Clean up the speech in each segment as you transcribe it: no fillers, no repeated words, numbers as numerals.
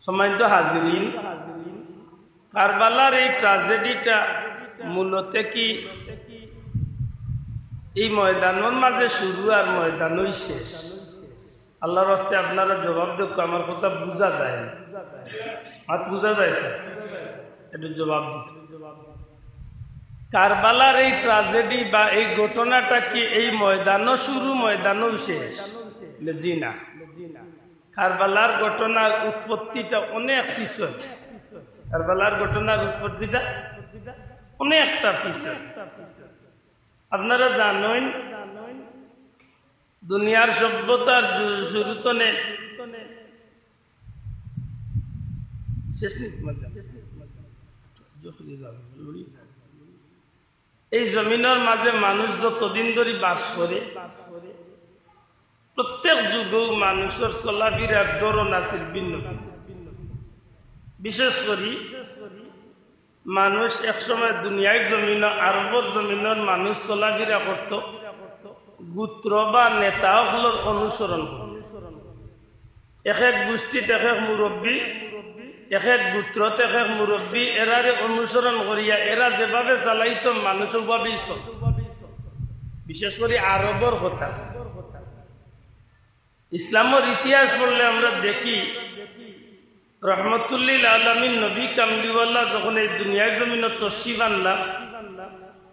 সম্মানিত হাজিরিন, কারবালার এই ট্রাজেডিটা মূলত কি এই ময়দানের মাঝে শুরু আর ময়দানই শেষ? আল্লাহর রাস্তে আপনারা জবাব দেখো, আমার কথা বোঝা যায় না, হাত বোঝা যায় তো একটু জবাব দিত। কারবালার এই ট্রাজেডি বা এই ঘটনাটা কি এই ময়দানও শুরু ময়দানও শেষ? জি না, কারবালার ঘটনার উৎপত্তিটা অনেক পিছন। কারবালার ঘটনার উৎপত্তিটা অনেকটা পিছন। আপনারা জানেন দুনিয়ার সভ্যতার শুরুতে এই জমিনের মাঝে মানুষ যতদিন ধরে বাস করে, প্রত্যেক যুগেও মানুষের চলাফেরার ধরন আছে ভিন্ন। বিশেষ করে মানুষ একসময় দুনিয়ার জমিন, আরবের জমিনের মানুষ চলাফেরা করত গোত্র বা নেতাগুলোর অনুসরণ করত। এক এক গোষ্ঠীতে এক এক মুরব্বী, এক এক গোত্রতে এক এক মুরব্বী, এরারে অনুসরণ করিয়া এরা যেভাবে চালাইত মানুষ ওভাবেই চলত। বিশেষ করে আরবের কথা, ইসলামের ইতিহাস পড়লে আমরা দেখি রহমতুল্লিল আলামিন নবী কামলিওয়াল্লাহ যখন এই দুনিয়ার জমিনে তশরিফ আনলাম,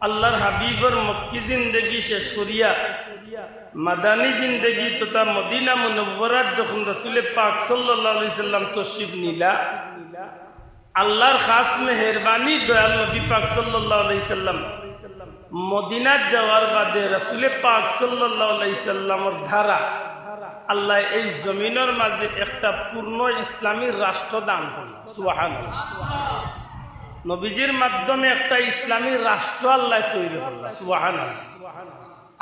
আল্লাহর হাবিবর মক্কি জিন্দেগি শেষ করিয়া মাদানী জিন্দেগি তথা মদিনা মুনవ్বরাত যখন রাসূল পাক সাল্লাল্লাহু আলাইহি সাল্লাম তশরিফ নিলা, আল্লাহর খাস মেহেরবানি দয়াল নবী পাক সাল্লাল্লাহু আলাইহি সাল্লাম মদিনাত যাওয়ার বাদে রাসূল পাক সাল্লাল্লাহু আলাইহি সাল্লামের ধারা আল্লাহ এই জমিনের মাঝে একটা পূর্ণ ইসলামী রাষ্ট্র দান করল। সুবহানাল্লাহ। নবীজির মাধ্যমে একটা ইসলামী রাষ্ট্র আল্লাহ তৈরি করল। সুবহানাল্লাহ।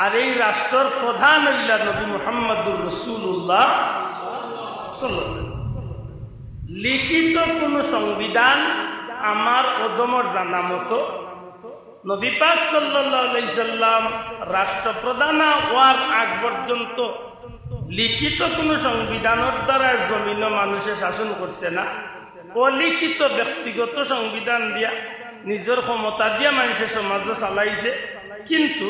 আর এই রাষ্ট্রের প্রধান হইল নবী মুহাম্মদুর রাসূলুল্লাহ সাল্লাল্লাহু আলাইহি ওয়াসাল্লাম। লিখিত কোন সংবিধান আমার ওদমর জানা মতো নবী পাক সাল্লাল্লাহু আলাইহি সাল্লাম রাষ্ট্রপ্রধান হওয়ার আগ পর্যন্ত লিখিত কোন সংবিধানের দ্বারা জমিন মানুষের শাসন করছে না। অলিখিত ব্যক্তিগত সংবিধান দিয়া নিজের ক্ষমতা দিয়া মানুষের সমাজ চালাইছে। কিন্তু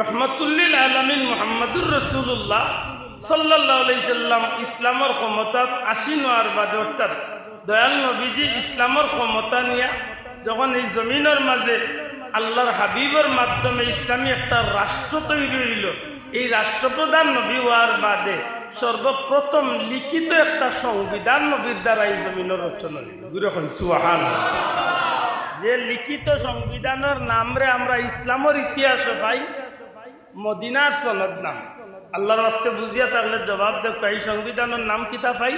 রহমতুল্লিল আলামিন মুহাম্মদুর রাসূলুল্লাহ সাল্লাল্লাহু আলাইহি সাল্লাম ইসলামের ক্ষমতা আসীন হওয়ার বাদে, অর্থাৎ দয়াল নবীজি ইসলামের ক্ষমতা নিয়া যখন এই জমিনের মাঝে আল্লাহর হাবিবের মাধ্যমে ইসলামী একটা রাষ্ট্র তৈরি হইল, এই রাষ্ট্রপ্রধান নবী হওয়ার বাদে সর্বপ্রথম লিখিত একটা সংবিধান নবীর দ্বারা এই জমিনের রচনা হইল। জুড়ে হন সুবহানাল্লাহ। যে লিখিত সংবিধানের নামরে আমরা ইসলামের ইতিহাসে পাই মদিনার সনদ নাম। আল্লাহর রাস্তে বুঝিয়া থাকলে জবাব দেখো, এই সংবিধানের নাম কিতা পাই?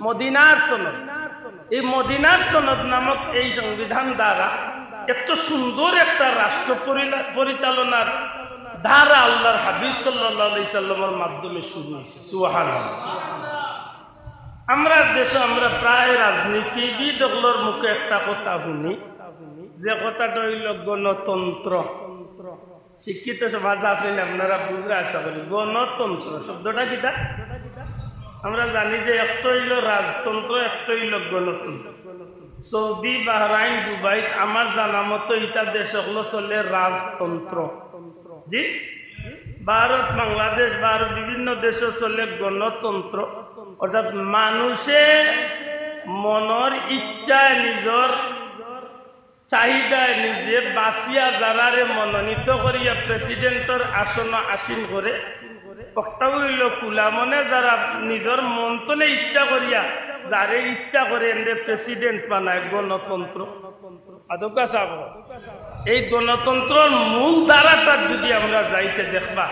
মদিনার সনদ। এই মদিনার সনদ নামক এই সংবিধান দ্বারা এত সুন্দর একটা রাষ্ট্র পরিচালনার ধারা আল্লাহর হাবিব সাল্লাল্লাহু আলাইহি সাল্লামের মাধ্যমে শুরু হয়েছে। সুবহানাল্লাহ। আমরা দেশে আমরা প্রায় রাজনীতিবিদগুলোর মুখে একটা কথা শুনি, যে কথাটা হইল গণতন্ত্র। শিক্ষিত সমাজ আছেন, আপনারা বুঝতে আশা করি গণতন্ত্র শব্দটা কিটা আমরা জানি যে একটা হইল রাজতন্ত্র, একটা হইল গণতন্ত্র। সৌদি, বাহরাইন, দুবাই আমার জানা মতো ইটা দেশগুলো চলে রাজতন্ত্র। জি, ভারত, বাংলাদেশ, ভারত বিভিন্ন দেশে চলে গণতন্ত্র। অর্থাৎ মানুষে মনের ইচ্ছায় নিজের চাহিদায় নিজে বাঁচিয়া যারারে মনোনীত করিয়া প্রেসিডেন্টের আসন আসীন করে, একটা হইল কুলা মনে যারা নিজের মন্তনে ইচ্ছা করিয়া যারে ইচ্ছা করে এনে প্রেসিডেন্ট বানায়, গণতন্ত্র। আদকা চাব এই গণতন্ত্রের মূল ধারাটা যদি আমরা যাইতে দেখবা,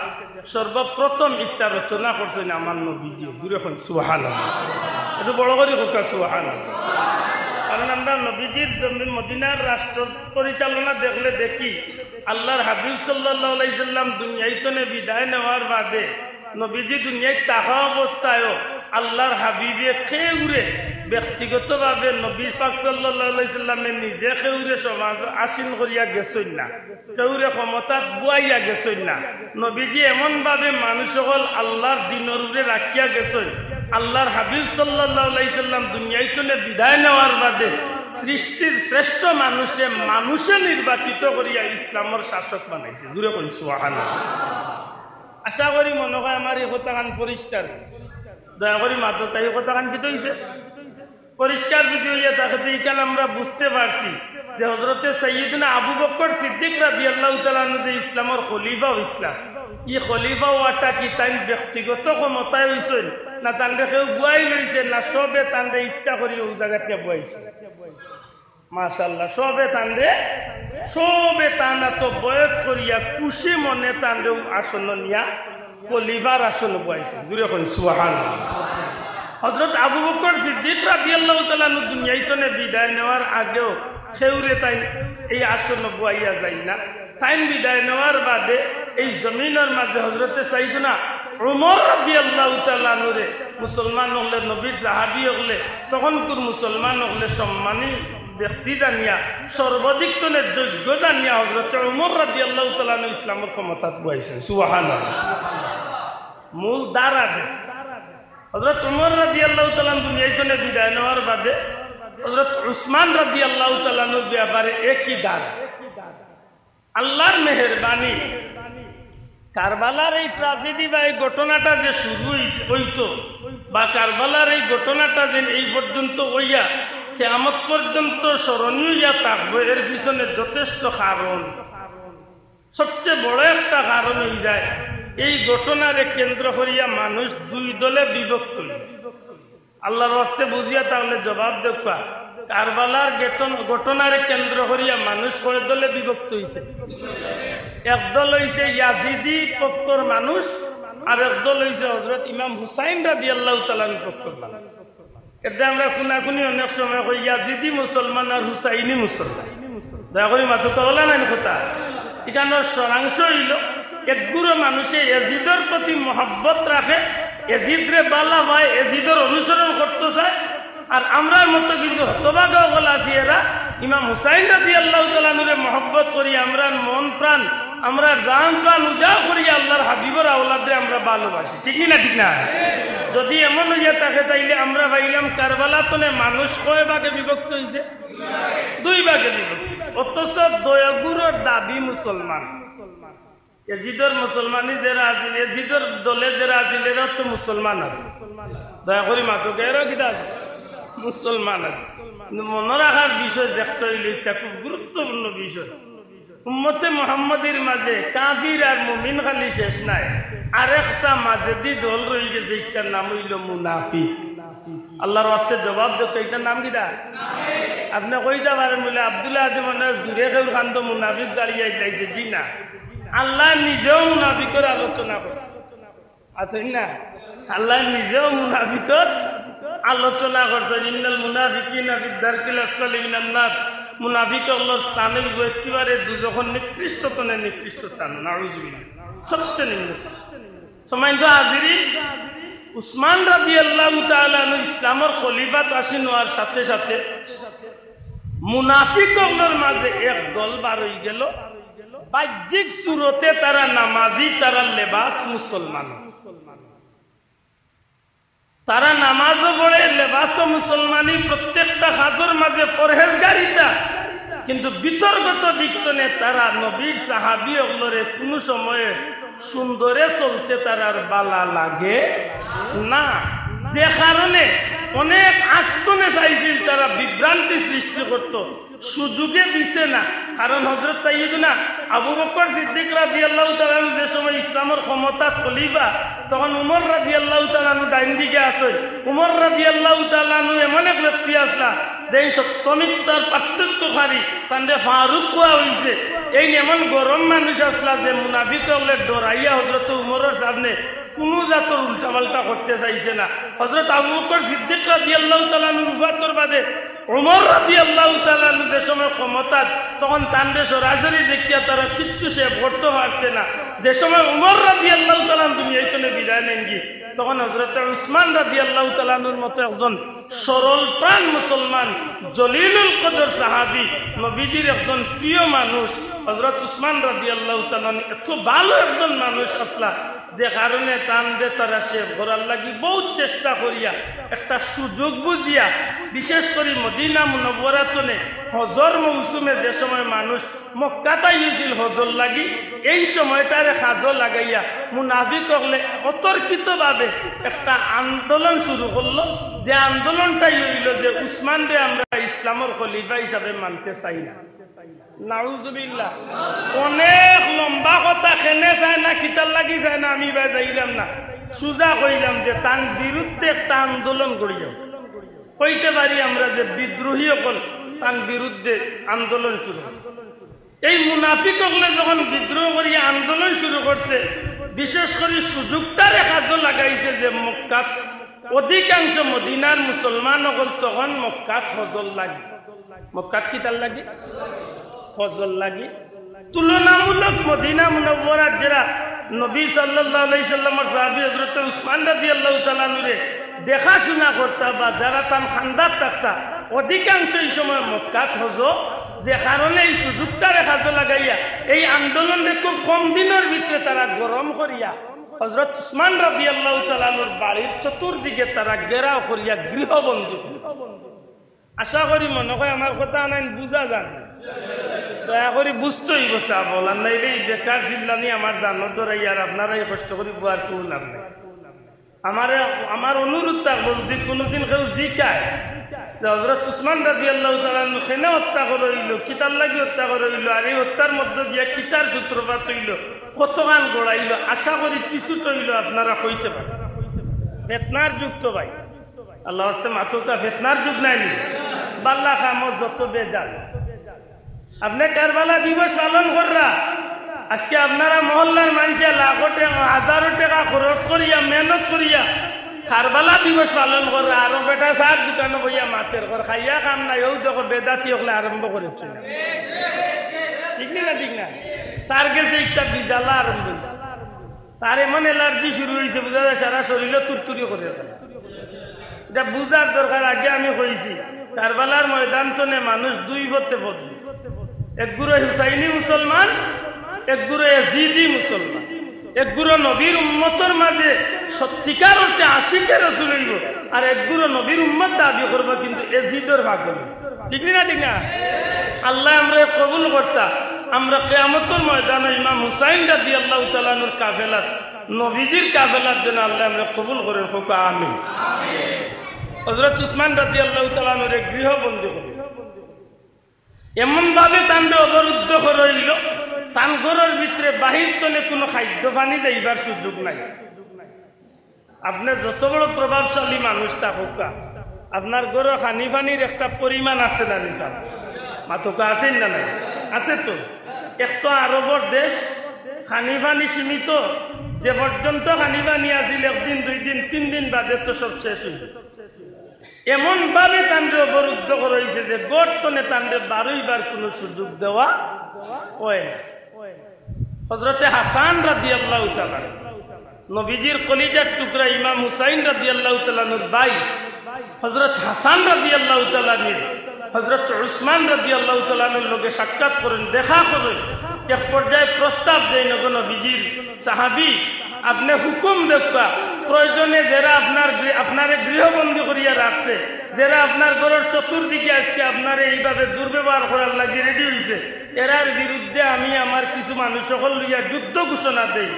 সর্বপ্রথম ইচ্ছা রচনা করছেন আমার নবীজি। জুড়ে হন সুবহানাল্লাহ। একটু বড় করে হোকা সুবহানাল্লাহ। কারণ আমরা নবীজির জমিন মদিনার রাষ্ট্র পরিচালনা দেখলে দেখি আল্লাহর হাবিব সাল্লাল্লাহু আলাইহি সাল্লাম দুনিয়াইতনে বিদায় নেওয়ার বাদে নবীজি দুনিয়ায় থাকা অবস্থায়ও আল্লাহর হাবিবে খেউরে ব্যক্তিগতভাবে নবী পাক সাল্লাল্লাহু আলাইহি সাল্লামে নিজে খেউরে সমাজ আসীন করিয়া গেছেন না, খেউরে ক্ষমতাত বুয়াইয়া গেছেন না। নবীজি এমন ভাবে মানুষ সকল আল্লাহর দিনের উপরে রাখিয়া গেছেন আল্লাহর হাবিব সাল্লাল্লাহু আলাইহি সাল্লাম দুনিয়ায় থেকে বিদায় নেওয়ার বাদে সৃষ্টির শ্রেষ্ঠ মানুষে নির্বাচিত করিয়া ইসলামের শাসক বানাইছে। জুড়ে বলি সুবহানাল্লাহ। আশা করি মনে হয় আমার এই কথাখান পরিষ্কার, দয়া করি মাত্র তাই কথাখান কি হইছে পরিষ্কার যদি হইয়া থাকে তো এখানে আমরা বুঝতে পারছি যে হযরতে সাইয়্যিদনা আবু বকর সিদ্দিক রাদিয়াল্লাহু তাআলা আনহু যে ইসলামের খলিফা ইসলাম এই খলিফা ওয়াটা কি তাই ব্যক্তিগত ক্ষমতায় হইছে না তান্ডে কেউ বুয়াই লইছে না সবে তান্ডে ইচ্ছা করি ওই জায়গাতে বুয়াইছে। মাশাআল্লাহ সবে তানা তো বয়স করিয়া খুশি মনে তান্ডে আসন নিয়া খলিফার আসন বুয়াইছে। জুড়ে কোন সুবহানাল্লাহ। হযরত আবু বকর সিদ্দিক রাদিয়াল্লাহু তাআলা আনহু দুনিয়ায় থেকে বিদায় নেওয়ার আগেও সেউরে তাই এই আসন বুয়াইয়া যায় না। তাই বিদায় নেওয়ার বাদে এই জমিনের মাঝে হযরতে সাইয়্যিদনা উমর রাদিয়াল্লাহু তাআলা আনহুরে মুসলমান হলে নবীর সাহাবী হলে তখনকার মুসলমান হলে সম্মানী ব্যক্তি জানিয়া সর্বাধিক জনের যোগ্য জানিয়া হযরতে উমর রাদিয়াল্লাহু তাআলা আনহু ইসলামের ক্ষমতা বুয়াইছেন। সুবহানাল্লাহ। মূল দ্বার আছে হযরত উমর রাদিয়াল্লাহু তাআলা দুনিয়ায় থেকে বিদায় নেওয়ার বাদে হযরত উসমান রাদিয়াল্লাহু তাআলা আনহুর ব্যাপারে একই দ্বার। আল্লাহর মেহেরবানি কারবালার এই ট্রাজেডি বা এই ঘটনাটা যে শুরু হইতো বা কারবালার এই ঘটনাটা যে এই পর্যন্ত হইয়া কিয়ামত পর্যন্ত স্মরণীয় ইয়া থাকবে এর পিছনে যথেষ্ট কারণ। সবচেয়ে বড় একটা কারণ হয়ে যায় এই ঘটনারে কেন্দ্র করিয়া মানুষ দুই দলে বিভক্ত। আল্লাহর রাস্তে বুঝিয়া তাহলে জবাব দেখা কারবালার ঘটনারে কেন্দ্র করিয়া মানুষ কয় দলে বিভক্ত হয়েছে। একদল হইছে ইয়াজিদি পক্ষর মানুষ আর একদল হইছে হযরত ইমাম হুসাইন রাদিয়াল্লাহু তাআলা পক্ষর মানুষ। এটা আমরা কোনাকুনি অনেক সময় কই ইয়াজিদি মুসলমান আর হুসাইনি মুসলমান। দয়া করে মাথা কওলা নাই কথা এখানে সরাংশ হইল একগুলো মানুষে ইয়াজিদের প্রতি মহব্বত রাখে, ইয়াজিদরে বালা ভাই ইয়াজিদের অনুসরণ করতে চায়। আর আমরা মতো কিছু হতভাগা বলা আছি এরা ইমাম হুসাইন রাদিয়াল্লাহু তাআলা আনহুরে মহব্বত করি আমরা মন প্রাণ আমরা জান প্রাণ উজাড় করি আল্লাহর হাবিবের আওলাদরে আমরা ভালোবাসি। ঠিক না ঠিক না? যদি এমন হইয়া থাকে তাইলে আমরা ভাইলাম কারবালা তনে মানুষ কয় ভাগে বিভক্ত হয়েছে? দুই ভাগে বিভক্ত হয়েছে। অথচ দয়াগুরুর দাবি মুসলমান। ইয়াজিদের মুসলমানি যারা আছিল ইয়াজিদের দলে যারা আছিল এরা তো মুসলমান আছে। দয়া করি মাতুকে এরা কিটা আছে মুসলমান আছে। মনে রাখার বিষয় দেখতে হইলে এটা খুব গুরুত্বপূর্ণ বিষয়। উম্মতে মুহাম্মাদির মাঝে কাফির আর মুমিন খালি শেষ নাই, আরেকটা মাঝেদি দল রয়ে গেছে, এটার নাম হইল মুনাফিক। আল্লাহর ওয়াস্তে জবাব দেখো এটার নাম কিটা? আপনি কইতে পারেন বলে আব্দুল্লাহ আদি মনে জুড়ে কেউ খান তো মুনাফিক দাঁড়িয়ে যাইছে। জি না, আল্লাহ নিজেও মুনাফিকের আলোচনা করছে। আছেন না? আল্লাহ নিজেও মুনাফিকের আলোচনা করছে। ইন্নাল মুনাফিকিনা ফি দারকিল আসফালি মিনান নার। মুনাফিক আল্লাহর স্থানে একেবারে দুজখন নিকৃষ্টতনে নিকৃষ্ট স্থান। নাউযুবিল্লাহ, সবচেয়ে নিম্ন স্থান। সম্মানিত হাজিরিন, উসমান রাদিয়াল্লাহু তাআলা আনহু ইসলামের খলিফাত আসীন হওয়ার সাথে সাথে মুনাফিকদের মাঝে এক দল বার হয়ে গেল। বাহ্যিক সুরতে তারা নামাজি, তারা লেবাস মুসলমান, তারা নামাজও পড়ে লেবাসও মুসলমানি, প্রত্যেকটা কাজের মাঝে পরহেজগারিতা। কিন্তু বিতর্কত দিকতনে তারা নবীর সাহাবী ওগুলোরে কোনো সময়ে সুন্দরে চলতে তারার বালা লাগে না, যে কারণে অনেক আত্মনে চাইছিল তারা বিভ্রান্তি সৃষ্টি করত, সুযোগে দিছে না। কারণ হযরত সাইয়্যিদনা আবু বকর সিদ্দিক রাদিয়াল্লাহু তাআলা আনহু যে সময় ইসলামের ক্ষমতা খলিফা, তখন উমর রাদিয়াল্লাহু তাআলা আনহু ডাইন দিকে আছে। উমর রাদিয়াল্লাহু তাআলা আনহু এমন এক ব্যক্তি আসলা যে সত্যমিথ্যার পার্থক্যকারী, তান্ডে ফারুক কোয়া হইছে। এই এমন গরম মানুষ আসলা যে মুনাফিক হলে ডরাইয়া হযরত উমরের সামনে কোনো জাতর উল্টাপাল্টা করতে চাইছে না। হযরত আবু বকর সিদ্দিক রাদিয়াল্লাহু তাআলা আনহু ওফাতের বাদে উমর রাদিয়াল্লাহু তাআলা আনহু যে সময় ক্ষমতা, তখন তান্ডে সরাসরি দেখিয়া তারা কিচ্ছু সে করতে পারছে না। যে সময় উমর রাদিয়াল্লাহু তাআলা আনহু দুনিয়া থেকে বিদায় নেন, তখন হযরত উসমান রাদিয়াল্লাহু তাআলা আনহুর মতো একজন সরল প্রাণ মুসলমান, জলিলুল কদর সাহাবী, নবীজির একজন প্রিয় মানুষ হযরত উসমান রাদিয়াল্লাহু তাআলা এত ভালো একজন মানুষ আসলা, যে কারণে তানদের তারা সেভ করার লাগি বহুত চেষ্টা করিয়া একটা সুযোগ বুঝিয়া বিশেষ করে মদিনা মুনব্বরাতনে হজর মৌসুমে যে সময় মানুষ মক্কাতাই হয়েছিল হজর লাগি এই সময়টারে কাজও লাগাইয়া মুনাফিক হলে অতর্কিতভাবে একটা আন্দোলন শুরু করলো, যে আন্দোলনটাই হইল যে উসমান রে আমরা ইসলামের খলিফা হিসাবে মানতে চাই না। নাউজুবিল্লাহ। অনেক লম্বা কথা খেনে চায় না, কিতার লাগি চায় না, আমি বা যাইলাম না, সুজা কইলাম যে তার বিরুদ্ধে একটা আন্দোলন করিও। কইতে পারি আমরা যে বিদ্রোহী সকল তার বিরুদ্ধে আন্দোলন শুরু। এই মুনাফিক হলে যখন বিদ্রোহ করিয়া আন্দোলন শুরু করছে, বিশেষ করে সুযোগটারে কাজে লাগাইছে যে মক্কাত অধিকাংশ মদিনার মুসলমান হল তখন মক্কাত হজর লাগি। মক্কাত কি তার লাগি? হজর লাগি। তুলনামূলক মদিনা মুনব্বরাত যারা নবী সাল্লাল্লাহু আলাইহি সাল্লামের সাহাবী হযরত উসমান রাদিয়াল্লাহু তাআলা আনহু দেখাশোনা করতা বা যারা তার খান্দাত থাকতা, অধিকাংশ এই সময় মক্কাত হজ, যে কারণে এই সুযোগটারে কাজে লাগাইয়া এই আন্দোলনকে খুব কম দিনের ভিতরে তারা গরম করিয়া হযরত উসমান রাদিয়াল্লাহু তাআলা আনহুর বাড়ির চতুর্দিকে তারা ঘেরাও করিয়া গৃহবন্দী। আশা করি মনে হয় আমার কথা নাই বুঝা যান, দয়া করে বুঝতেই বসা বলার নাই রে বেকার চিল্লানি আমার জানো ধরাই আর আপনারাই কষ্ট করি বুয়ার করলাম না। আমার অনুরোধ থাকবো যদি কোনোদিন কেউ জিকায় যে হযরত উসমান রাদিয়াল্লাহু তাআলা আনহু কেন হত্যা করে হইল, কিতার লাগি হত্যা করে হইল, আর এই হত্যার মধ্যে দিয়ে কিতার সূত্রপাত হইল, কতগান গড়াইল, আশা করি কিছু হইল আপনারা কইতে পারেন। ফেতনার যুগ তো ভাই, আল্লাহ হস্তে মাতুকা ফেতনার যুগ নাই নি। বাল্লা খামো যত বেজাল আপনি কারবালা দিবস পালন কররা, আজকে আপনারা মহল্লার মানুষে লাখো টাকা হাজারো টাকা খরচ করিয়া মেহনত করিয়া কারবালা দিবস পালন কররা, আরো বেটা সার দোকানে বইয়া মাতের ঘর খাইয়া কাম নাই, ও দেখো বেদাতি হলে আরম্ভ করেছে। ঠিক না ঠিক না? তার কাছে একটা বিজালা আরম্ভ হয়েছে, তার এমন এলার্জি শুরু হয়েছে, বুঝা যায় সারা শরীরে তুরতুরি করে। এটা বুঝার দরকার। আগে আমি কইছি কারবালার ময়দান তো মানুষ দুই পথে পথ দিচ্ছে, এক গুরু হুসাইনি মুসলমান, এক গুরু ইয়াজিদি মুসলমান, এক গুরু নবীর উম্মতের মাঝে সত্যিকার অর্থে আশিকে রাসূল হইব, আর এক গুরু নবীর উম্মত দাবি করবে কিন্তু ইয়াজিদের ভাগ হবে। ঠিক না ঠিক না? আল্লাহ আমরা কবুল করতা, আমরা কিয়ামতের ময়দানে ইমাম হুসাইন রাদিয়াল্লাহু তাআলা আনহুর কাফেলা নবীজির কাফেলার জন্য আল্লাহ আমরা কবুল করে হোক আমিন। হযরত উসমান রাদিয়াল্লাহু তাআলা আনহুর গৃহবন্দী করে এমন ভাবে তান্ডে অবরুদ্ধ করে রইল, তান ঘরের ভিতরে বাহির তনে কোনো খাদ্য পানি যাইবার সুযোগ নাই। আপনার যত বড় প্রভাবশালী মানুষ থাকুক, আপনার ঘরে খানি পানির একটা পরিমাণ আছে না নিসাব মাতুকা আছেন না নাই? আছে তো। এক তো আরবর দেশ, খানি পানি সীমিত, যে পর্যন্ত খানি পানি আসিল একদিন দুই দিন তিন দিন বাদে তো সব শেষ হয়ে গেছে। এমন ভাবে তান্ডে অবরুদ্ধ করেছে যে গর্তনে তান্ডে বারোইবার কোনো সুযোগ দেওয়া হয় না। হযরতে হাসান রাদিয়াল্লাহু তাআলা নবীজির কলিজার টুকরা ইমাম হুসাইন রাদিয়াল্লাহু তাআলার ভাই হযরত হাসান রাদিয়াল্লাহু তাআলা হযরত উসমান রাদিয়াল্লাহু তাআলার লগে সাক্ষাৎ করেন, দেখা করেন। এক পর্যায়ে প্রস্তাব দেন, নবীজির সাহাবী আপনি হুকুম দেখা, প্রয়োজনে যারা আপনার গৃহবন্দী করিয়া রাখছে, যারা আপনার ঘরের চতুর্দিকে আজকে আপনার এইভাবে দুর্ব্যবহার করার লাগে রেডি হয়েছে, এরার বিরুদ্ধে আমি আমার কিছু মানুষ সকল লইয়া যুদ্ধ ঘোষণা দেই।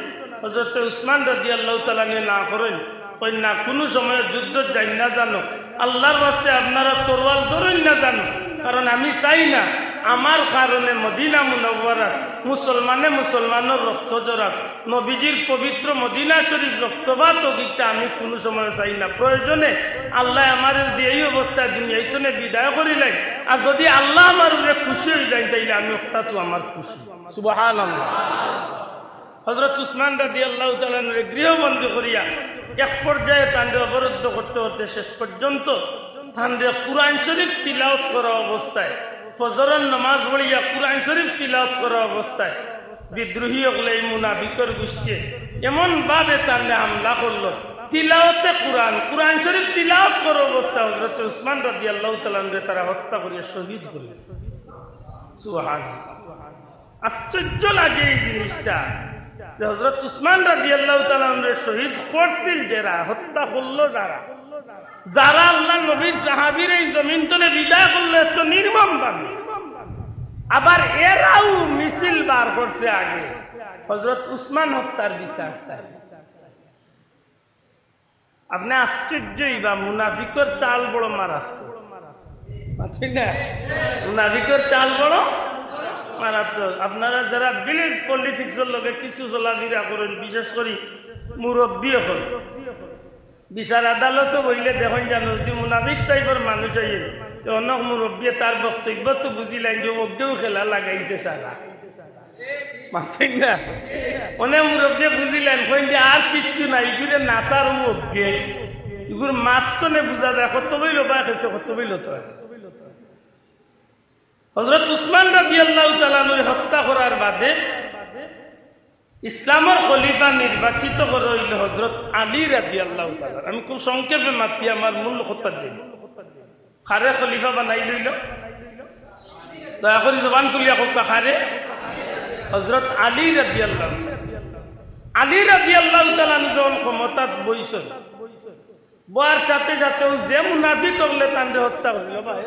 হযরত উসমান রাদিয়াল্লাহু তাআলা না করেন, কই না কোনো সময় যুদ্ধ যাই না জানো, আল্লাহর ওয়াস্তে আপনারা তরোয়াল ধরেন না জানো, কারণ আমি চাই না আমার কারণে মদিনা মুনব্বরাত মুসলমানের রক্ত জড়াক, নবীজির পবিত্র মদিনা শরীফ রক্তপাত হোকটা আমি কোনো সময় চাই না। প্রয়োজনে আল্লাহ আমার যদি এই অবস্থায় দুনিয়াইতনে বিদায় করিলেন, আর যদি আল্লাহ আমার উপরে খুশি হয়ে যায় তাইলে আমি ওটা তো আমার খুশি। সুবহানাল্লাহ। হযরত উসমান রাদিয়াল্লাহু তাআলা গৃহবন্দী করিয়া এক পর্যায়ে তান্ডে অবরুদ্ধ করতে করতে শেষ পর্যন্ত তান্ডে কুরআন শরীফ তিলাওয়াত করা অবস্থায়, ফজরের নামাজ পড়িয়া কুরআন শরীফ তিলাওয়াত করা অবস্থায় বিদ্রোহী হলে এই মুনাফিকের গোষ্ঠী এমন ভাবে তান্ডে হামলা করলো, তিলাওয়াতে কুরআন শরীফ তিলাওয়াত করা অবস্থায় হযরত উসমান রাদিয়াল্লাহু তাআলা তারা হত্যা করিয়া শহীদ করলেন। সুবহানাল্লাহ। আশ্চর্য লাগে এই জিনিসটা যে হযরত উসমান রাদিয়াল্লাহু তাআলা আনহু শহীদ করছিল, যারা হত্যা করলো, যারা আল্লাহ নবীর সাহাবীর এই জমিন তলে বিদায় করলো এত নির্মম ভাবে, আবার এরাও মিছিল বার করছে আগে হযরত উসমান হত্যার বিচার চাই। আপনি আশ্চর্যই বা মুনাফিকর চাল বড় মারাত্মক, ঠিক না? মুনাফিকর চাল বড় মারাত্মক। আপনারা যারা ভিলেজ পলিটিক্সের লগে কিছু চলাফেরা করেন, বিশেষ করে মুরব্বী হল, বিচার আদালত বললে দেখেন জানো যদি মুনাফিক টাইপের মানুষ আইন অনেক মুরব্বী তার বক্তব্য তো বুঝিলেন যে ওকেও খেলা লাগাইছে সারা, ঠিক না? অনেক মুরব্বী বুঝিলেন কইন যে আর কিচ্ছু নাই, এগুলো নাচার মুখে এগুলো মাত্র নে বুঝা যায় কত বইল বা খেয়েছে কত বইল। তো হযরত উসমান রাদিয়াল্লাহু তাআলা আনহু হত্যা করার বাদে ইসলামের খলিফা নির্বাচিত করা হইল হযরত আলী রাদিয়াল্লাহু তাআলা। আমি খুব সংক্ষেপে মাতি আমার মূল কথা দিই। খারে খলিফা বানাই লইল, দয়া করে জবান তুলিয়া হোক খারে হযরত আলী রাদিয়াল্লাহু তাআলা। আলী রাদিয়াল্লাহু তাআলা যখন ক্ষমতাত বইছেন, বয়ার সাথে সাথে যে মুনাফিক হলে তাদের হত্যা করিল। ভাই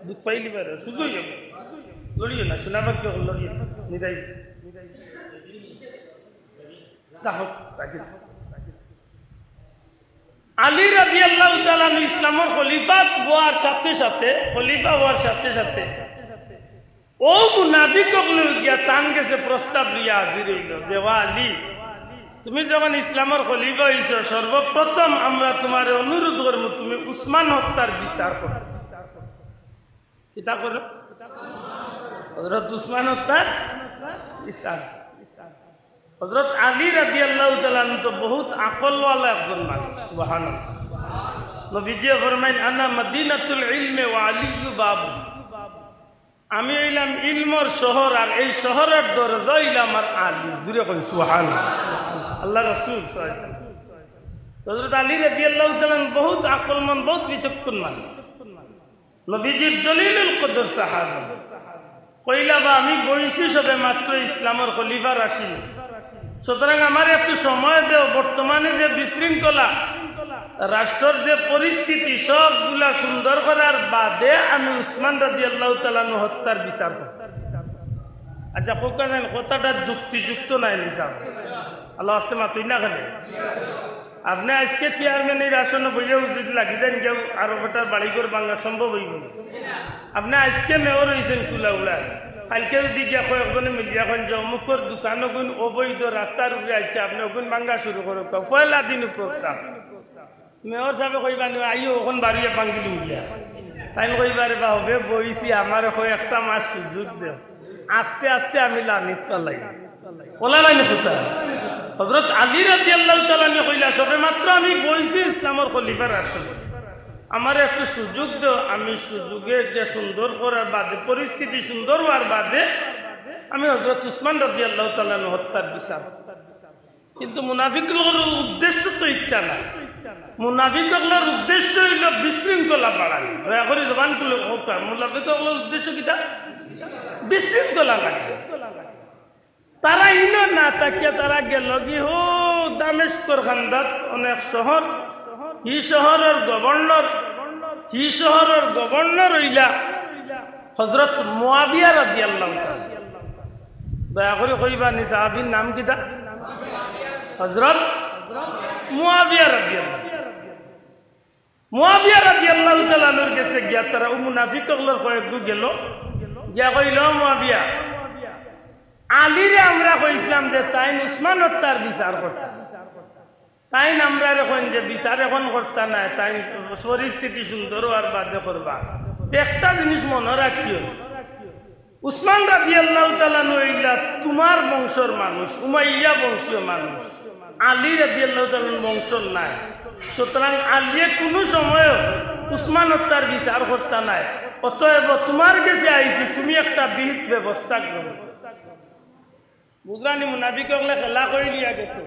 দুঃখ পাইলি পারে সুযোগ লড়িও না, শোনাবার কি লড়িও নিরাই আলী রাদিয়াল্লাহু তাআলা ইসলামের খলিফা হওয়ার সাথে সাথে ও মুনাফিক গিয়া তান গেছে প্রস্তাব লিয়া হাজির হইল যে আলী, তুমি যখন ইসলামের খলিফা হইছ, সর্বপ্রথম আমরা তোমার অনুরোধ করবো তুমি উসমান হত্যার বিচার করো। কিতা করো? হযরত উসমান হত্যার বিচার। হযরত আলী রাদিয়াল্লাহু তাআলা তো বহুত আকলওয়ালা একজন মানুষ, সুবহানাল্লাহ। নবীজি ফরমাইন আনা মদিনাতুল ইলমি ওয়া আলিয়্যু বাবু, আমি হইলাম ইলমর শহর আর এই শহরের দরজা হইলাম আর আলী। জুড়ে কই সুবহানাল্লাহ। আল্লাহ রাসূল সাল্লাল্লাহু আলাইহি ওয়াসাল্লাম হযরত আলী রাদিয়াল্লাহু তাআলা বহুত আকলমন, বহুত বিচক্ষণ মানুষ, নবীজির জলিলুল কদর সাহাবা। কইলা বা আমি বইছি সবে মাত্র ইসলামের খলিফা রাশি, সুতরাং আমার একটু সময় দেও, বর্তমানে যে বিশৃঙ্খলা রাষ্ট্রের যে পরিস্থিতি সবগুলা সুন্দর করার বাদে আমি উসমান রাদিয়াল্লাহু তাআলা হত্যার বিচার করব। আচ্ছা কোকান কথাটা যুক্তিযুক্ত নাই নিসাব আল্লাহ আস্তে মাতুই না কেন? আপনি আজকে চেয়ারম্যানের আসনে বইয়েও যদি লাগি দেন কেউ আরো বেটার বাড়িঘর বাংলা সম্ভব হইব না। আপনি আজকে মেয়র হয়েছেন কুলা উড়া, কালকে যদি গিয়া কয়েকজনে মিলিয়া কন যে অমুকর দোকান ওগুন অবৈধ রাস্তার উপরে আইছে, আপনি ওগুন ভাঙ্গা শুরু করো, পয়লা দিন প্রস্তাব মেয়র সাহেব কইবা আইও ওখান বাড়িয়ে ভাঙ্গিলুম গিয়া, তাই কইবারে বা হবে বইছি আমার একটা মাস সুযোগ দেও, আস্তে আস্তে আমি লানিত চালাই ওলা লাইনে কোথায়। হযরত আলী রাদিয়াল্লাহু তাআলা কইলা সবে মাত্র আমি বইছি ইসলামের খলিফার আসনে, আমার একটু সুযোগ দাও, আমি সুযোগে যে সুন্দর করার বাদে পরিস্থিতি সুন্দর হওয়ার বাদে আমি হযরত উসমান রাদিয়াল্লাহু তাআলা হত্যার বিচার। কিন্তু মুনাফিকদের উদ্দেশ্য তো ইচ্ছা না, মুনাফিকদের উদ্দেশ্য হইল বিশৃঙ্খলা বাড়ানো। দয়া করে জবান খুলে হোক, মুনাফিকদের উদ্দেশ্য কিটা? বিশৃঙ্খলা লাগে। তারা ইনো না তাকিয়া তারা গেল কি হো দামেস্কর খান্দাত অনেক শহর, হি শহরের গভর্নর হইলা হযরত মুয়াবিয়া রাদিয়াল্লাহু তাআলা। দয়া করে কইবা নি সাহাবীর নাম কিটা? হযরত মুয়াবিয়া রাদিয়াল্লাহু তাআলা নর কাছে গিয়া তারা মুনাফিকগুলোর কয়েকটু গেল, গিয়া কইল মুয়াবিয়া আলীরে আমরা কইছিলাম যে তাই উসমান হত্যার বিচার করতে, তাই আমরা এখন যে বিচার এখন করতে না, তাই পরিস্থিতি সুন্দর হওয়ার বাদে করবা। একটা জিনিস মনে রাখিও, উসমান রাদিয়াল্লাহু তাআলা নইলা তোমার বংশের মানুষ, উমাইয়া বংশীয় মানুষ, আলী রাদিয়াল্লাহু তাআলার বংশ নাই, সুতরাং আলিয়ে কোনো সময় উসমান হত্যার বিচার করতে নাই। অতএব তোমার কাছে আইছি, তুমি একটা বিহিত ব্যবস্থা করো। বুঝলানি মুনাফিকগুলো খেলা করে লিয়া গেছে,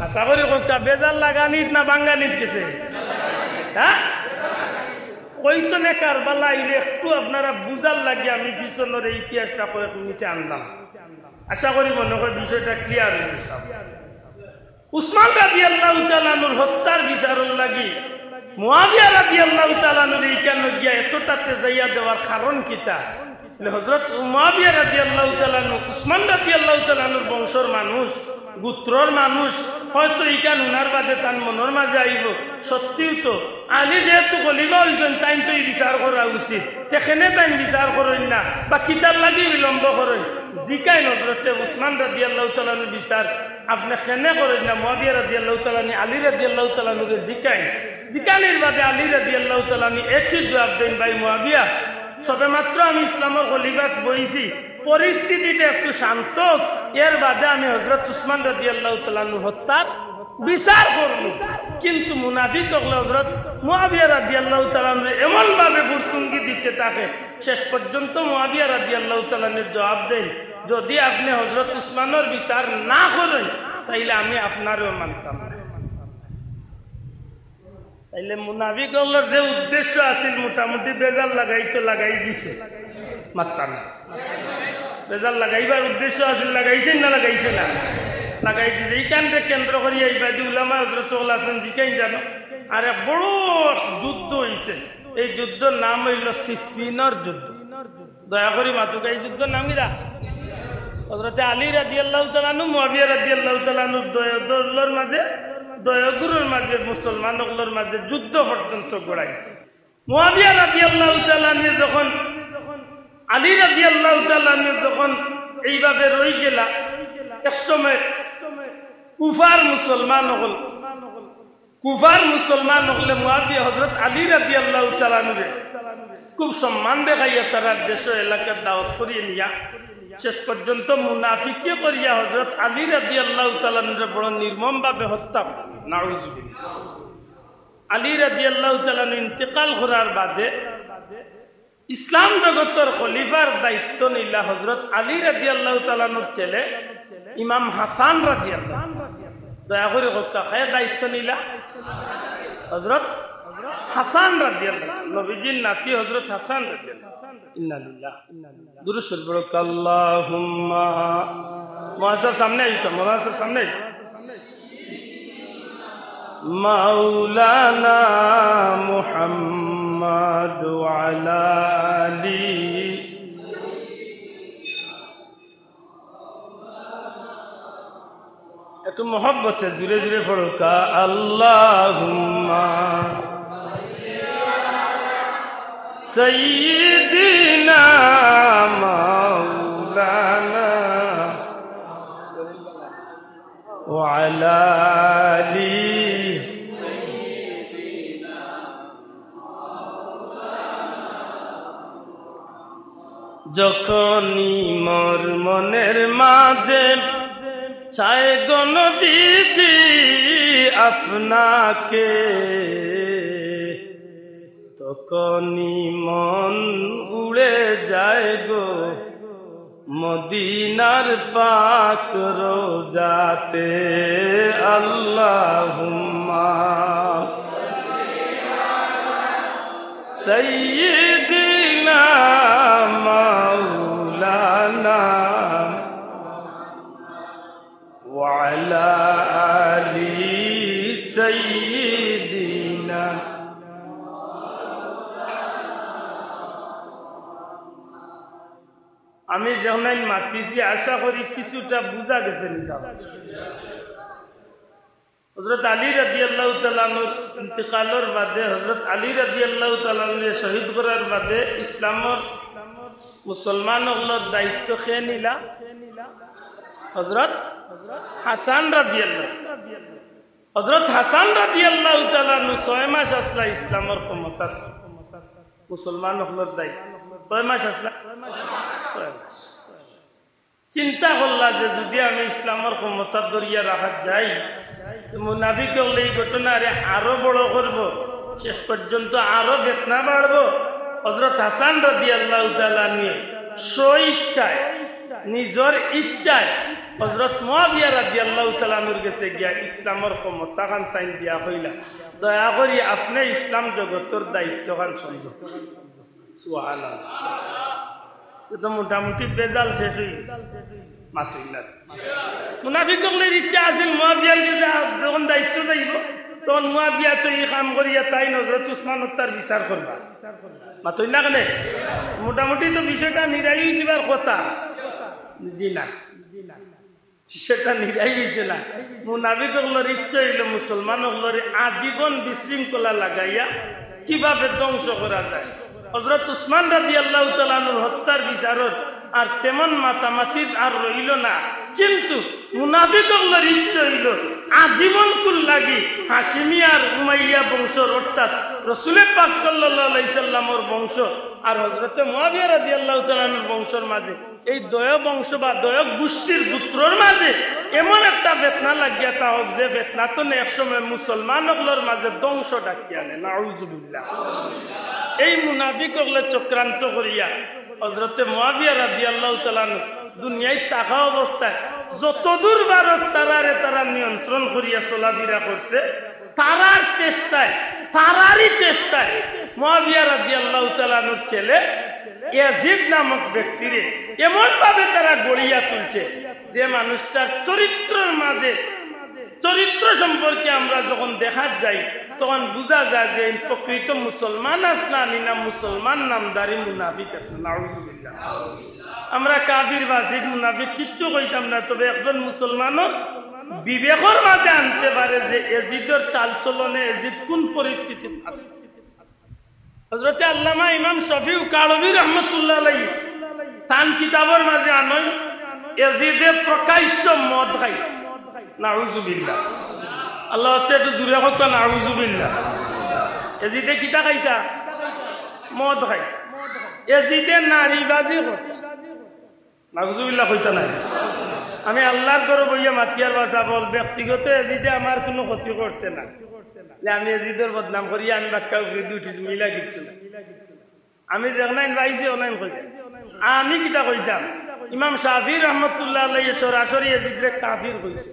আশা করি কোনটা বেজার লাগানিত না বাঙ্গানিত গেছে। হ্যাঁ কইতো না কারবালা আইলে একটু আপনারা বুঝার লাগে আমি পিছনের ইতিহাসটা কয়েক মিনিটে আনলাম। আশা করি মনে হয় বিষয়টা ক্লিয়ার হয়ে গেছে। উসমান রাদিয়াল্লাহু তাআলা আনহুর হত্যার বিচারের লাগি মুয়াবিয়া রাদিয়াল্লাহু তাআলা আনহুর এইখানে গিয়া এতটাতে যাইয়া দেওয়ার কারণ কিতা? হযরত মুয়াবিয়া রাদিয়াল্লাহু তাআলা আনহু উসমান রাদিয়াল্লাহু তাআলা আনহুর বংশের মানুষ, গোত্রর মানুষ, হয়তো এইখান উনার বাদে তার মনের মাঝে আইব সত্যিও তো আলী যেহেতু খলিফা হইছেন তাই তো বিচার করা উচিত, সেখানে তাই বিচার করেন না বা কিতার লাগি বিলম্ব করেন। জিকাই হযরতে উসমান রাদিয়াল্লাহু তাআলা আনহুর বিচার আপনি কেনে করেন না? মুয়াবিয়া রাদিয়াল্লাহু তাআলা আনহু আলী রাদিয়াল্লাহু তাআলা আনহুকে জিকানির বাদে আলী রাদিয়াল্লাহু তাআলা আনহু একই জবাব দেন, ভাই মুয়াবিয়া, সবে মাত্র আমি ইসলামের খলিফাত বইছি, পরিস্থিতিটা একটু শান্ত, এর বাদে আমি হযরত উসমান রাদিয়াল্লাহু তাআলা আনহু হত্যার বিচার করব। কিন্তু মুনাফিক হলে হযরত মুয়াবিয়া রাদিয়াল্লাহু তাআলা আনহু এমন ভাবে ফুরসুঙ্গি দিতে থাকে, শেষ পর্যন্ত মুয়াবিয়া রাদিয়াল্লাহু তাআলা আনহু জবাব দেন, যদি আপনি হযরত উসমানের বিচার না করেন তাইলে আমি আপনারও মানতাম না। তাইলে মুনাফিক হলের যে উদ্দেশ্য আছিল মোটামুটি বেজাল লাগাই দিছে, মানতাম না। বেজাল লাগাইবার উদ্দেশ্য আছিল, লাগাইছেন না লাগাইছে না? লাগাই দিছে। এইখানটা কেন্দ্র করি এইবাদি উলামা হযরত আছেন জিকাই জানো, আর এক বড় যুদ্ধ হয়েছে। এই যুদ্ধের নাম হইল সিফিনের যুদ্ধ। দয়া করি মাতুকা, এই যুদ্ধের নাম কিরা? হযরতে আলী রাদিয়াল্লাহু তাআলা আনহু মুয়াবিয়া রাদিয়াল্লাহু তাআলা আনহুর দলের মাঝে, দয়াগুরুর মাঝে, মুসলমানগুলোর মাঝে যুদ্ধ পর্যন্ত গড়াইছে। মুয়াবিয়া রাদিয়াল্লাহু তাআলা আনহু যখন আলী রাদিয়াল্লাহু তাআলা আনহু যখন এইভাবে রই গেলা, একসময় কুফার মুসলমান হলে মুয়াবিয়া হযরত আলী রাদিয়াল্লাহু তাআলা আনহু খুব সম্মান দেখাইয়া তারা দেশ এলাকার দাওয়াত করিয়ে নিয়া শেষ পর্যন্ত মুনাফিকি করিয়া হযরত আলী রাদিয়াল্লাহু তাআলা আনহু বড় নির্মম ভাবে হত্যা করেন। নাউযুবিল্লাহ। আলী রাদিয়াল্লাহু তাআলা আনহু ইন্তেকাল করার বাদে ইসলাম জগতের খলিফার দায়িত্ব নিলা হযরত আলী রাদিয়াল্লাহু তাআলা আনহুর ছেলে ইমাম হাসান রাদিয়াল্লাহু। দয়া করে কাকে দায়িত্ব নিলা? হযরত হাসান রাদিয়াল্লাহু, নবীজির নাতি হযরত হাসান রাদিয়াল্লাহু। ইন্না লিল্লাহি ইন্না ইলাইহি রাজিউন। দুরূদ শরীফ পড়ো। আল্লাহুম্মা মুআজ্জাজ সামনে আইতো, মুআজ্জাজ সামনে আইতো। মাওলানা মুহাম্মদ ওয়া আলা আলি একটু মহব্বতে জুড়ে জুড়ে পড়ো। আল্লাহুম্মা সাইয়্যিদিনা মাওলানা ওয়া আলা আলি যখনই মোর মনের মাঝে চায় গো নবীজি আপনাকে, তখনই মন উড়ে যায় গো মদিনার পাক রোজাতে। আল্লাহুম্মা সাইয়্যিদিনা মাওলানা ওয়া আলা আলি সাইয়্যিদিনা। আমি যখন মাতিছি আশা করি কিছুটা বুঝা গেছে নিজাম। হযরত আলী রাদিয়াল্লাহু তাআলা আনহুর ইন্তেকালের বাদে, হযরত আলী রাদিয়াল্লাহু তাআলা আনহুকে শহীদ করার বাদে ইসলামের মুসলমানগুলোর দায়িত্ব খেয়ে নিলা হযরত হাসান রাদিয়াল্লাহু। হযরত হাসান রাদিয়াল্লাহু তাআলা আনহু 6 মাস আসলা ইসলামের ক্ষমতা, মুসলমানগুলোর দায়িত্ব 6 মাস আসলা। চিন্তা করলা যে যদি আমি ইসলামের ক্ষমতা ধরিয়া রাখা যাই, মুনাফিক হলে এই ঘটনা আরো বড় করব, শেষ পর্যন্ত আরো ফিতনা বাড়বো। হযরত হাসান রাদিয়াল্লাহু তাআলা নিয়ে স্বইচ্ছায়, নিজের ইচ্ছায় হযরত মুআবিয়া রাদিয়াল্লাহু তাআলা নূর গেছে গিয়া ইসলামের ক্ষমতা খান তাই দিয়া হইলা, দয়া করি আপনি ইসলাম জগতের দায়িত্ব খান সমঝো। সুবহানাল্লাহ। তো মোটামুটি বেজাল শেষ হয়ে গেছে। মাতুইল্লাহ মুনাফিকদের ইচ্ছা আছিল মুয়াবিয়ার যখন দায়িত্ব যাইব তখন মুয়াবিয়া তো এই কাম করিয়া তাই হযরত উসমানের তার বিচার করবা মাতুইল্লাহ কেন মোটামুটি তো বিষয়টা নিরাই যাবার কথা জি না সেটা নিরাই হয়েছে না মুনাফিকদের ইচ্ছা হইল মুসলমান আজীবন বিশৃঙ্খলা লাগাইয়া কিভাবে ধ্বংস করা যায় হযরত উসমান রাদিয়াল্লাহু তাআলা আনহুর হত্যার বিচারত আর তেমন মাতামাতির আর রইল না কিন্তু মুনাফিকদের ইচ্ছা হইল আজীবন কুল লাগি হাশিমি আর উমাইয়া বংশর অর্থাৎ রাসূল পাক সাল্লাল্লাহু আলাইহি সাল্লামের বংশ আর হযরত মুয়াবিয়া রাদিয়াল্লাহু তাআলা আনহুর বংশের মাঝে এই দয় বংশ বা দয় গোষ্ঠীর পুত্রর মাঝে এমন একটা ফিতনা লাগিয়া তা হোক যে ফিতনা তো একসময় মুসলমানগুলোর মাঝে ধ্বংস ডাকিয়া আনে নাউযুবিল্লাহ এই মুনাফিকগুলো চক্রান্ত করিয়া হযরত মুয়াবিয়া রাদিয়াল্লাহু তাআলা দুনিয়ায় থাকা অবস্থায় যতদূর ভারত তারা নিয়ন্ত্রণ করিয়া চলাফেরা করছে তারারই চেষ্টায় মুয়াবিয়া রাদিয়াল্লাহু তাআলার ছেলে ইয়াজিদ নামক ব্যক্তিরে এমন ভাবে তারা গড়িয়া তুলছে যে মানুষটার চরিত্রের মাঝে চরিত্র সম্পর্কে আমরা যখন দেখা যাই তখন বোঝা যায় যে প্রকৃত মুসলমান আসনা না মুসলমান নামদারি মুনাফিক আসনা নাউযুবিল্লাহ আমরা কাফির বাসিক মুনাফিক কিচ্ছু কইতাম না তবে একজন মুসলমানও বিবেকের মাঝে আনতে পারে যে ইয়াজিদের চালচলনে ইয়াজিদ কোন পরিস্থিতিতে আছে হযরত আল্লামা ইমাম শফিউ কালবী রাহমাতুল্লাহ আলাইহি তান কিতাবের মাঝে আনয় ইয়াজিদে প্রকাশ্য মদ খাইত নাউযুবিল্লাহ আল্লাহ আস্তে একটু জুড়ে হোক নাউযুবিল্লাহ ইয়াজিদে কিতা খাইতা মদ খাই ইয়াজিদে নারীবাজি করত নাউযুবিল্লাহ কইতা নাই আমি আল্লাহর ঘরে বইয়া মাতিয়ার ভাষা বল ব্যক্তিগত ইয়াজিদে আমার কোনো ক্ষতি করছে না যে আমি ইয়াজিদের বদনাম করি আমি বাক্কা উপরে উঠি মিলা কিচ্ছু না আমি দেখনাইন ভাইছি অনাইন কইতাম আমি কিতা কইতাম ইমাম শাফি রহমতুল্লাহ আলাইহি সরাসরি ইয়াজিদরে কাফির কইছে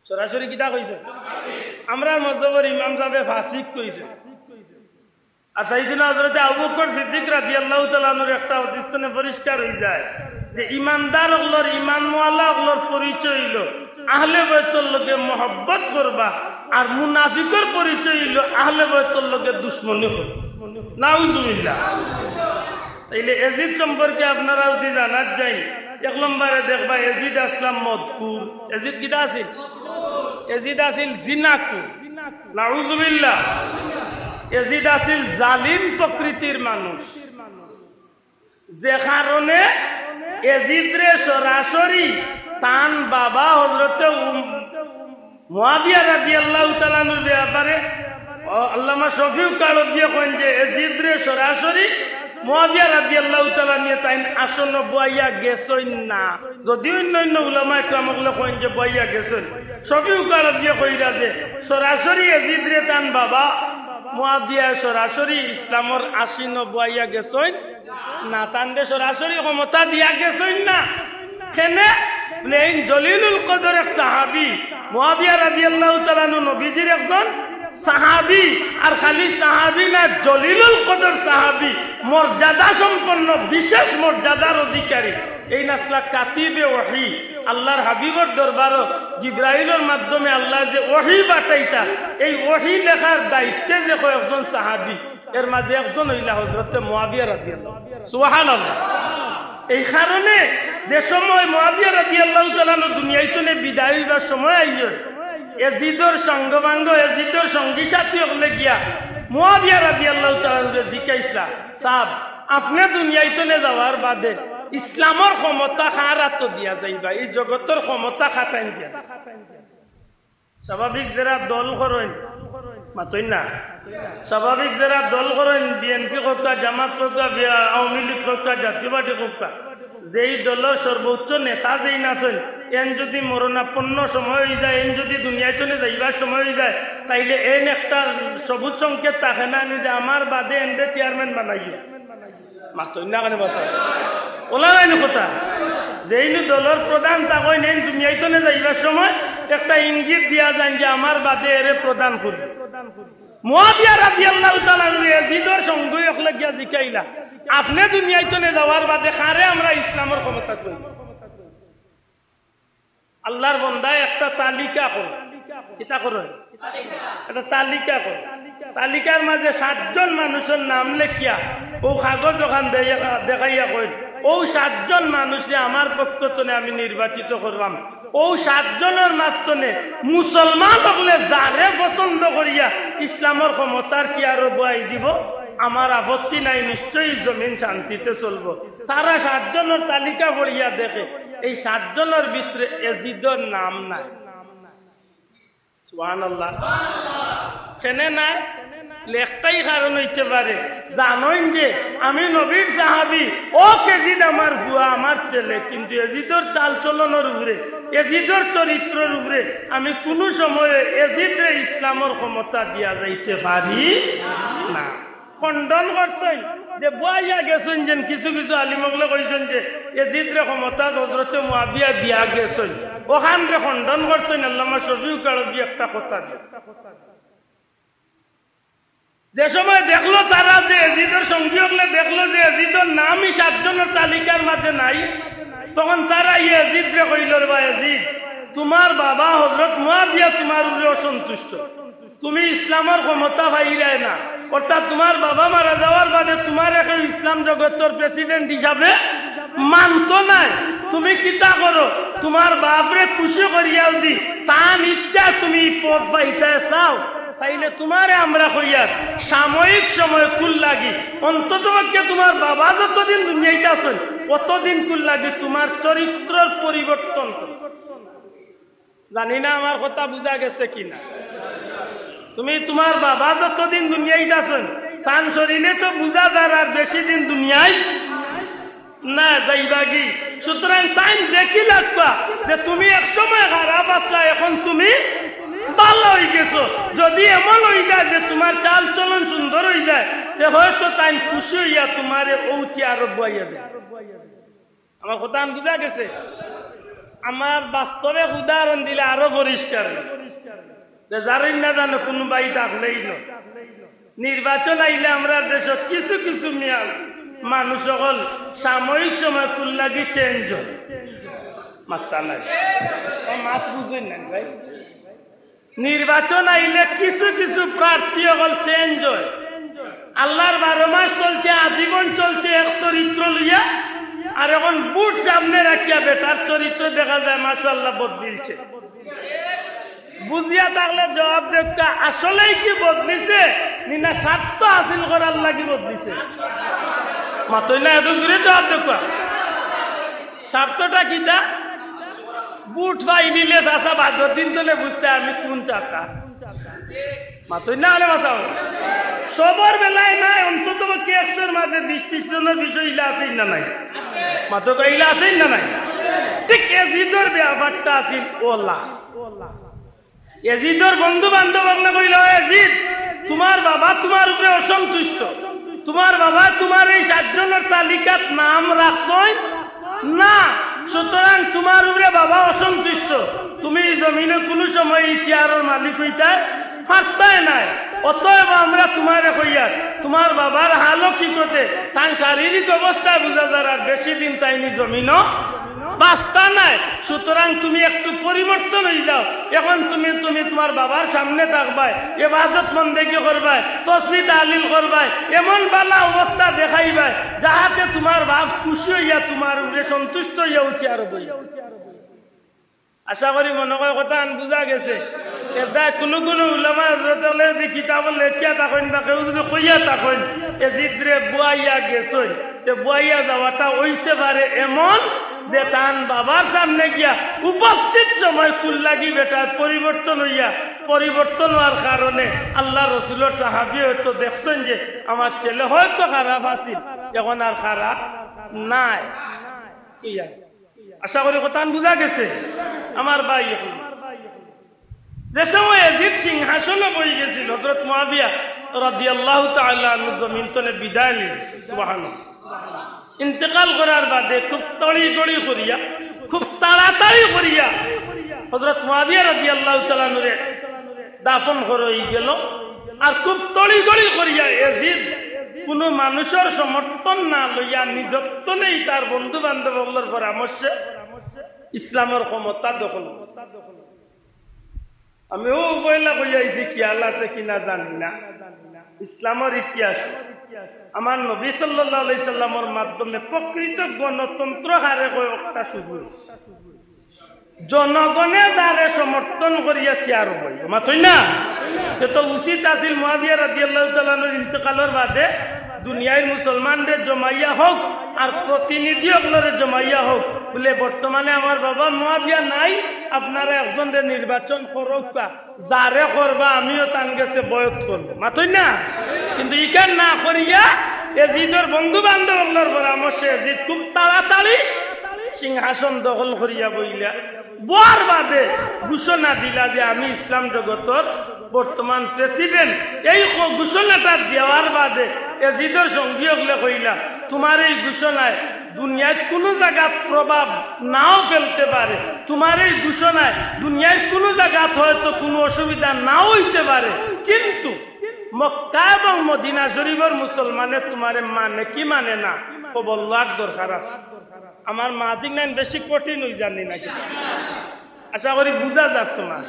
সরাসরি কিতা কইছে আমরা মযহবের ইমাম সাহেব ফাসিক কইছে আর সাইয়েদনা হযরত আবু বকর সিদ্দিক রাদিয়াল্লাহু তাআলা আনহুর একটা হাদিসে পরিষ্কার হই যায় যে ইমানদারগুলোর ঈমানওয়ালাগুলোর পরিচয় হইল আহলে বাইতুর লগে মহব্বত করবা আর মুনাফিকের পরিচয় হইল আহলে বাইতুর লগে দুশমনি করবা নাউযুবিল্লাহ তাইলে ইয়াজিদ সম্পর্কে আপনারা যদি জানাত যাই এক নম্বরে দেখবা ইয়াজিদ আসলাম মদকুর ইয়াজিদ কিটা আছিল ইয়াজিদ আছিল জিনাকুর নাউযুবিল্লাহ ইয়াজিদ আছিল জালিম প্রকৃতির মানুষ যে কারণে ইয়াজিদরে সরাসরি তান বাবা হযরত মুয়াবিয়া রাদিয়াল্লাহু তাআলা আনহুর ব্যাপারে আল্লামা শফিউ কালবী কোন যে ইয়াজিদরে সরাসরি মুয়াবিয়া রাদিয়াল্লাহু তাআলা নিয়ে তাই আসন্ন বইয়া গেছই না যদি অন্য উলামা ইকরামগুলো কোন যে বইয়া গেছেন শফিউ কালবী কইরা যে সরাসরি ইয়াজিদরে তান বাবা মুয়াবিয়া সরাসরি ইসলামের আসিন বইয়া গেছই না তানদে সরাসরি ক্ষমতা দিয়া গেছই না কেনে প্লেন জলিলুল কদর এক সাহাবী মুয়াবিয়া রাদিয়াল্লাহু তাআলা নবীজির একজন সাহাবী আর খালি সাহাবী না জলিলুল কদর সাহাবী মর্যাদা সম্পন্ন বিশেষ মর্যাদার অধিকারী এই নাসলা কাতিবে ওহী আল্লাহর হাবিবের দরবার জিবরাইলের মাধ্যমে আল্লাহ যে ওহী পাঠাইতা এই ওহী লেখার দায়িত্বে যে কয়েকজন সাহাবী এর মাঝে একজন হইলা হযরত মুয়াবিয়া রাদিয়াল্লাহু সুবহানাল্লাহ এই কারণে যে সময় মুয়াবিয়া রাদিয়াল্লাহু তাআলা দুনিয়াতে বিদায় হইবার সময় আইলো ইয়াজিদের সঙ্গবাঙ্গ ইয়াজিদের সঙ্গী সাথী হলে গিয়া মুয়াবিয়া রাদিয়াল্লাহু তাআলা জিজ্ঞাসা সাহেব আপনি দুনিয়াতে যাওয়ার বাদে ইসলামের ক্ষমতা হারাত দিয়া যাইবা এই জগতের ক্ষমতা খাটাইন দিয়া স্বাভাবিক যারা দল করেন মাতই না স্বাভাবিক যারা দল করেন বিএনপি কর্তা জামাত কর্তা আওয়ামী লীগ কর্তা জাতীয় পার্টি কর্তা যেই দলের সর্বোচ্চ নেতা যেই নাচেন এন যদি মরণাপন্ন সময় হয়ে যায় এন যদি দুনিয়ায় চলে যাইবার সময় হয়ে যায় তাইলে এন একটা সবুজ সংকেত থাকে না যে আমার বাদে এনডে চেয়ারম্যান বানাইও মাতই না কেন বসা ওলা নাইনি কথা যেই দলের প্রধান তাকে নেন দুনিয়ায় চলে যাইবার সময় একটা ইঙ্গিত দিয়া যায় যে আমার বাদে এরে প্রদান করবে মুয়াবিয়া রাদিয়াল্লাহু তাআলা ইয়াজিদের সঙ্গে একলা গিয়া জিকাইলা আপনি দুনিয়ায় চলে যাওয়ার বাদে কারে আমরা ইসলামের ক্ষমতা কই আল্লাহর বন্দায় একটা তালিকা করো, কিতা করো, একটা তালিকা করো। তালিকার মাঝে 7 জন মানুষের নাম লেখিয়া ও কাগজ ওখান দেখাইয়া কই ও 7 জন মানুষে আমার পক্ষ থেকে আমি নির্বাচিত করলাম। ও 7 জনের মাঝখানে মুসলমান হলে যারে পছন্দ করিয়া ইসলামের ক্ষমতার চেয়ারও বয়াই দিব, আমার আপত্তি নাই, নিশ্চয়ই জমিন শান্তিতে চলব। তারা 7 জনের তালিকা পড়িয়া দেখে এই 7 জনের ভিতরে এজিদের নাম নাই। সুবহানাল্লাহ। কেন নাই? একটাই কারণ হইতে পারে, জানেন যে আমি নবীর সাহাবী, ও এজিদ আমার ভুয়া, আমার ছেলে, কিন্তু এজিদের চাল চলনের উপরে, এজিদের চরিত্রের উপরে আমি কোনো সময়ে এজিদরে ইসলামের ক্ষমতা দিয়া যাইতে পারি না। খণ্ডন করছেন যে বইয়া গেছেন, যেন কিছু কিছু আলিমগলে কইছেন যে এজিদরে ক্ষমতা হযরত মুয়াবিয়া দিয়া গেছেন, ওখানরে খণ্ডন করছেন। আল্লামা শফিউল কালবি একটা কথা দিয়ে, যে সময় দেখলো তারা যে এজিদের সঙ্গী হলে দেখলো যে এজিদের নামই 7 জনের তালিকার মাঝে নাই, তখন তারা এজিদরে কইল, বা এজিদ, তোমার বাবা হযরত মুয়াবিয়া তোমার উপরে অসন্তুষ্ট, তুমি ইসলামের ক্ষমতা পাইরাই না, অর্থাৎ তোমার বাবা মারা যাওয়ার বাদে তোমার এখন ইসলাম জগতের প্রেসিডেন্ট হিসাবে মানতো নাই। তুমি কিতা করো, তোমার বাপরে খুশি করিয়াও দি, তার ইচ্ছা তুমি পদ পাইতে চাও, তাইলে তোমারে আমরা কইয়ার সাময়িক সময় কুল লাগি, অন্তত পক্ষে তোমার বাবা যতদিন দুনিয়াতে আছেন কতদিন কুল লাগি তোমার চরিত্রের পরিবর্তন করো। জানি না আমার কথা বুঝা গেছে কিনা। তুমি তোমার বাবা যতদিন দুনিয়াতে আছেন তান শরীরে তো বুঝা যার আর বেশি দিন দুনিয়ায় না যাইবাগি। সুতরাং তাই দেখি লাগবা যে তুমি একসময় খারাপ আসলা, এখন তুমি ভালো হয়ে গেছো। যদি এমন হয়ে যায় যে তোমার চাল চলন সুন্দর হয়ে যায়, যে হয়তো তাই খুশি হইয়া তোমার ঔচি আরো বইয়া যায়। আমার কথা বুঝা গেছে? আমার বাস্তবে উদাহরণ দিলে আরো পরিষ্কার, যারই না জানো কোনো বাই থাকলেই ন। নির্বাচন আইলে আমরা দেশ কিছু কিছু মানুষ সকল সাময়িক সময় কুল লাগি চেঞ্জ হয়, মাত্রা নাই, মাত বুঝেন না ভাই। নির্বাচন আইলে কিছু কিছু প্রার্থী সকল চেঞ্জ হয়। আল্লাহর 12 মাস চলছে, আজীবন চলছে এক চরিত্র লইয়া, আর এখন বুট সামনে রাখিয়া বেটার চরিত্র দেখা যায় মাশাআল্লাহ বদলিছে। বুঝিয়া থাকলে জবাব দেখা, আসলেই কি বদলিছে না স্বার্থ হাসিল করার লাগি বদলিছে? মাতই না এত দূরে জবাব দেখা। স্বার্থটা কি? তা বুট পাই নিলে চাষা 12 দিন চলে বুঝতে আমি কোন চাষা, মাতই না হলে মাথা সবার বেলায় নাই। অন্তত কি 100-র মাঝে 20-30 জনের বিষয় ইলা আছে না নাই? মাতো কইলা আছে না নাই? ঠিক এজিদর ব্যাপারটা আছিল ওলা। এজিদর বন্ধু বান্ধব কইল, এজিদ তোমার বাবা তোমার উপরে অসন্তুষ্ট, তোমার বাবা তোমার এই 7 জনের তালিকাত নাম রাখছই না, সুতরাং তোমার উপরে বাবা অসন্তুষ্ট, তুমি জমিনে কোনো সময় এই চেয়ারের মালিক হইতে পারতাই নাই। অতএব আমরা তোমারে কইয়ার তোমার বাবার হালও কি করতে, তার শারীরিক অবস্থা বুঝা যার আর বেশি দিন তাইনি জমিনও বাস্তা নাই। সুতরাং তুমি একটু পরিবর্তন হয়ে যাও। এখন তুমি তোমার বাবার সামনে থাকবাই, ইবাদত বন্দেগি করবাই, তাসবিহ তাহলিল করবাই, এমন বালা অবস্থা দেখাইবাই যাহাতে তোমার বাপ খুশি হইয়া তোমার উপরে সন্তুষ্ট হইয়া উঠি আরো বইয়া। আশা করি মনে হয় কথা বুঝা গেছে। এটা কোনো কোনো উলামা হযরতলে যে কিতাব লেখিয়া থাকেন বা কেউ যদি কইয়া থাকেন এজিদরে বুয়াইয়া গেছেন, যে বুয়াইয়া যাওয়াটা হইতে পারে এমন যে তান বাবার সামনে গিয়া উপস্থিত সময় কুল লাগি বেটার পরিবর্তন হইয়া, পরিবর্তন হওয়ার কারণে আল্লাহ রসুলের সাহাবী হয়তো দেখছেন যে আমার ছেলে হয়তো খারাপ আছিল, এখন আর খারাপ নাই। আশা করি কথা বুঝা গেছে আমার ভাই। এখন যে সময় এজিদ সিংহাসনে বই গেছিল, হযরত মুয়াবিয়া রাদিয়াল্লাহু তাআলা আনহু জমিন থেকে বিদায় নিয়েছে। সুবহানাল্লাহ। ইন্তেকাল করার বাদে খুব তড়িগড়ি করিয়া, খুব তাড়াতাড়ি করিয়া হযরত মুয়াবিয়া রাদিয়াল্লাহু তাআলা আনহুরে দাফন করা হয়ে গেল। আর খুব তড়িগড়ি করিয়া এজিদ কোনো মানুষের সমর্থন না লইয়া নিজত্ব নেই, তার বন্ধু বান্ধবগুলোর পরামর্শে ইসলামের ক্ষমতা দখল। আমিও বইলা কইয়াছি খেয়াল আছে কিনা জানি না, ইসলামের ইতিহাস আমার নবী সাল্লাল্লাহু আলাইহি সাল্লামের মাধ্যমে প্রকৃত গণতন্ত্র হারে কয়েকটা শুরু হয়েছে। জনগণে যারে সমর্থন করিয়াছে আর বই মাতই না, সে তো উচিত আছিল মুআবিয়া রাদিয়াল্লাহু তাআলা আনহুর ইন্তেকালের বাদে দুনিয়ার মুসলমানদের জমাইয়া হোক আর প্রতিনিধি আপনারা জমাইয়া হোক বলে বর্তমানে আমার বাবা মুআবিয়া নাই, আপনারা একজনের নির্বাচন করুক, যারে করবা আমিও তান গেছে বয়স করব মাতই না। কিন্তু ইকান না করিয়া এজিদের বন্ধু বান্ধবগুলোর পরামর্শে এজিদ খুব তাড়াতাড়ি সিংহাসন দখল করিয়া বইলা বর বাদে ঘোষণা দিলা যে আমি ইসলাম জগতর বর্তমান প্রেসিডেন্ট। এই ঘোষণাটা দেওয়ার বাদে এজিদের সঙ্গী হলে কইলা তোমার এই ঘোষণায় দুনিয়ায় কোনো জায়গায় প্রভাব নাও ফেলতে পারে, তোমার এই ঘোষণায় দুনিয়ায় কোনো জায়গায় হয়তো কোনো অসুবিধা নাও হইতে পারে, কিন্তু মক্কা এবং মদিনা শরীফের মুসলমানে তোমারে মানে কি মানে না খবর লওয়ার দরকার আছে। আমার মাঝিক নাইন বেশি কঠিন হয়ে জানি নাকি, আশা করি বুঝা যাক। তোমার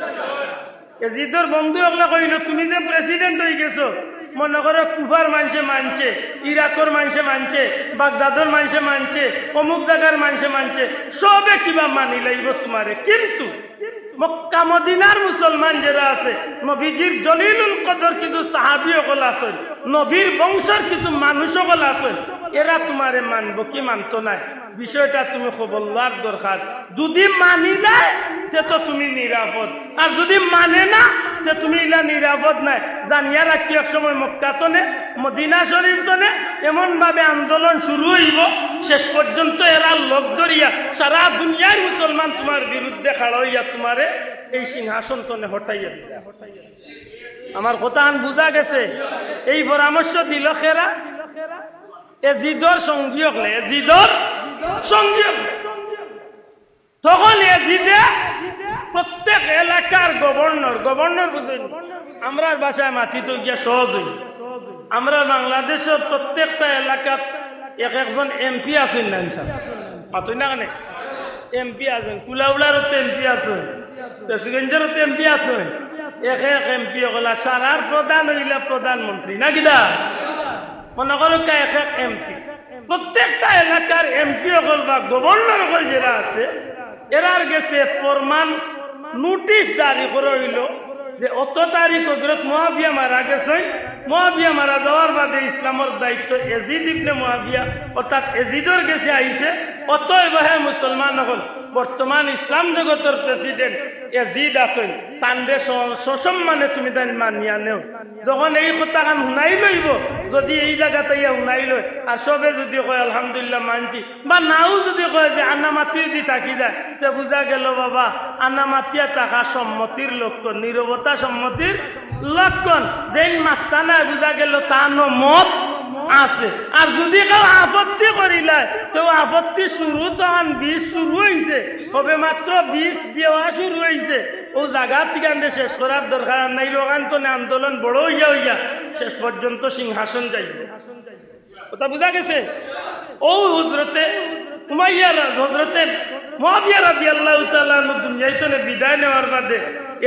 এজিদর বন্ধু হলে কইল তুমি যে প্রেসিডেন্ট হয়ে গেছো, মনে করো কুফার মানুষে মানছে, ইরাকর মানুষে মানছে, বাগদাদর মানুষে মানছে, অমুক জায়গার মানুষে মানছে, সবে কিবা মানি লাগবে তোমারে। কিন্তু মক্কা মদিনার মুসলমান যারা আছে, নবীজির জলিলুল কদর কিছু সাহাবী সকল আছেন, নবীর বংশের কিছু মানুষ সকল আছেন, এরা তোমারে মানব কি মানতো নাই, বিষয়টা তুমি খবর লওয়ার দরকার। যদি মানি যায় তে তো তুমি নিরাপদ, আর যদি মানে না তে তুমি ইলা নিরাপদ নাই। জানিয়া রাখি এক সময় মক্কাতনে মদিনা শরীফতনে এমন ভাবে আন্দোলন শুরু হইব, শেষ পর্যন্ত এরা লোক ধরিয়া সারা দুনিয়ার মুসলমান তোমার বিরুদ্ধে খাড়া হইয়া তোমারে এই সিংহাসন তনে হটাইয়া দিবে। আমার কথা বুঝা গেছে? এই পরামর্শ দিল খেরা এজিদর সঙ্গী হলে, এজিদর সঙ্গী হলে। তখন এজিদে প্রত্যেক এলাকার গভর্নর বুঝেন, আমরা ভাষায় মাতি তো গিয়া সহজ হই। আমরা বাংলাদেশের প্রত্যেকটা এলাকাত একজন এমপি আছেন না স্যার, মাতই না কেন এমপি আছেন, কুলাউড়ারও তো এমপি আছেন, প্রেসিডেন্টেরও তো এমপি আছেন, এক এমপি হলা সারার প্রধান হইলা প্রধানমন্ত্রী না কিনা, মনে করো এক এমপি। প্রত্যেকটা এলাকার এমপি হল বা গভর্নর হল যারা আছে, এরার গেছে ফরমান নোটিশ জারি করে হইল যে অত তারিখ হযরত মুআবিয়া মারা গেছেন, মুআবিয়া মারা যাওয়ার বাদে ইসলামের দায়িত্ব এজিদ ইবনে মুআবিয়া অর্থাৎ এজিদর গেছে আইছে, অতএব হে মুসলমান হল বর্তমান ইসলাম জগতের প্রেসিডেন্ট এজিদ আছেন, তান্ডে সসম্মানে তুমি তাই মানিয়া নেও। যখন এই কথাখান শুনাই লইব, যদি এই জায়গাতে ইয়া শুনাই লয় আর সবে যদি কয় আলহামদুলিল্লাহ মানছি, বা নাও যদি কয় যে আনা মাতি যদি থাকি যায়, তে বুঝা গেল বাবা আনা মাতিয়া থাকা সম্মতির লক্ষণ, নীরবতা সম্মতির লক্ষণ। যেই মাত্রা নাই বুঝা গেল তার মত আছে। আর যদি কেউ আপত্তি করিলায় তো আপত্তি শুরু তখন বীজ শুরু হয়েছে, হবে মাত্র বীজ দেওয়া শুরু হয়েছে, ও জায়গা থেকে শেষ করার দরকার নাই। ওখান তো আন্দোলন বড় হইয়া হইয়া শেষ পর্যন্ত সিংহাসন যাইব। কথা বুঝা গেছে? ও হযরতে মুআবিয়া রাদিয়াল্লাহু তাআলা আনহু দুনিয়াতে বিদায় নেওয়ার বাদে,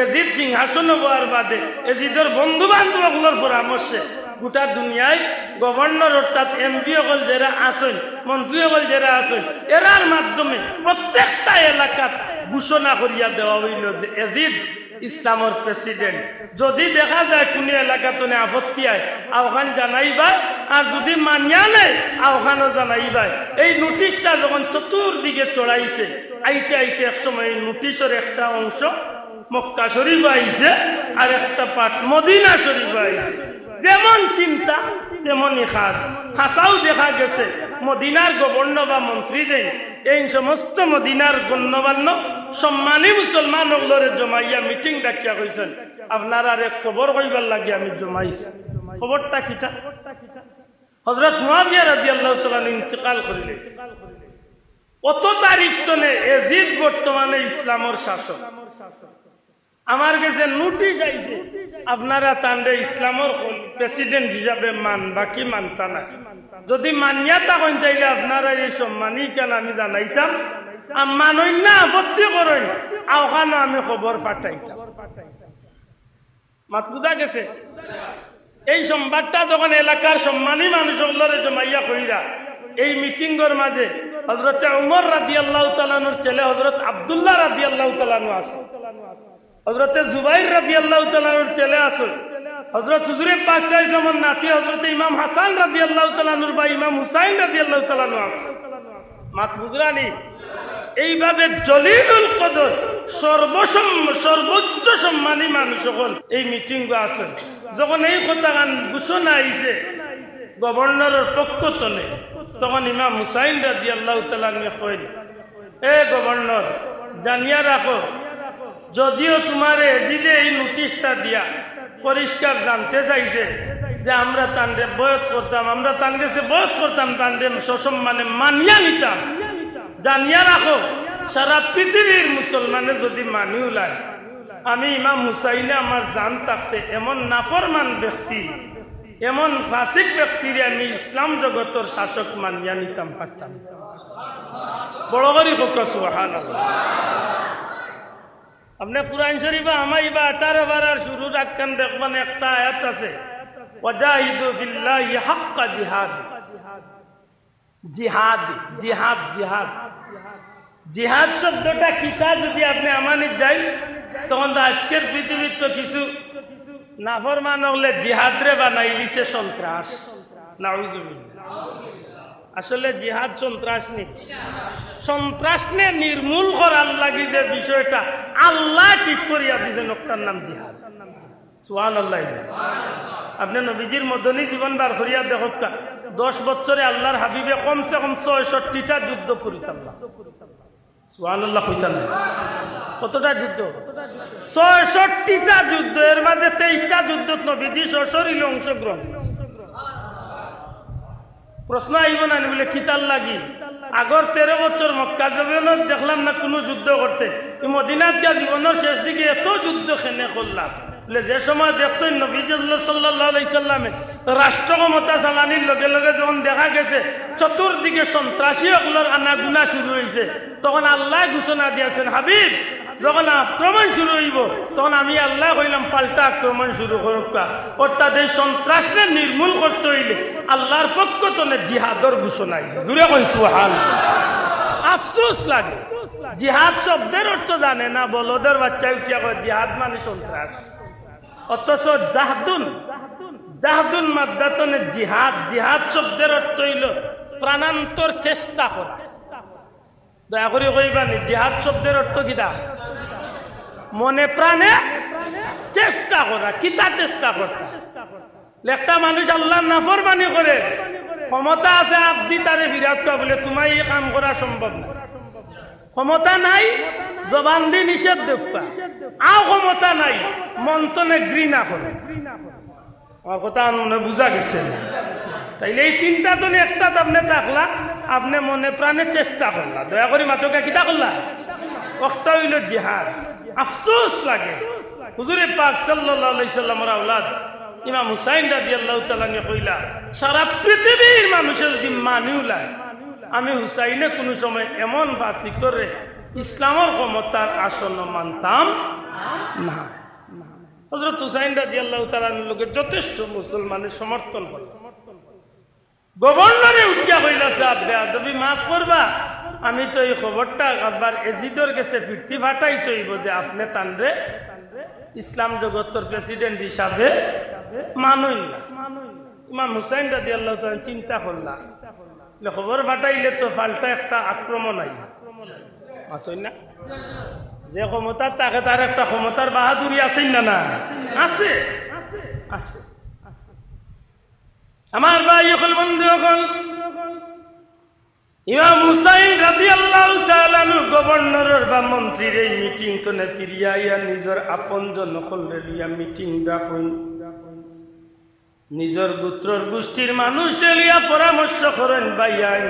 এজিদ সিংহাসন হওয়ার বাদে, এজিদের বন্ধু বান্ধবগুলোর পরামর্শে গোটা দুনিয়ায় গভর্নর অর্থাৎ এমপি সকল যারা আছেন, মন্ত্রী সকল যারা আছেন, এরার মাধ্যমে প্রত্যেকটা এলাকাত ঘোষণা করিয়া দেওয়া হইল যে এজিদ ইসলামের প্রেসিডেন্ট। যদি দেখা যায় কোন এলাকাতে আপত্তি আয় আহ্বান জানাইবা, আর যদি মানিয়া নেই আহ্বানও জানাইবা। এই নোটিশটা যখন চতুর্দিকে চড়াইছে, আইতে আইতে এক সময় এই নোটিশের একটা অংশ মক্কা শরীফ আইছে, আর একটা পাঠ মদিনা শরীফ আইছে। যেমন চিন্তা তেমনই কাজ। হাসাও দেখা গেছে মদিনার গভর্নর বা মন্ত্রী যে এই সমস্ত মদিনার গণ্যমান্য সম্মানী মুসলমান হলরে জমাইয়া মিটিং ডাকিয়া কইছেন, আপনারা এক খবর কইবার লাগে আমি জমাইছি। খবরটা কিটা? হযরত মুআবিয়া রাদিয়াল্লাহু তাআলা ইন্তেকাল করিলেন। কত তারিখ তনে এজিদ বর্তমানে ইসলামের শাসক। আমার কাছে নোটিশ আইছে, আপনারা তান্ডে ইসলামের প্রেসিডেন্ট হিসাবে মানবা কি মানতা না। যদি মানিয়া থাকেন তাইলে আপনারা এই সম্মানই কেন আমি জানাইতাম, মানই না আপত্তি করেন ওখানে আমি খবর পাঠাইতাম। মাত বুঝা গেছে? এই সংবাদটা যখন এলাকার সম্মানী মানুষগুলোরে জমাইয়া কইরা এই মিটিংয়ের মাঝে হযরত উমর রাদিয়াল্লাহু তাআলা আনহুর ছেলে হযরত আব্দুল্লাহ রাদিয়াল্লাহু তাআলা আনহু আছে, হযরত জুবাইর রাদিয়াল্লাহু তাআলা আনহুর ছেলে আছে, হযরত হুজুরে পাক সাল্লাল্লাহু আলাইহি ওয়াসাল্লামের নাতি হযরত ইমাম হাসান রাদিয়াল্লাহু তাআলা আনহুর ভাই ইমাম হুসাইন রাদিয়াল্লাহু তাআলা আনহু আছে। মাত বুঝরানি? এইভাবে জলিলুল কদর সর্বোচ্চ সম্মানী মানুষ সকল এই মিটিং আছে। যখন এই কথা ঘোষণা আইছে গভর্নরের পক্ষ তনে, তখন ইমাম হুসাইন রাদিয়াল্লাহু তাআলা আনহু কইল, এ গভর্নর, জানিয়া রাখো, যদিও তোমার এজিদে এই নোটিশটা দিয়া পরিষ্কার জানতে চাইছে যে আমরা তান্ডে বয়ত করতাম, আমরা তান কাছে বয়ত করতাম, তান্ডে সসম্মানে মানিয়া নিতাম, জানিয়া রাখো সারা পৃথিবীর মুসলমানে যদি মানি উলায়, আমি ইমাম হুসাইনে আমার জান থাকতে এমন নাফরমান ব্যক্তি, এমন ফাসিক ব্যক্তির আমি ইসলাম জগতের শাসক মানিয়া নিতাম পারতাম। বড় করি হোক সুবহানাল্লাহ। আপনি কুরআন শরীফে আমাইবা 18 বারার শুরু রাখেন, দেখবেন একটা আয়াত আছে, ওয়াজাহিদু ফিল্লাহি হাক্কা জিহাদ। জিহাদ জিহাদ জিহাদ জিহাদ শব্দটা কিতা যদি আপনি আমানিত যাই, তখন তো আজকের পৃথিবীর তো কিছু নাফরমান হলে জিহাদ রে বানাই দিছে সন্ত্রাস। নাউজুবিল্লাহ। আসলে জিহাদ সন্ত্রাস নেই, সন্ত্রাস নে নির্মূল করার লাগি যে বিষয়টা আল্লাহ ঠিক করিয়া দিয়েছেন, ওটার নাম জিহাদ। সুবহানাল্লাহ। আপনি নবীজির মদনী জীবন বার করিয়া দেখো, 10 বছরে আল্লাহর হাবিবে কমসে কম 66টা যুদ্ধ পরিচালনা। সুবহানাল্লাহ কইতা না? কতটা যুদ্ধ? 66টা যুদ্ধ। এর মাঝে 23টা যুদ্ধ নবীজি সশরীরে অংশগ্রহণ। প্রশ্ন আইব না বলে কিতাল লাগি আগর 13 বছর মক্কা জীবনত দেখলাম না কোনো যুদ্ধ করতে, মদিনাত গিয়া জীবনের শেষ দিকে এত যুদ্ধ খেনে করলাম। যে সময় দেখছেন নবীজি সাল্লাল্লাহু আলাইহি সাল্লামে রাষ্ট্র ক্ষমতা চালানির লগে লগে যখন দেখা গেছে চতুর্দিকে সন্ত্রাসী ওগুলোর আনাগুনা শুরু হয়েছে, তখন আল্লাহ ঘোষণা দিয়েছেন, হাবিব যখন আক্রমণ শুরু হইব তখন আমি আল্লাহ কইলাম পাল্টা আক্রমণ শুরু করুক। অর্থাৎ এই সন্ত্রাসকে নির্মূল করতে হইলে আল্লাহর পক্ষ থেকে জিহাদর ঘোষণা হয়েছে। জুড়ে কই সুবহানাল্লাহ। আফসোস লাগে জিহাদ শব্দের অর্থ জানে না, বলদের বাচ্চা উঠিয়া কয় জিহাদ মানে সন্ত্রাস। অথচ জাহাদুন মাদ্দাতনে জিহাদ, জিহাদ শব্দের অর্থ হইল প্রাণান্তর চেষ্টা করা। দয়া করে কইবানি জিহাদ শব্দের অর্থ কিটা? মনে প্রাণে চেষ্টা করা। কিতা চেষ্টা করতা? একটা মানুষ আল্লাহর নাফরমানি করে, ক্ষমতা আছে আপনি তারে বিরাট করা বলে তোমার এই কাম করা সম্ভব না, ক্ষমতা নাই জবান দিয়ে নিষেধ দেখবা, আও ক্ষমতা নাই মন্তনে ঘৃণা করে। আমার কথা মনে বুঝা গেছে? তাইলে এই তিনটা তো একটা আপনি থাকলা, আপনি মনে প্রাণে চেষ্টা করলা, দয়া করে মাত্রকে কিতা করলা? একটা হইল জিহাদ। আফসোস লাগে হুজুরে পাক সাল্লাল্লাহু আলাইহি সাল্লামের আওলাদ ইমাম হুসাইন রাদিয়াল্লাহু তাআলা নে কইলা, সারা পৃথিবীর মানুষের যদি মানিউলায় আমি হুসাইনে কোনো সময় এমন বাসি করে ইসলামের ক্ষমতার আসন্ন মানতাম না। হযরত হুসাইন রাদিয়াল্লাহু তাআলার লোকের যথেষ্ট মুসলমানের সমর্থন হল। গভর্নরে উঠিয়া কইলা, সাহেব বেয়াদবি মাফ করবা, আমি তো এই খবরটা আবার এজিদর কাছে ফিরতি ফাটাই তৈব যে আপনি তানরে ইসলাম জগতের প্রেসিডেন্ট হিসাবে মানুই না। ইমাম হুসাইন রাদিয়াল্লাহু তাআলা চিন্তা করলা, খবর ফাটাইলে তো পাল্টা একটা আক্রমণ আই মাতই না। যে ক্ষমতা তাকে তার একটা ক্ষমতার বাহাদুরি আছে না? না আছে, আছে। আমার ভাই হল বন্ধু হল ইমাম হুসাইন রাদিয়াল্লাহু তাআলা গভর্নরের বা মন্ত্রীর এই মিটিং তো না ফিরিয়া ইয়া নিজের আপনজন হলে লিয়া মিটিং ডাকই, নিজের গোত্রর গোষ্ঠীর মানুষ লিয়া পরামর্শ করেন, ভাইয়ান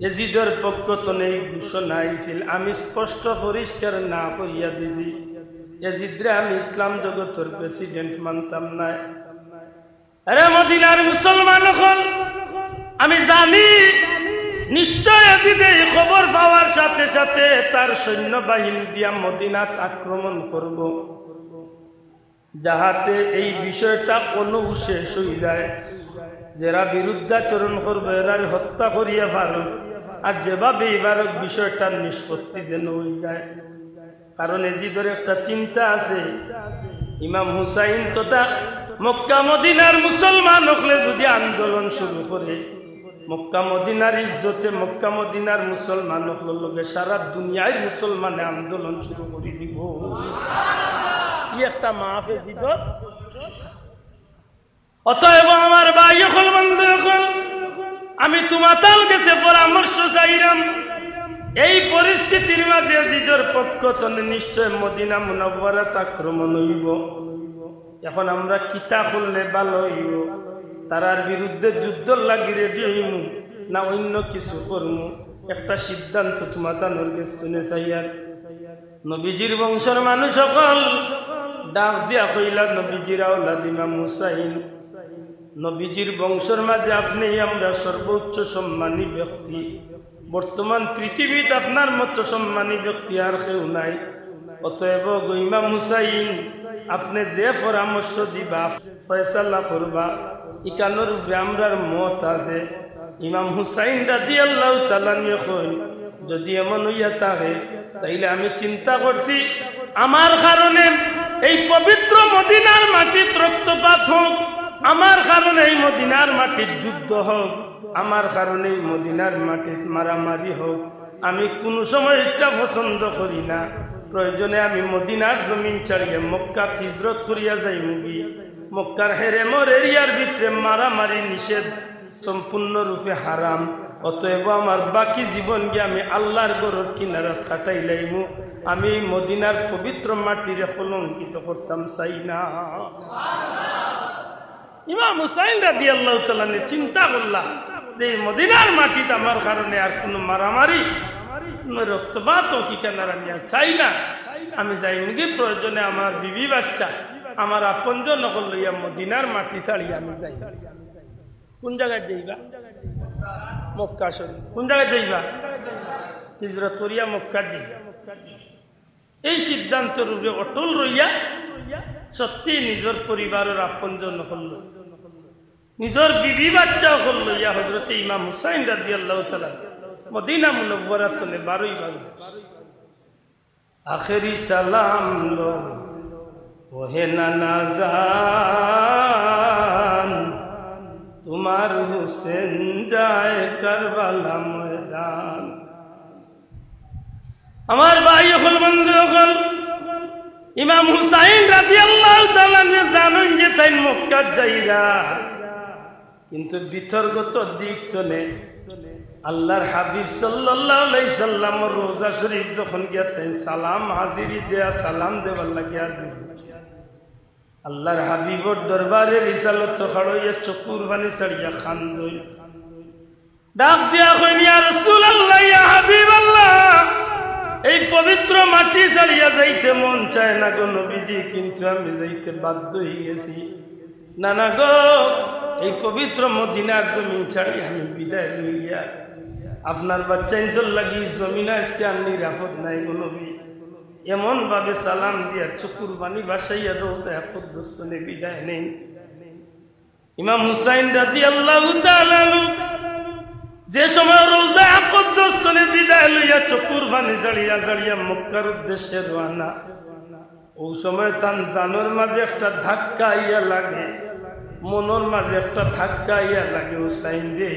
এজিদের পক্ষ থেকে ঘোষণা আইছিল, আমি স্পষ্ট পরিষ্কার না করিয়া দিছি এজিদরে আমি ইসলাম জগতের প্রেসিডেন্ট মানতাম না। আরে মদিনার মুসলমান হল আমি জানি নিশ্চয় ইয়াজিদ এই খবর পাওয়ার সাথে সাথে তার সৈন্যবাহিনী দিয়া মদিনাত আক্রমণ করব, যাহাতে এই বিষয়টা অনুশেষ হয়ে যায়। যারা বিরুদ্ধাচরণ করবে এরা হত্যা করিয়া ফারুক, আর যেভাবে এবার বিষয়টার নিষ্পত্তি যেন হয়ে যায়। কারণ এজিদের একটা চিন্তা আছে, ইমাম হুসাইন তথা মক্কা মদিনার মুসলমান হলে যদি আন্দোলন শুরু করে, মক্কা মদিনার ইজ্জতে মক্কা মদিনার মুসলমান হল লগে সারা দুনিয়ায় মুসলমানে আন্দোলন শুরু করে দিব। কি একটা মাহফিল দিব। অতএব আমার ভাই হল বন্ধু হল, আমি তোমার কাছে পরামর্শ চাইলাম, এই পরিস্থিতির মাঝে জিদর পক্ষ তনে নিশ্চয় মদিনা মুনাওয়ারাত আক্রমণ হইব। এখন আমরা কিতা করলে ভালো হইব? তারার বিরুদ্ধে যুদ্ধ লাগি রেডি হইম না অন্য কিছু করমু? একটা সিদ্ধান্ত তোমার গেস্তনে চাইয়ার। নবীজির বংশের মানুষ সকল ডাক দিয়া কইলা, নবীজির আওলাদ ইমাম হুসাইন, নবীজির বংশের মাঝে আপনি আমরা সর্বোচ্চ সম্মানী ব্যক্তি। বর্তমান পৃথিবীতে আপনার মতো সম্মানী ব্যক্তি আর কেউ নাই। অতএব ইমাম হুসাইন, আপনি যে পরামর্শ দিবা ফয়সালা করবা, ইকানোর উপরে আমরার মত আছে। ইমাম হুসাইন রাদিয়াল্লাহু তাআলা নিয়ে কই, যদি এমন হইয়া থাকে তাইলে আমি চিন্তা করছি আমার কারণে এই পবিত্র মদিনার মাটির রক্তপাত হোক, আমার কারণে এই মদিনার মাটির যুদ্ধ হোক, আমার কারণে এই মদিনার মাটির মারামারি হোক, আমি কোনো সময় এটা পছন্দ করি না। প্রয়োজনে আমি মদিনার জমিন ছাড়িয়ে মক্কা হিজরত করিয়া যাই মুগি। মক্কার হেরেমর এরিয়ার ভিতরে মারামারি নিষেধ, সম্পূর্ণরূপে হারাম। অতএব আমার বাকি জীবন গিয়ে আমি আল্লাহর গরুর কিনারত কাটাই লাইমু। আমি মদিনার পবিত্র মাটিরে কলঙ্কিত করতাম চাই না। ইমাম হুসাইন রাদিয়াল্লাহু তাআলা চিন্তা করলাম যে মদিনার মাটিতে আমার কারণে আর কোনো মারামারি রক্তপাত কি কেনার আমি আর চাই না। আমি যাই মুগি, প্রয়োজনে আমার বিবি বাচ্চা আমার আপনজন নকল লইয়া মদিনার মাটি ছাড়িয়ে আমি যাই। কোন জায়গায় যাইবা? মক্কা শরীফ। কোন জায়গায় যাইবা? হিজরত করিয়া মক্কা যাইবা। এই সিদ্ধান্তের উপরে অটল রইয়া সত্যি নিজের পরিবারের আপনজন নকল, নিজের বিবি বাচ্চা হল লইয়া হযরত ইমাম হুসাইন রাদিয়াল্লাহু তাআলা মদিনা মুনাওয়ারাত তলে 12 আখেরি সালাম লো ওহে নানা জান, তোমার হুসেন যায় কারবালা ময়দান। আমার ভাই হল বন্ধু হল, ইমাম হুসাইন রাদিয়াল্লাহু তাআলা জানেন যে তাই মক্কা যাইরা, কিন্তু বিতর্কত দিক তলে আল্লাহর হাবিব সাল্লাল্লাহু আলাইহি সাল্লাম রোজা শরীফ যখন গেতেন সালাম হাজিরি দেয়া, সালাম দেবার লাগিয়া আল্লাহর হাবিবর দরবারে রিসালত খড়ইয়া চকুর পানি ছাড়িয়া খান্দই ডাক দিয়া কইনি, ইয়া রাসূলুল্লাহ, ইয়া হাবিবাল্লাহ, এই পবিত্র মাটি ছাড়িয়া যাইতে মন চায় না গো নবীজি, কিন্তু আমি যাইতে বাধ্য হয়ে গেছি। না না গো, এই পবিত্র মদিনার জমিন ছাড়িয়ে আমি বিদায় লইয়া আপনার বাচ্চা ইন্তর লাগি জমিন আজকে আর নিরাপদ নাই গো নবী। এমন ভাবে সালাম দিয়া চকুর বাণী বাসাইয়া দৌড়ে একদস্তনে বিদায় নেন। ইমাম হুসাইন রাদিয়াল্লাহু তাআলা যে সময় রোজা একদস্তনে বিদায় লইয়া চকুর বাণী জাড়িয়া জাড়িয়া মক্কার উদ্দেশ্যে রওনা, ওই সময় তার জানোর মাঝে একটা ধাক্কা ইয়া লাগে, মনের মাঝে একটা ধাক্কা ইয়া লাগে, হুসাইন রে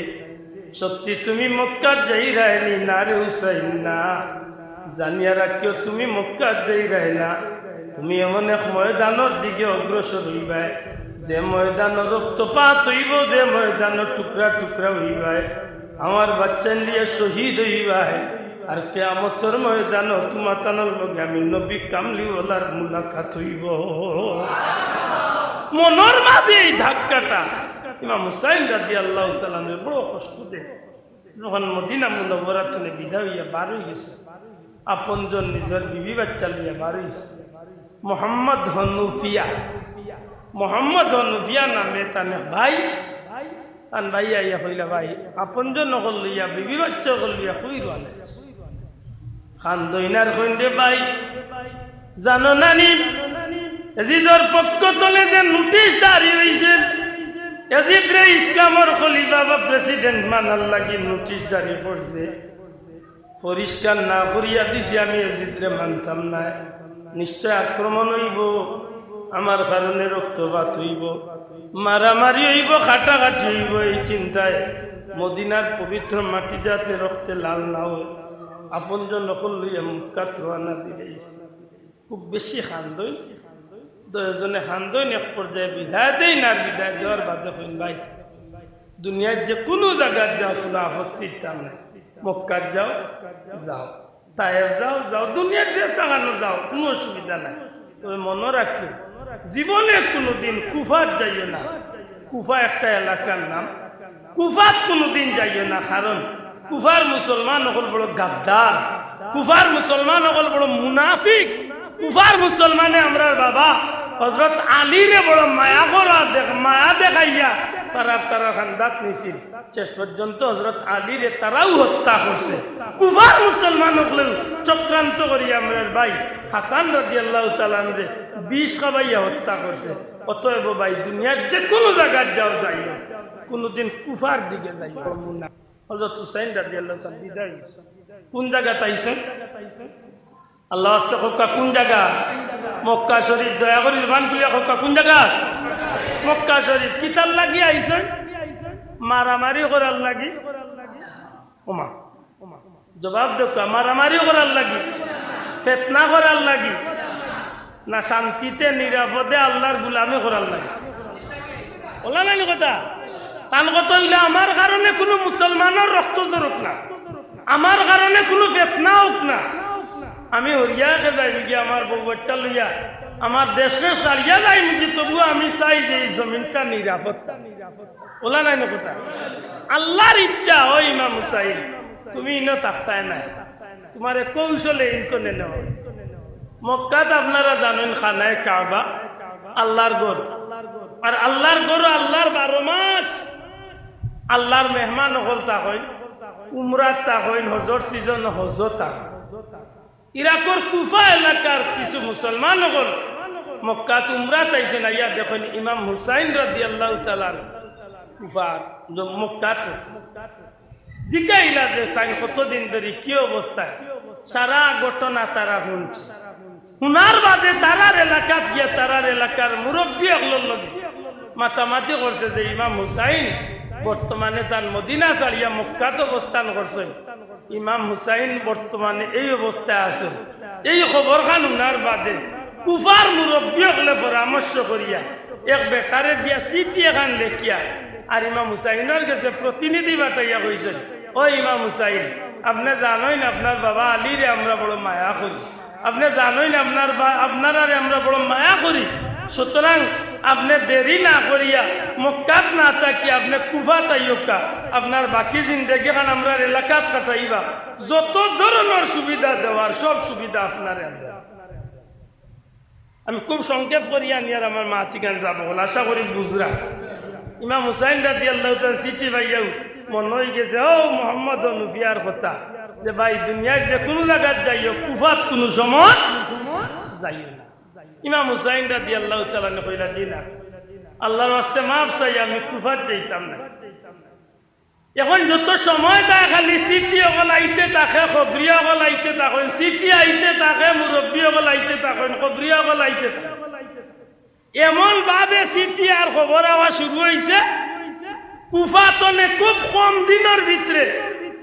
সত্যি তুমি মক্কা যাই রায়নি না রে হুসাইন, না জানিয়া রাখিও তুমি মক্কা যাই রায় না, তুমি এমন এক ময়দানের দিকে অগ্রসর হইবাই যে ময়দানের রক্তপাত হইব, যে ময়দানের টুকরা টুকরা হইবাই, আমার বাচ্চা নিয়ে শহীদ হইবাই, আর কিয়ামতের ময়দানও তোমার তানোর লগে আমি নবী কামলিওয়ালার মুলাকাত হইব। মনের মাঝে এই ধাক্কাটা ইমাম হুসাইন রাদিয়াল্লাহু তাআলা বড় কষ্ট দেয়। যখন মদিনা মুনাওয়ারাত থেকে বিদায় হইয়া বার হয়ে গেছে, আপনজন নিজের বিবি বাচ্চা লইয়া বার হইছে। মোহাম্মদ হনুফিয়া নামে তার ভাই তান ভাই আইয়া কইলা ভাই আপনজন নকল লইয়া বিবি বাচ্চা কল লইয়া কই রালে খান দইনার কইন্দে ভাই জানো নানি এজিদর পক্ষ তলে যে নোটিশ জারি হইছে এজিদ রে ইসলামর খলিফা বা প্রেসিডেন্ট মানার লাগি নোটিশ জারি করছে পরিষ্কার না করিয়া দিছি আমি এজিদ রে মানতাম না নিশ্চয় আক্রমণ হইব আমার কারণে রক্তপাত হইব মারামারি হইব কাটাকাটি হইব এই চিন্তায় মদিনার পবিত্র মাটি যাতে রক্তে লাল না হয় আপনজন নকল লইয়া মুক্কাত রওনা দিয়েছে খুব বেশি খান্দই দশজনে খান্দই এক পর্যায়ে বিদায় দেই না বিদায় দেওয়ার বাদে হইন ভাই দুনিয়ার যে কোনো জায়গায় যাও কোনো আপত্তির টান নাই মক্কার যাও যাও তায়েফ যাও যাও দুনিয়ার যে জায়গানো যাও কোনো অসুবিধা নাই তবে মনে রাখবে জীবনে কোনোদিন কুফাত যাইও না কুফা একটা এলাকার নাম কুফাত কোনোদিন যাইও না কারণ কুফার মুসলমান হল বড় গাদ্দার কুফার মুসলমান হল বড় মুনাফিক কুফার মুসলমানে আমরা বাবা হযরত আলীরে বড় মায়া করা মায়া দেখাইয়া তারা খান্দাত নিছিল শেষ পর্যন্ত হযরত আলীরে তারাও হত্যা করছে কুফার মুসলমান হলেও চক্রান্ত করি আমরা ভাই হাসান রাদিয়াল্লাহু তাআলা আনহু 20 খাবাইয়া হত্যা করছে অতএব ভাই দুনিয়ার যে কোনো জায়গায় যাও যাইও কোনোদিন কুফার দিকে যাইও না হযরত হুসাইন রাদিয়াল্লাহু তাআলা বিদায় কোন জায়গা তাইছেন আল্লাহ আস্তে হক্কা কোন জায়গা মক্কা শরীফ দয়া করি বান খুলিয়া হক্কা কোন জায়গা মক্কা শরীফ কিতাল লাগি আইছেন মারামারি করার লাগি ওমা জবাব দেখা মারামারি করার লাগি ফিতনা করার লাগি না শান্তিতে নিরাপদে আল্লাহর গোলামি করার লাগি বলা নাই কথা তান কথা হইলে আমার কারণে কোনো মুসলমানের রক্ত ঝরুক না আমার কারণে কোনো ফিতনা হোক না আমি হরিয়াকে যাই কি আমার বউ বাচ্চা লইয়া আমার দেশে সারিয়া যাই মুখি তবু আমি চাই যে এই জমিনটা নিরাপদ বলা নাই না কথা আল্লাহর ইচ্ছা ও ইমাম হুসাইন তুমি ইনো তাফতায় নাই তোমার কৌশলে ইন্তনে নেওয়া মক্কাত আপনারা জানেন খানায় কাবা আল্লাহর ঘর আর আল্লাহর ঘর আল্লাহর 12 মাস আল্লাহর মেহমান হল তা হয় উমরাত তা হয় হজর সিজন হজর তা ইরাকর কুফা এলাকার কিছু মুসলমান হল মক্কাত উমরাত আইছে না ইয়া দেখেন ইমাম হুসাইন রাদিয়াল্লাহু তাআলা কুফার মক্কাত জিকাইলা যে তাই কতদিন ধরে কি অবস্থায় সারা ঘটনা তারা শুনছে শুনার বাদে তারার এলাকাত গিয়া তারার এলাকার মুরব্বী হল মাতামাতি করছে যে ইমাম হুসাইন বর্তমানে তার মদিনা ছাড়িয়া মক্কাত অবস্থান করছেন ইমাম হুসাইন বর্তমানে এই অবস্থায় আছেন এই খবর খান উনার বাদে কুফার মুরব্বী হলে পরামর্শ করিয়া এক বেটারে দিয়া চিঠি এখান লেখিয়া আর ইমাম হুসাইনের কাছে প্রতিনিধি পাঠাইয়া কইছেন ও ইমাম হুসাইন আপনি জানেন আপনার বাবা আলীরে আমরা বড় মায়া করি আপনি জানেন আপনারা আমরা বড় মায়া করি সুতরাং আপনি দেরি না করিয়া মক্কাত না থাকি আপনি কুফা তাইকা আপনার বাকি জিন্দগি খান আমরা এলাকাত কাটাইবা যত ধরনের সুবিধা দেওয়ার সব সুবিধা আপনার আমি খুব সংক্ষেপ করিয়া নিয়ার আমার মাতিকান যাব বলে আশা করি বুঝরা ইমাম হুসাইন রাদিয়াল্লাহু তাআলা চিঠি পাইয়াও মন হয়ে গেছে ও মোহাম্মদ নফিয়ার কথা যে ভাই দুনিয়ায় যে কোনো জায়গায় যাইও কুফাত কোনো সময় যাইও না ইমাম হুসাইন রাদিয়াল্লাহু তাআলা কইলা দিনা আল্লাহর ওয়াস্তে মাফ চাই আমি কুফাত যাইতাম না এখন যত সময় তা খালি চিঠি অকল আইতে থাকে খবরিয়া অকল আইতে থাকেন চিঠি আইতে থাকে মুরব্বী অকল আইতে থাকেন খবরিয়া অকল আইতে থাকে এমন ভাবে চিঠি আর খবর আওয়া শুরু হয়েছে কুফাতনে খুব কম দিনের ভিতরে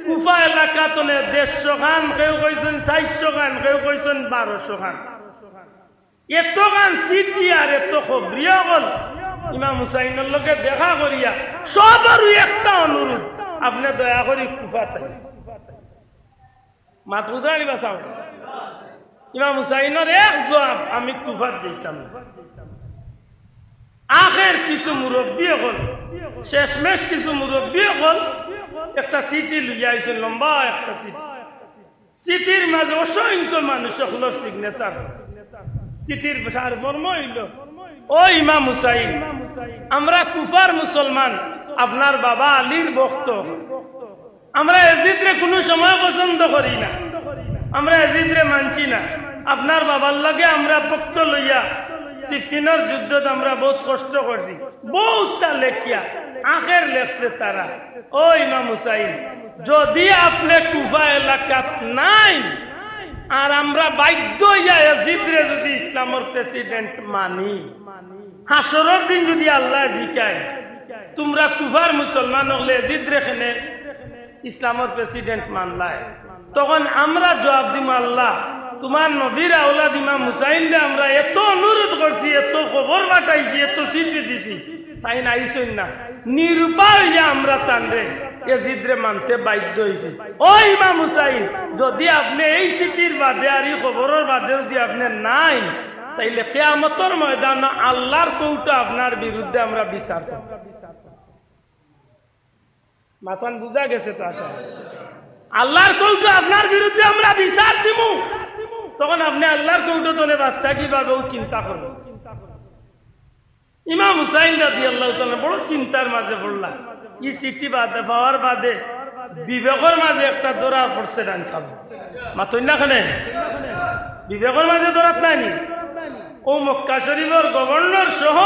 কুফা এলাকাতনে 150 খান কেউ কইছেন 400 খান কেউ কইছেন 1200 খান এত গান চিঠি আর এত খবরিয়া হল ইমাম হুসাইনের লগে দেখা করিয়া সবার একটা অনুরোধ আপনি দয়া করি কুফা তাই মাত বুঝানি বাসাও ইমাম হুসাইনের এক জবাব আমি কুফাত দিতাম না আখের কিছু মুরব্বী হল শেষমেশ কিছু মুরব্বী হল একটা চিঠি লইয়া আইছে লম্বা একটা চিঠি চিঠির মাঝে অসংখ্য মানুষ হল সিগনেচার চিঠির সারমর্ম হইল ও ইমাম হুসাইন, আমরা কুফার মুসলমান, আপনার বাবা আলীর ভক্ত। আমরা ইয়াজিদরে কোনো সময় পছন্দ করি না, আমরা ইয়াজিদরে মানছি না। আপনার বাবার লাগে আমরা পক্ষ লইয়া সিফিনের যুদ্ধত আমরা বহুত কষ্ট করছি, বহুতটা লেখিয়া আখের লেখছে তারা। ও ইমাম হুসাইন, যদি আপনি কুফা এলাকাত নাই আর আমরা বাধ্য হইয়া ইয়াজিদরে যদি ইসলামের প্রেসিডেন্ট মানি, হাসরের দিন যদি আল্লাহ জিকায় তোমরা কুফার মুসলমান হলে ইয়াজিদরে খেনে ইসলামের প্রেসিডেন্ট মানলায়, তখন আমরা জবাব দিব, আল্লাহ তোমার নবীর আওলাদ ইমাম হুসাইনরে আমরা এত অনুরোধ করছি, এত খবর পাঠাইছি, এত চিঠি দিছি, তাই নাইছেন না, নিরুপায় হইয়া আমরা তানরে ইয়াজিদরে মানতে বাধ্য হয়েছি। ও ইমাম হুসাইন, যদি আপনি এই চিঠির বাদে আর এই খবরের বাদে যদি আপনি নাই, তাইলে কিয়ামতের ময়দানে আল্লাহর কৌটো আপনার বিরুদ্ধে আমরা বিচার করব। মাথান বুঝা গেছে তো? আশা আল্লাহর কৌটো আপনার বিরুদ্ধে আমরা বিচার দিব, তখন আপনি আল্লাহর কৌটো তোলে বাস্তা কিভাবে চিন্তা করবেন। ইমাম হুসাইন রাদিয়াল্লাহু তাআলা বড় চিন্তার মাঝে পড়লা। এই চিঠি বাদে পাওয়ার বাদে বিবেকের মাঝে একটা দৌড়া পড়ছে ডান সাহেব, মাথুন না খানে বিবেকের মাঝে দৌড়াত নাইনি। ও মক্কা শরীফের গভর্নর সহ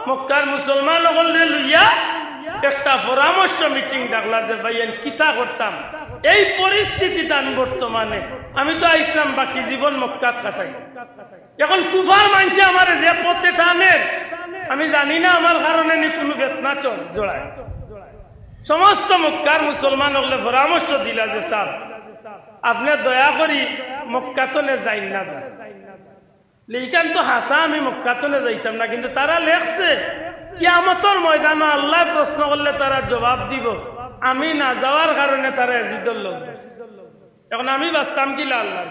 মক্কার মুসলমান সকলরে লইয়া একটা পরামর্শ মিটিং ডাকলা যে ভাইয়েন কিতা করতাম এই পরিস্থিতি দান বর্তমানে। আমি তো ইসলাম বাকি জীবন মক্কা কাটাই, এখন কুফার মানুষে আমার যে পথে টানে আমি জানি না, আমার কারণে নি কোনো বেতনা জড়ায়। সমস্ত মক্কার মুসলমান হলে পরামর্শ দিলা যে সাহেব আপনি দয়া করি মক্কাতনে যাই না যান। এইখান তো হাসা আমি মক্কাতনে যাইতাম না, কিন্তু তারা লেখছে কিয়ামতের ময়দানে আল্লাহ প্রশ্ন করলে তারা জবাব দিব আমি না যাওয়ার কারণে তারা ইয়াজিদের লোক। এখন আমি বাঁচতাম কি আল্লাহ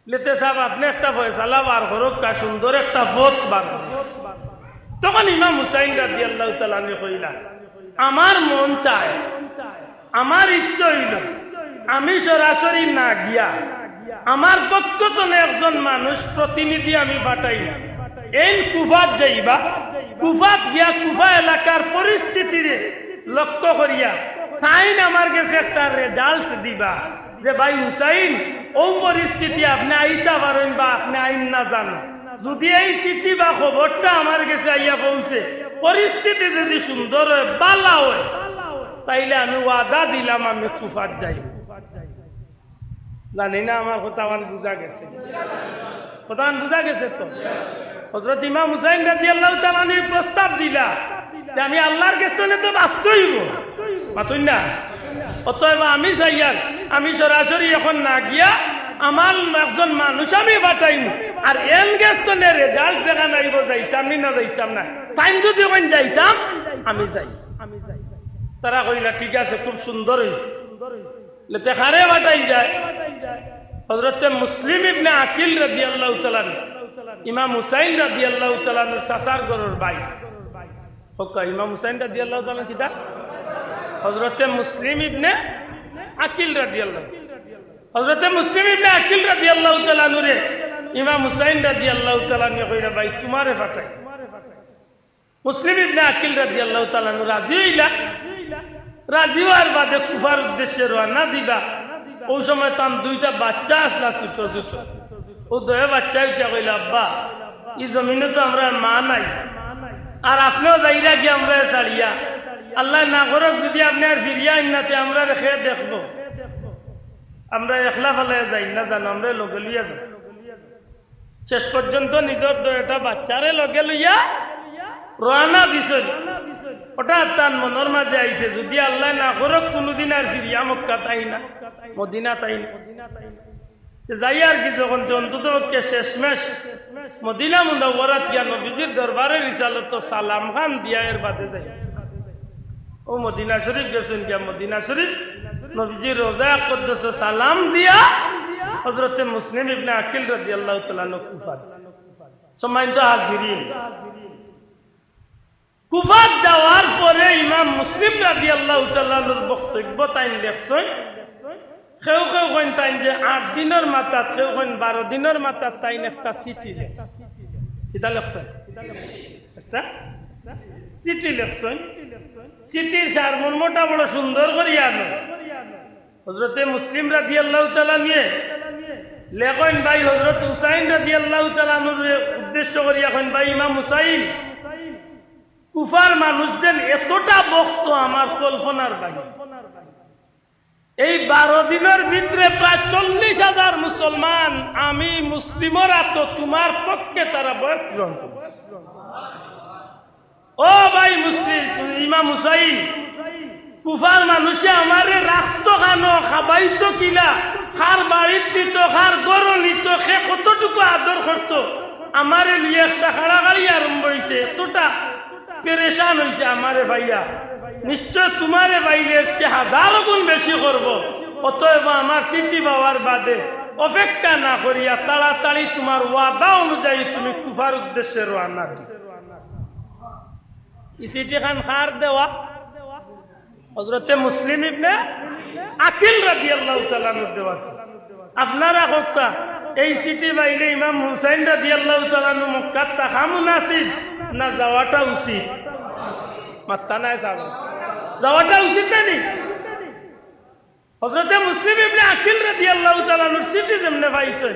লেতে সাহেব আপনি একটা ফয়সালা বার করুক, সুন্দর একটা পথ বার। তখন ইমাম হুসাইন রাদিয়াল্লাহু তাআলা কইলা, আমার মন চায়, আমার ইচ্ছা হইল আমি সরাসরি না গিয়া আমার পক্ষ তো একজন মানুষ প্রতিনিধি আমি পাঠাই, এই কুফাত যাইবা, কুফাত গিয়া কুফা এলাকার পরিস্থিতিরে লক্ষ্য করিয়া তাইন আমার কাছে একটা রেজাল্ট দিবা যে ভাই হুসাইন ও পরিস্থিতি আপনি আইতা পারেন বা আপনি আইন না জানো। যদি এই চিঠি বা খবরটা আমার কাছে আইয়া পৌঁছে, পরিস্থিতি যদি সুন্দর হয় বালা হয়, তাইলে আমি ওয়াদা দিলাম আমি কুফাত যাই। জানি না আমার কথা বুঝা গেছে? কথা বুঝা গেছে তো? হযরত ইমাম হুসাইন রাদিয়াল্লাহু তাআলা প্রস্তাব দিলা যে আমি আল্লাহর কাছে তো বাঁচতেই হইব, মাতুন না? অতএব আমি চাইয়ার আমি সরাসরি এখন না গিয়া আমার একজন মানুষ আমি পাঠাইম, আর এন গেস্তনের রেজাল্ট যেখানে আইব যাইতাম না যাইতাম না, টাইম যদি ওখানে যাইতাম আমি যাই। তারা কইলা ঠিক আছে, খুব সুন্দর হয়েছে, লেতেখারে পাঠাই যায়। হযরত মুসলিম ইবনে আকিল রাদিয়াল্লাহু তাআলা ইমাম হুসাইন রাদিয়াল্লাহু তাআলা সাসার গরর ভাই। ওকা ইমাম হুসাইন রাদিয়াল্লাহু তাআলা কিটা? হযরত মুসলিম ইবনে আকিল রাদিয়াল্লাহু, হযরত মুসলিম ইবনে আকিল রাদিয়াল্লাহু তাআলা নুরে ইমাম হুসাইন রাদিয়াল্লাহু তাআলা নে কইরা ভাই তোমারে পাঠাই। মুসলিম ইবনে আকিল রাদিয়াল্লাহু তাআলা নু রাজি হইলা। রাজি হওয়ার বাদে কুফার উদ্দেশ্যে রওনা দিবা। ওই সময় তার দুইটা বাচ্চা আসলা ছোট ছোট। ও দয়ে বাচ্চা উঠা কইলা আব্বা এই জমিনে তো আমরা মা নাই, আর আপনিও যাইরা কি আমরা ছাড়িয়া আল্লাহ না করক যদি আপনি আর ফিরিয়া আইনাতে আমরা রেখে দেখবো, আমরা একলা ফেলে যাই না জানো, আমরা লগে লইয়া যাই। শেষ পর্যন্ত নিজের দয়টা বাচ্চারে লগে লইয়া রওনা দিছিল। হঠাৎ তার মনের মাঝে আইছে যদি আল্লাহ না করক কোনোদিন আর ফিরিয়া মক্কা তাই না, মদিনা তাই না, যাই আর কি যখন অন্তত শেষমেশ মদিনা মুনাওয়ারাত গিয়া নবীজির দরবারে রিসালত সালাম খান দিয়া এর বাদে যাই। ও মদিনা শরীফ গেছেন গিয়া মদিনা শরীফ নবীজির রোজা কুদ্দুস সালাম দিয়া হযরত মুসলিম ইবনে আকিল রাদিয়াল্লাহু তাআলা কুফাত। সম্মানিত হাজিরিন, কুফাত যাওয়ার পরে ইমাম মুসলিম রাদিয়াল্লাহু তাআলার বক্তব্য তাই লেখছেন। কেউ কেউ কইন তাই যে 8 দিনের মাথাত, কেউ কইন 12 দিনের মাথাত তাই একটা চিঠি লেখছে। কিতা লেখছে? একটা চিঠি লেখছেন, চিঠির সারমর্মটা বড় সুন্দর করিয়া হযরতে মুসলিম রাদিয়াল্লাহু তাআলা নিয়ে লেখেন ভাই হযরত হুসাইন রাদিয়াল্লাহু তাআলা উদ্দেশ্য করিয়া এখন ভাই ইমাম হুসাইন কুফার মানুষজন এতটা বক্ত আমার কল্পনার বাইরে। এই 12 দিনের ভিতরে প্রায় 40,000 মুসলমান আমি মুসলিমরা তো তোমার পক্ষে তারা বয়াত গ্রহণ করেছে। ও ভাই মুসলিম ইমাম হুসাইন, কুফার মানুষে আমারে রাখতো খানো, খাবাইতো কিলা, খার বাড়ির দিত, খার গরু নিত, সে কতটুকু আদর করতো, আমারে নিয়ে একটা খাড়াখাড়ি আরম্ভ হয়েছে, এতটা পেরেশান হয়েছে আমারে ভাইয়া, নিশ্চয় তোমারে ভাইয়ের চেয়ে 1000 গুণ বেশি করব। অতএব আমার চিঠি পাওয়ার বাদে অপেক্ষা না করিয়া তাড়াতাড়ি তোমার ওয়াদা অনুযায়ী তুমি কুফার উদ্দেশ্যে রওনা দিও। এই চিঠি খান খার দেওয়া হযরতে মুসলিম ইবনে আকিল রাদিয়াল্লাহু তাআলা আনহু দেওয়া। আপনারা হক্কা এই চিঠি পাইলে ইমাম হুসাইন রাদিয়াল্লাহু তাআলা আনহু মক্কা থাকা মুনাসিব না যাওয়াটা উচিত? মাত্তা নাই সাহেব, যাওয়াটা উচিত নানি? হযরতে মুসলিম ইবনে আকিল রাদিয়াল্লাহু তাআলা আনহুর চিঠি যেমনে পাইছেন,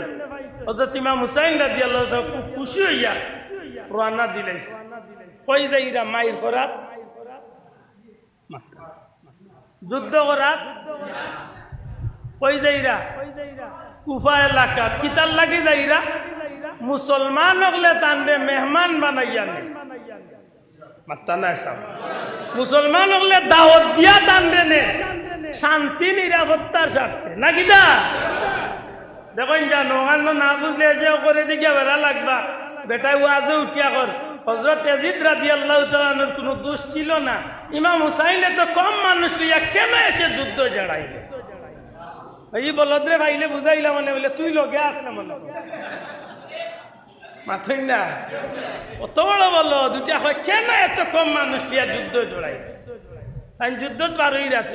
হযরত ইমাম হুসাইন রাদিয়াল্লাহু তাআলা খুব খুশি হইয়া রওনা দিলেন। কই যাইরা? মাইর করাত, যুদ্ধ করাত। কই যাইরা? কুফা এলাকা। কিতার লাগি যাইরা? মুসলমান হলে তানরে মেহমান বানাইয়া নে, মাত্তা নাই সাহেব, মুসলমান হলে দাওয়াত দিয়া তানরে নে শান্তি নিরাপত্তার স্বার্থে, নাকি দা? দেখুন জানো না বুঝলে এসে করে দিকে বেড়া লাগবা, বেটাই ওয়াজে উঠিয়া কর। হযরত ইয়াজিদ রাদিয়াল্লাহু তাআলা আনহুর কোনো দোষ ছিল না। ইমাম হুসাইনে তো কম মানুষ লইয়া কেন এসে যুদ্ধ জড়াইল? এই বলদরে ভাইলে বুঝাইলা মানে বলে তুই লগে আস না মনে মাথই না, কত বড় বলো দুটা হয় কেন এত কম মানুষ লিয়া যুদ্ধ জড়াই? তাই যুদ্ধ পারই রাত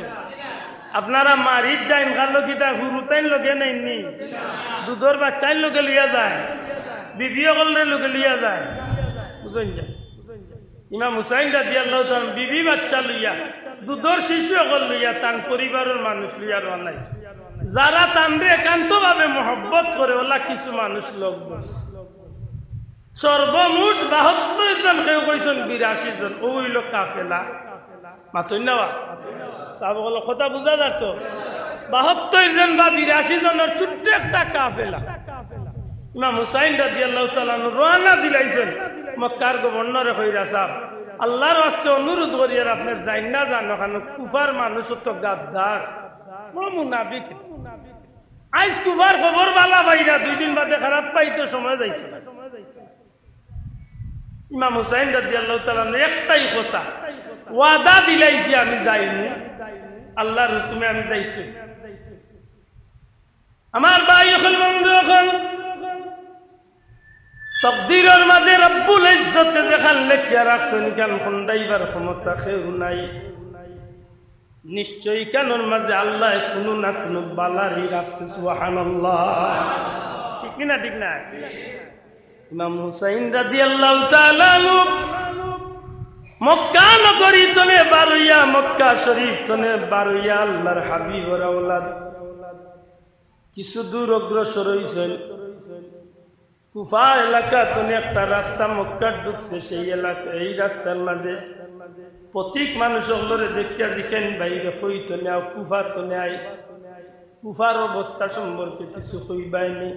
আপনারা মারিত যাইন কালো কিতা হুরুতাইন লগে নাইনি, দুধর বাচ্চাইন লগে লিয়া যায়, বিবিও করলে লগে লিয়া যায়, বুঝলেন যায়। ইমাম হুসাইন রাদিয়াল্লাহু তাআলা বিবি বাচ্চা লইয়া, দুধর শিশু অকল লইয়া তান পরিবারের মানুষ লইয়া রওনা। যারা তানরে একান্ত ভাবে মহব্বত করে ওলা কিছু মানুষ লোক সর্বমোট 72 জন, কেউ কইছেন 82 জন, ওই লোক কাফেলা। মাতই নেওয়া সাহাবা বলো কথা বুঝা যাত। 72 জন বা 82 জনের ছোট্ট একটা কাফেলা ইমাম হুসাইন রাদিয়াল্লাহু তাআলা রওনা দিলাইছেন। মক্কার গভর্নরে কইরা সাহেব আল্লাহর ওয়াস্তে অনুরোধ করিয়া আপনি যাইন না জানো কেন, কুফার মানুষ তো গাদ্দার, মুনাফিক। আইস কুফার খবর বালা ভাইরা 2 দিন বাদে খারাপ পাইতো, সময় যাইতো। ইমাম হুসাইন রাদিয়াল্লাহু তাআলা একটাই কথা, ওয়াদা দিলাইছি আমি যাইনি, আল্লাহর হুকুমে আমি যাইছি। আমার ভাই এখন বন্ধু, এখন তকদিরের মাঝে রব্বুল ইজ্জতে যেখান লেখিয়া রাখছেন কেন খন্ডাইবার ক্ষমতা কেউ নাই। নিশ্চয়ই কেনর মাঝে আল্লাহ কোনো না কোনো বালারি রাখছে, সুবহানাল্লাহ, ঠিক না? ঠিক না? ইমাম হুসাইন রাদিয়াল্লাহু তাআলা মক্কা নগরী তনে বারুইয়া, মক্কা শরীফ তনে বারুইয়া আল্লাহর হাবিবের আওলাদ কিছু দূর অগ্রসর হইছেন। কুফা এলাকা তনে একটা রাস্তা মক্কা ঢুকছে, সেই এলাকা এই রাস্তার মাঝে প্রতীক মানুষ হলরে দেখিয়া জিকেন বাইরে কইতো না কুফা তনে আই, কুফার অবস্থা সম্পর্কে কিছু কইবাইনি।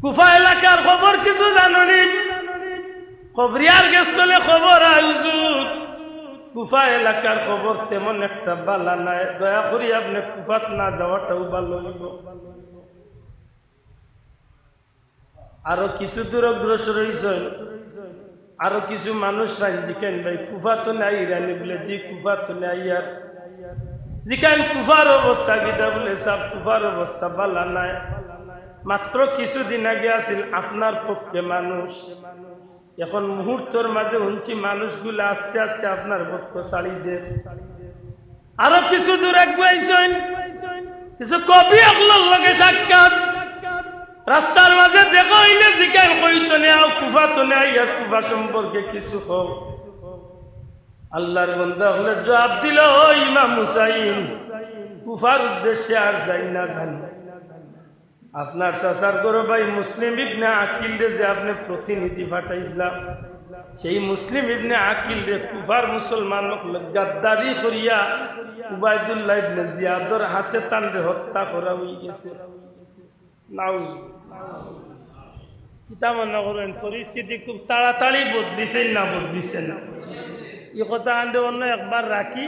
কুফা এলাকার খবর কিছু জাননি? খবরিয়ার গেস্তলে খবর আয় হুজুর কুফা এলাকার খবর তেমন একটা বালা নাই, দয়া করি আপনি কুফাত না যাওয়াটাও ভালো হইব। আরো কিছু দূর অগ্রসর হইছেন, আরো কিছু মানুষ রাইজিকেন ভাই কুফা তো নাই রানি বলে জি কুফা তো নাই, আর জিকেন কুফার অবস্থা কিতা বলে সব কুফার অবস্থা বালা নাই। মাত্র কিছুদিন আগে আসিল আপনার পক্ষে মানুষ, এখন মুহূর্তের মাঝে শুনছি মানুষগুলো আস্তে আস্তে আপনার পক্ষ ছাড়ি দে। আরো কিছু দূর আগুয়াইছেন, কিছু কবি অগলোর লগে সাক্ষাৎ, রাস্তার মাঝে দেখা হইলে জিজ্ঞাসা কইতো না কুফা তো না ইয়া কুফা সম্পর্কে কিছু হোক। আল্লাহর বান্দা হলে জবাব দিল, ও ইমাম হুসাইন, কুফার উদ্দেশ্যে আর যাই না জানি। আপনার চাচার গরো ভাই মুসলিম ইবনে আকিল রে যে আপনি প্রতিনিধি পাঠাইছিলাম, সেই মুসলিম ইবনে আকিল রে কুফার মুসলমান গাদ্দারি করিয়া উবাইদুল্লাহ ইবনে জিয়াদর হাতে টানরে হত্যা করা হয়ে গেছে। নাউজ কিতা মনে করেন পরিস্থিতি খুব তাড়াতাড়ি বদলিছে না বদলিছে না? এই কথা আনতে অন্য একবার রাখি।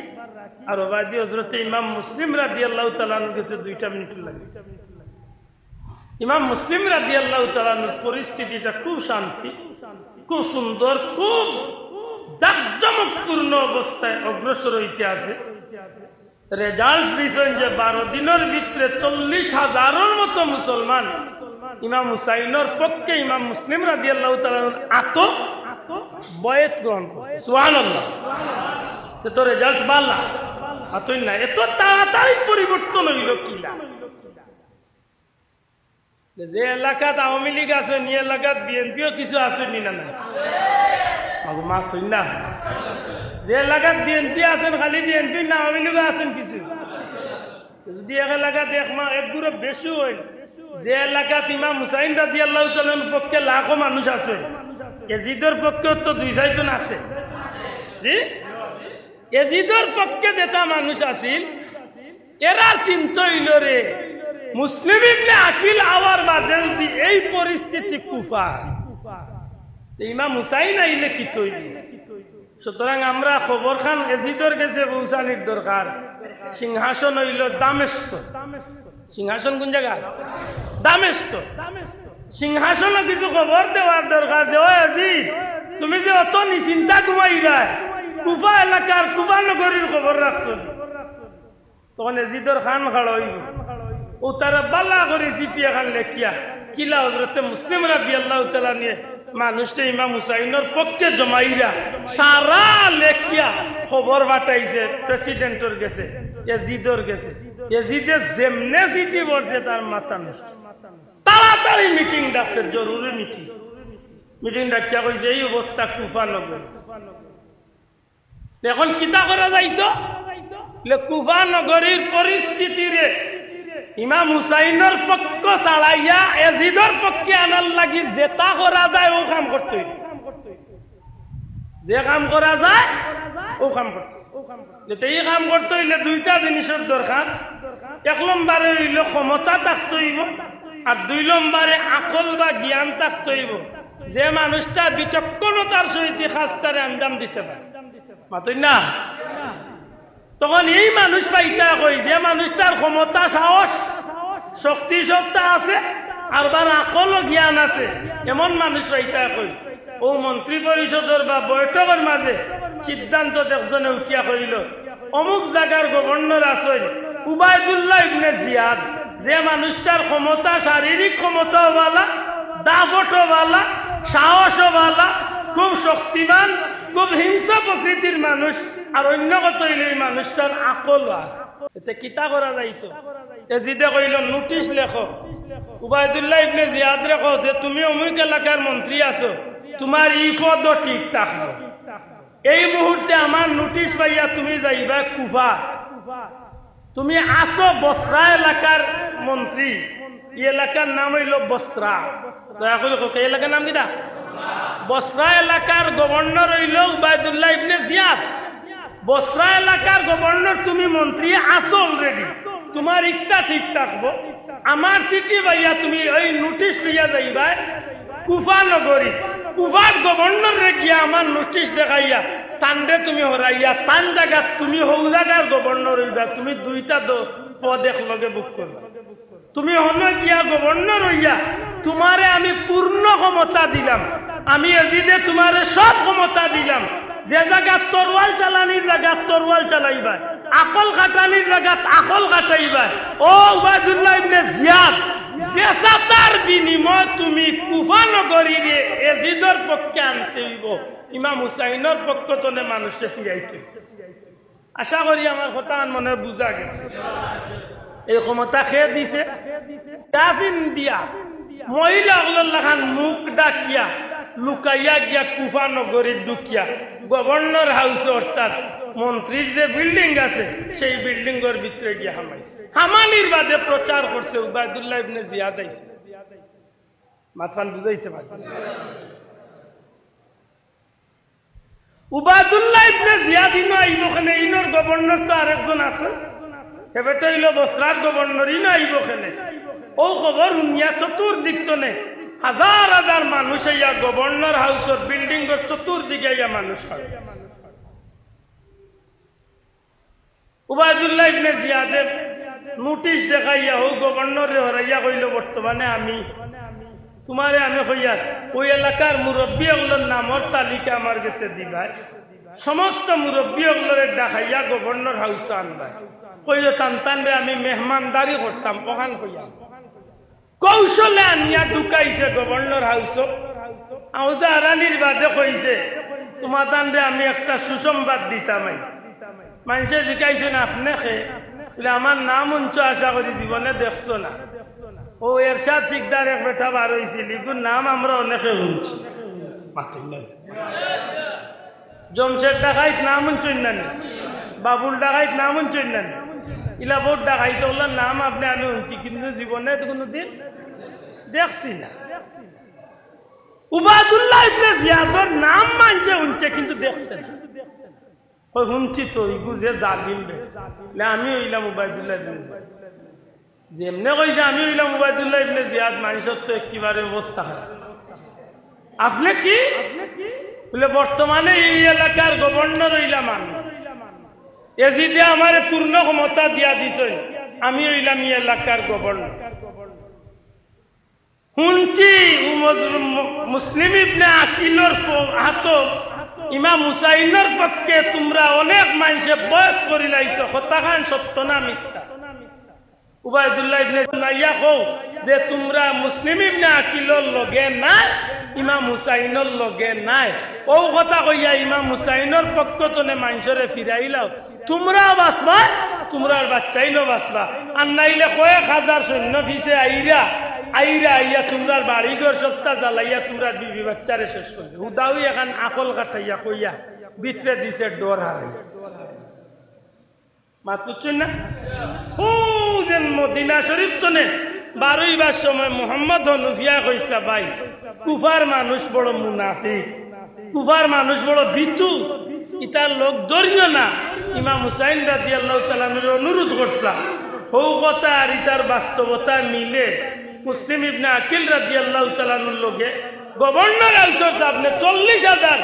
আর ওবায়দি হযরতে ইমাম মুসলিম রাদিয়াল্লাহু তাআলা আনহু গেছে 2 মিনিট লাগে। ইমাম মুসলিম রাদিয়াল্লাহু তাআলা আনহুর পরিস্থিতিটা খুব শান্তি, খুব সুন্দর, খুব জাঁকজমকপূর্ণ অবস্থায় অগ্রসর হইতে আছে। রেজাল্ট দিয়েছেন যে 12 দিনের ভিতরে 40,000-এর মতো মুসলমান ইমাম হুসাইনের পক্ষে ইমাম মুসলিম রাদিয়াল্লাহু তাআলা আনহুর বয়াত গ্রহণ করছে। সুবহানাল্লাহ। তো রেজাল্ট ভালো আতই না, এত তাড়াতাড়ি পরিবর্তন হইল কিলা? যে এলাকাত আওয়ামী লীগ আছে, নি এলাকাত বিএনপিও কিছু আছে নি না? মাতুই না। যে এলাকাত বিএনপি আছেন খালি বিএনপি না, আওয়ামী লীগ আছেন কিছু? যদি এক এলাকাত এক গ্রুপ বেশি হয়, যে এলাকাত ইমাম হুসাইন রাদিয়াল্লাহু তাআলার পক্ষে লাখো মানুষ আছে, এজিদের পক্ষেও তো 2-4 জন আছে। জি, এজিদের পক্ষে যেটা মানুষ আছিল, এরা চিন্তা হইল রে মুসলিম ইবনে আকিল আওয়ার বাদে যদি এই পরিস্থিতি কুফা, ইমাম হুসাইন আইলে কি তৈরি? সুতরাং আমরা খবর খান এজিদর গেছে পৌঁছানির দরকার। সিংহাসন হইল দামেস্ক। সিংহাসন কোন জায়গা? দামেস্ক। সিংহাসনে কিছু খবর দেওয়ার দরকার যে ও এজিদ, তুমি যে অত নিশ্চিন্তা ঘুমাইরা কুফা এলাকার কুফা নগরীর খবর রাখছো। তখন এজিদর খান খাড়া হইব, ও তারা বালা করে চিঠি এখন লেখিয়া কিলা হযরতে মুসলিম রাদিয়াল্লাহু তাআলা নিয়ে মানুষটা ইমাম হুসাইনের পক্ষে জমাইরা সারা লেখিয়া খবর পাঠাইছে প্রেসিডেন্টর গেছে, এজিদর গেছে। এজিদে যেমনে চিঠি পড়ছে তার মাথা নষ্ট। তাড়াতাড়ি মিটিং ডাকছে, জরুরি মিটিং। মিটিং ডাকিয়া কইছে এই অবস্থা কুফা নগর, এখন কিতা করা যাইতো? কুফা নগরীর পরিস্থিতিরে ইমাম হুসাইনের পক্ষ ছাড়াইয়া এজিদর পক্ষে আনার লাগি যেটা করা যায় ও কাম করতে, যে কাম করা যায় ও কাম করতে। যেটা এই কাম করতে হইলে 2টা জিনিসের দরকার। 1 নম্বরে হইল ক্ষমতা থাকতে হইব, আর 2 নম্বরে আকল বা জ্ঞান থাকতে হইব, যে মানুষটা বিচক্ষণতার সহিত কাজটারে আঞ্জাম দিতে পারে। মাতই না? তখন এই মানুষ পাইতা কই যে মানুষটার ক্ষমতা, সাহস, শক্তি সত্তা আছে আর বার আকল ও জ্ঞান আছে, এমন মানুষ পাইতা কই। ও মন্ত্রী পরিষদের বা বৈঠকের মাঝে সিদ্ধান্ত একজনে উঠিয়া কইল অমুক জায়গার গভর্নর আছেন উবাইদুল্লাহ ইবনে জিয়াদ, যে মানুষটার ক্ষমতা, শারীরিক ক্ষমতাও ভালো, দাপটও ভালো, সাহসও ভালো, খুব শক্তিমান, খুব হিংস্র প্রকৃতির মানুষ, আর অন্য কথা হইলে এই মানুষটার আকল আছে। এতে কিতা করা যাইতো? এজিদে কইল নোটিশ লেখো, উবাইদুল্লাহ ইবনে জিয়াদ রেখো যে তুমি অমুক এলাকার মন্ত্রী আছো, তোমার ই পদ ঠিক থাকবো। এই মুহূর্তে আমার নোটিশ পাইয়া তুমি যাইবা কুফা। তুমি আসো বসরা এলাকার মন্ত্রী, এই এলাকার নাম হইল বসরা। দয়া করে এই এলাকার নাম কিটা? বসরা এলাকার গভর্নর হইল উবাইদুল্লাহ ইবনে জিয়াদ। বসরা এলাকার গভর্নর তুমি মন্ত্রী আসো অলরেডি, তোমার ইচ্ছা ঠিক থাকবো। আমার চিঠি পাইয়া তুমি ওই নোটিশ লইয়া যাইবা কুফা নগরী। কুফার গভর্নর রে গিয়া আমার নোটিশ দেখাইয়া তান্ডে তুমি হরাইয়া তান জায়গা তুমি হৌ জায়গার গভর্নর হইবা। তুমি 2টা পদ একলগে বুক করবা। তুমি হন গিয়া গভর্নর হইয়া তোমারে আমি পূর্ণ ক্ষমতা দিলাম, আমি এজিদে তোমারে সব ক্ষমতা দিলাম। যে জায়গা তরোয়াল চালানির জায়গা তরোয়াল চালাইবা, আকল কাটানির জায়গা আকল কাটাইবা। ও উবাইদুল্লাহ ইবনে জিয়াদ, জেসাতার বিনিময় তুমি কুফা নগরীরে এজিদর পক্ষে আনতে হইব, ইমাম হুসাইনের পক্ষ তনে মানুষকে ফিরাইতে। আশা করি আমার কথা মনে বুঝা গেছে। এই ক্ষমতা খেয়ে দিছে কাফিন দিয়া মহিলা লাখান মুখ ডাকিয়া লুকাইয়া গিয়া কুফা নগরীর ঢুকিয়া গভর্নর হাউস অর্থাৎ মন্ত্রীর যে বিল্ডিং আছে সেই বিল্ডিং এর ভিতরে গিয়া হামাইছে। হামানির বাদে প্রচার করছে উবাইদুল্লাহ ইবনে জিয়াদ আইছে। মাথান বুঝাইতে পারি উবাইদুল্লাহ ইবনে জিয়াদ ইনো আইব খানে, ইনোর গভর্নর তো আরেকজন আছে, হেবেটা হইল বসরার গভর্নর, ইনো আইব খানে। ও খবর শুনিয়া চতুর্দিক তনে হাজার হাজার মানুষ আইয়া গভর্নর হাউসের বিল্ডিং এর চতুর্দিকে আইয়া মানুষ হয়। উবাইদুল্লাহ ইবনে জিয়াদের নোটিশ দেখাইয়া ও গভর্নরে হরাইয়া কইল, বর্তমানে আমি তোমারে আমি কইয়া ওই এলাকার মুরব্বী ওগুলোর নামর তালিকা আমার কাছে দিবাই, সমস্ত মুরব্বী ওগুলোরে দেখাইয়া গভর্নর হাউসে আনবাই। কইল টানটানরে আমি মেহমানদারি করতাম ওখান কইয়া কৌশলে আনিয়া ঢুকাইছে গভর্নর হাউস। আউজা আরানির বাদে কইছে তোমার টানরে আমি একটা সুসংবাদ দিতাম। মানুষে জিজ্ঞাইছেন আপনি খে, আমার নাম উঞ্চ আশা করি জীবনে দেখছো না। ও এরশাদ শিকদার এক বেটা বার হয়েছিল, এগুলোর নাম আমরা অনেকে শুনছি। জমশেদ ডাকাইত নাম উঞ্চন না, বাবুল ডাকাইত নাম উঞ্চন না, ইলা বোর্ড ডাকাইত ওগুলোর নাম আপনি আমি শুনছি, কিন্তু জীবনে তো কোনোদিন দেখছি না। উবাইদুল্লাহ ইবনে জিয়াদের নাম মানছে শুনছে কিন্তু দেখছে না। ওই শুনছি তো ইগু যে জালিম বে, আমি হইলাম উবাইদুল্লাহ ইবনে জিয়াদ। যেমনে কইছে আমি হইলাম উবাইদুল্লাহ ইবনে জিয়াদ, মানুষের তো একেবারে অবস্থা খারাপ। আপনি কি বলে বর্তমানে এই এলাকার গভর্নর হইলাম আমি, এজিদে আমার পূর্ণ ক্ষমতা দিয়া দিছেন, আমি হইলাম এই এলাকার গভর্নর। শুনছি মুসলিম ইবনে আকিলর হাত ইমাম হুসাইনের পক্ষে তোমরা অনেক মানুষে বয়স করি লাইছো, হতাখান সত্য না মিথ্যা? উবাইদুল্লাহ ইবনে নাইয়া কও যে তোমরা মুসলিম ইবনে আকিলর লগে নাই, ইমাম হুসাইনের লগে নাই। ও কথা কইয়া ইমাম হুসাইনের পক্ষ তনে মানুষরে ফিরাইলাও, তোমরাও বাঁচবা, তোমরার বাচ্চাইনও বাঁচবা। আর নাইলে কয়েক হাজার সৈন্য ফিসে আইরা আইয়া তোমরার বাড়িঘর সপ্তাহ জ্বালাইয়া তোমরার বিবি বাচ্চারে শেষ করবে। উদাউই এখন আকল কাটাইয়া কইয়া ভিতরে দিছে ডর হারাই। মাত বুঝছেন না? ও যেন মদিনা শরীফ তনে বারোইবার সময় মোহাম্মদ হনুফিয়া কইসা ভাই কুফার মানুষ বড় মুনাফিক, কুফার মানুষ বড় ভীতু, ইতার লোক ধরিও না। ইমাম হুসাইন রাদিয়াল্লাহু তাআলা অনুরোধ করছিলাম, হৌ কথা আর ইতার বাস্তবতা মিলে মুসলিম ইবনে আকিল রাদিয়াল্লাহু তাআলার লগে গভর্নর আলসর আপনি 40,000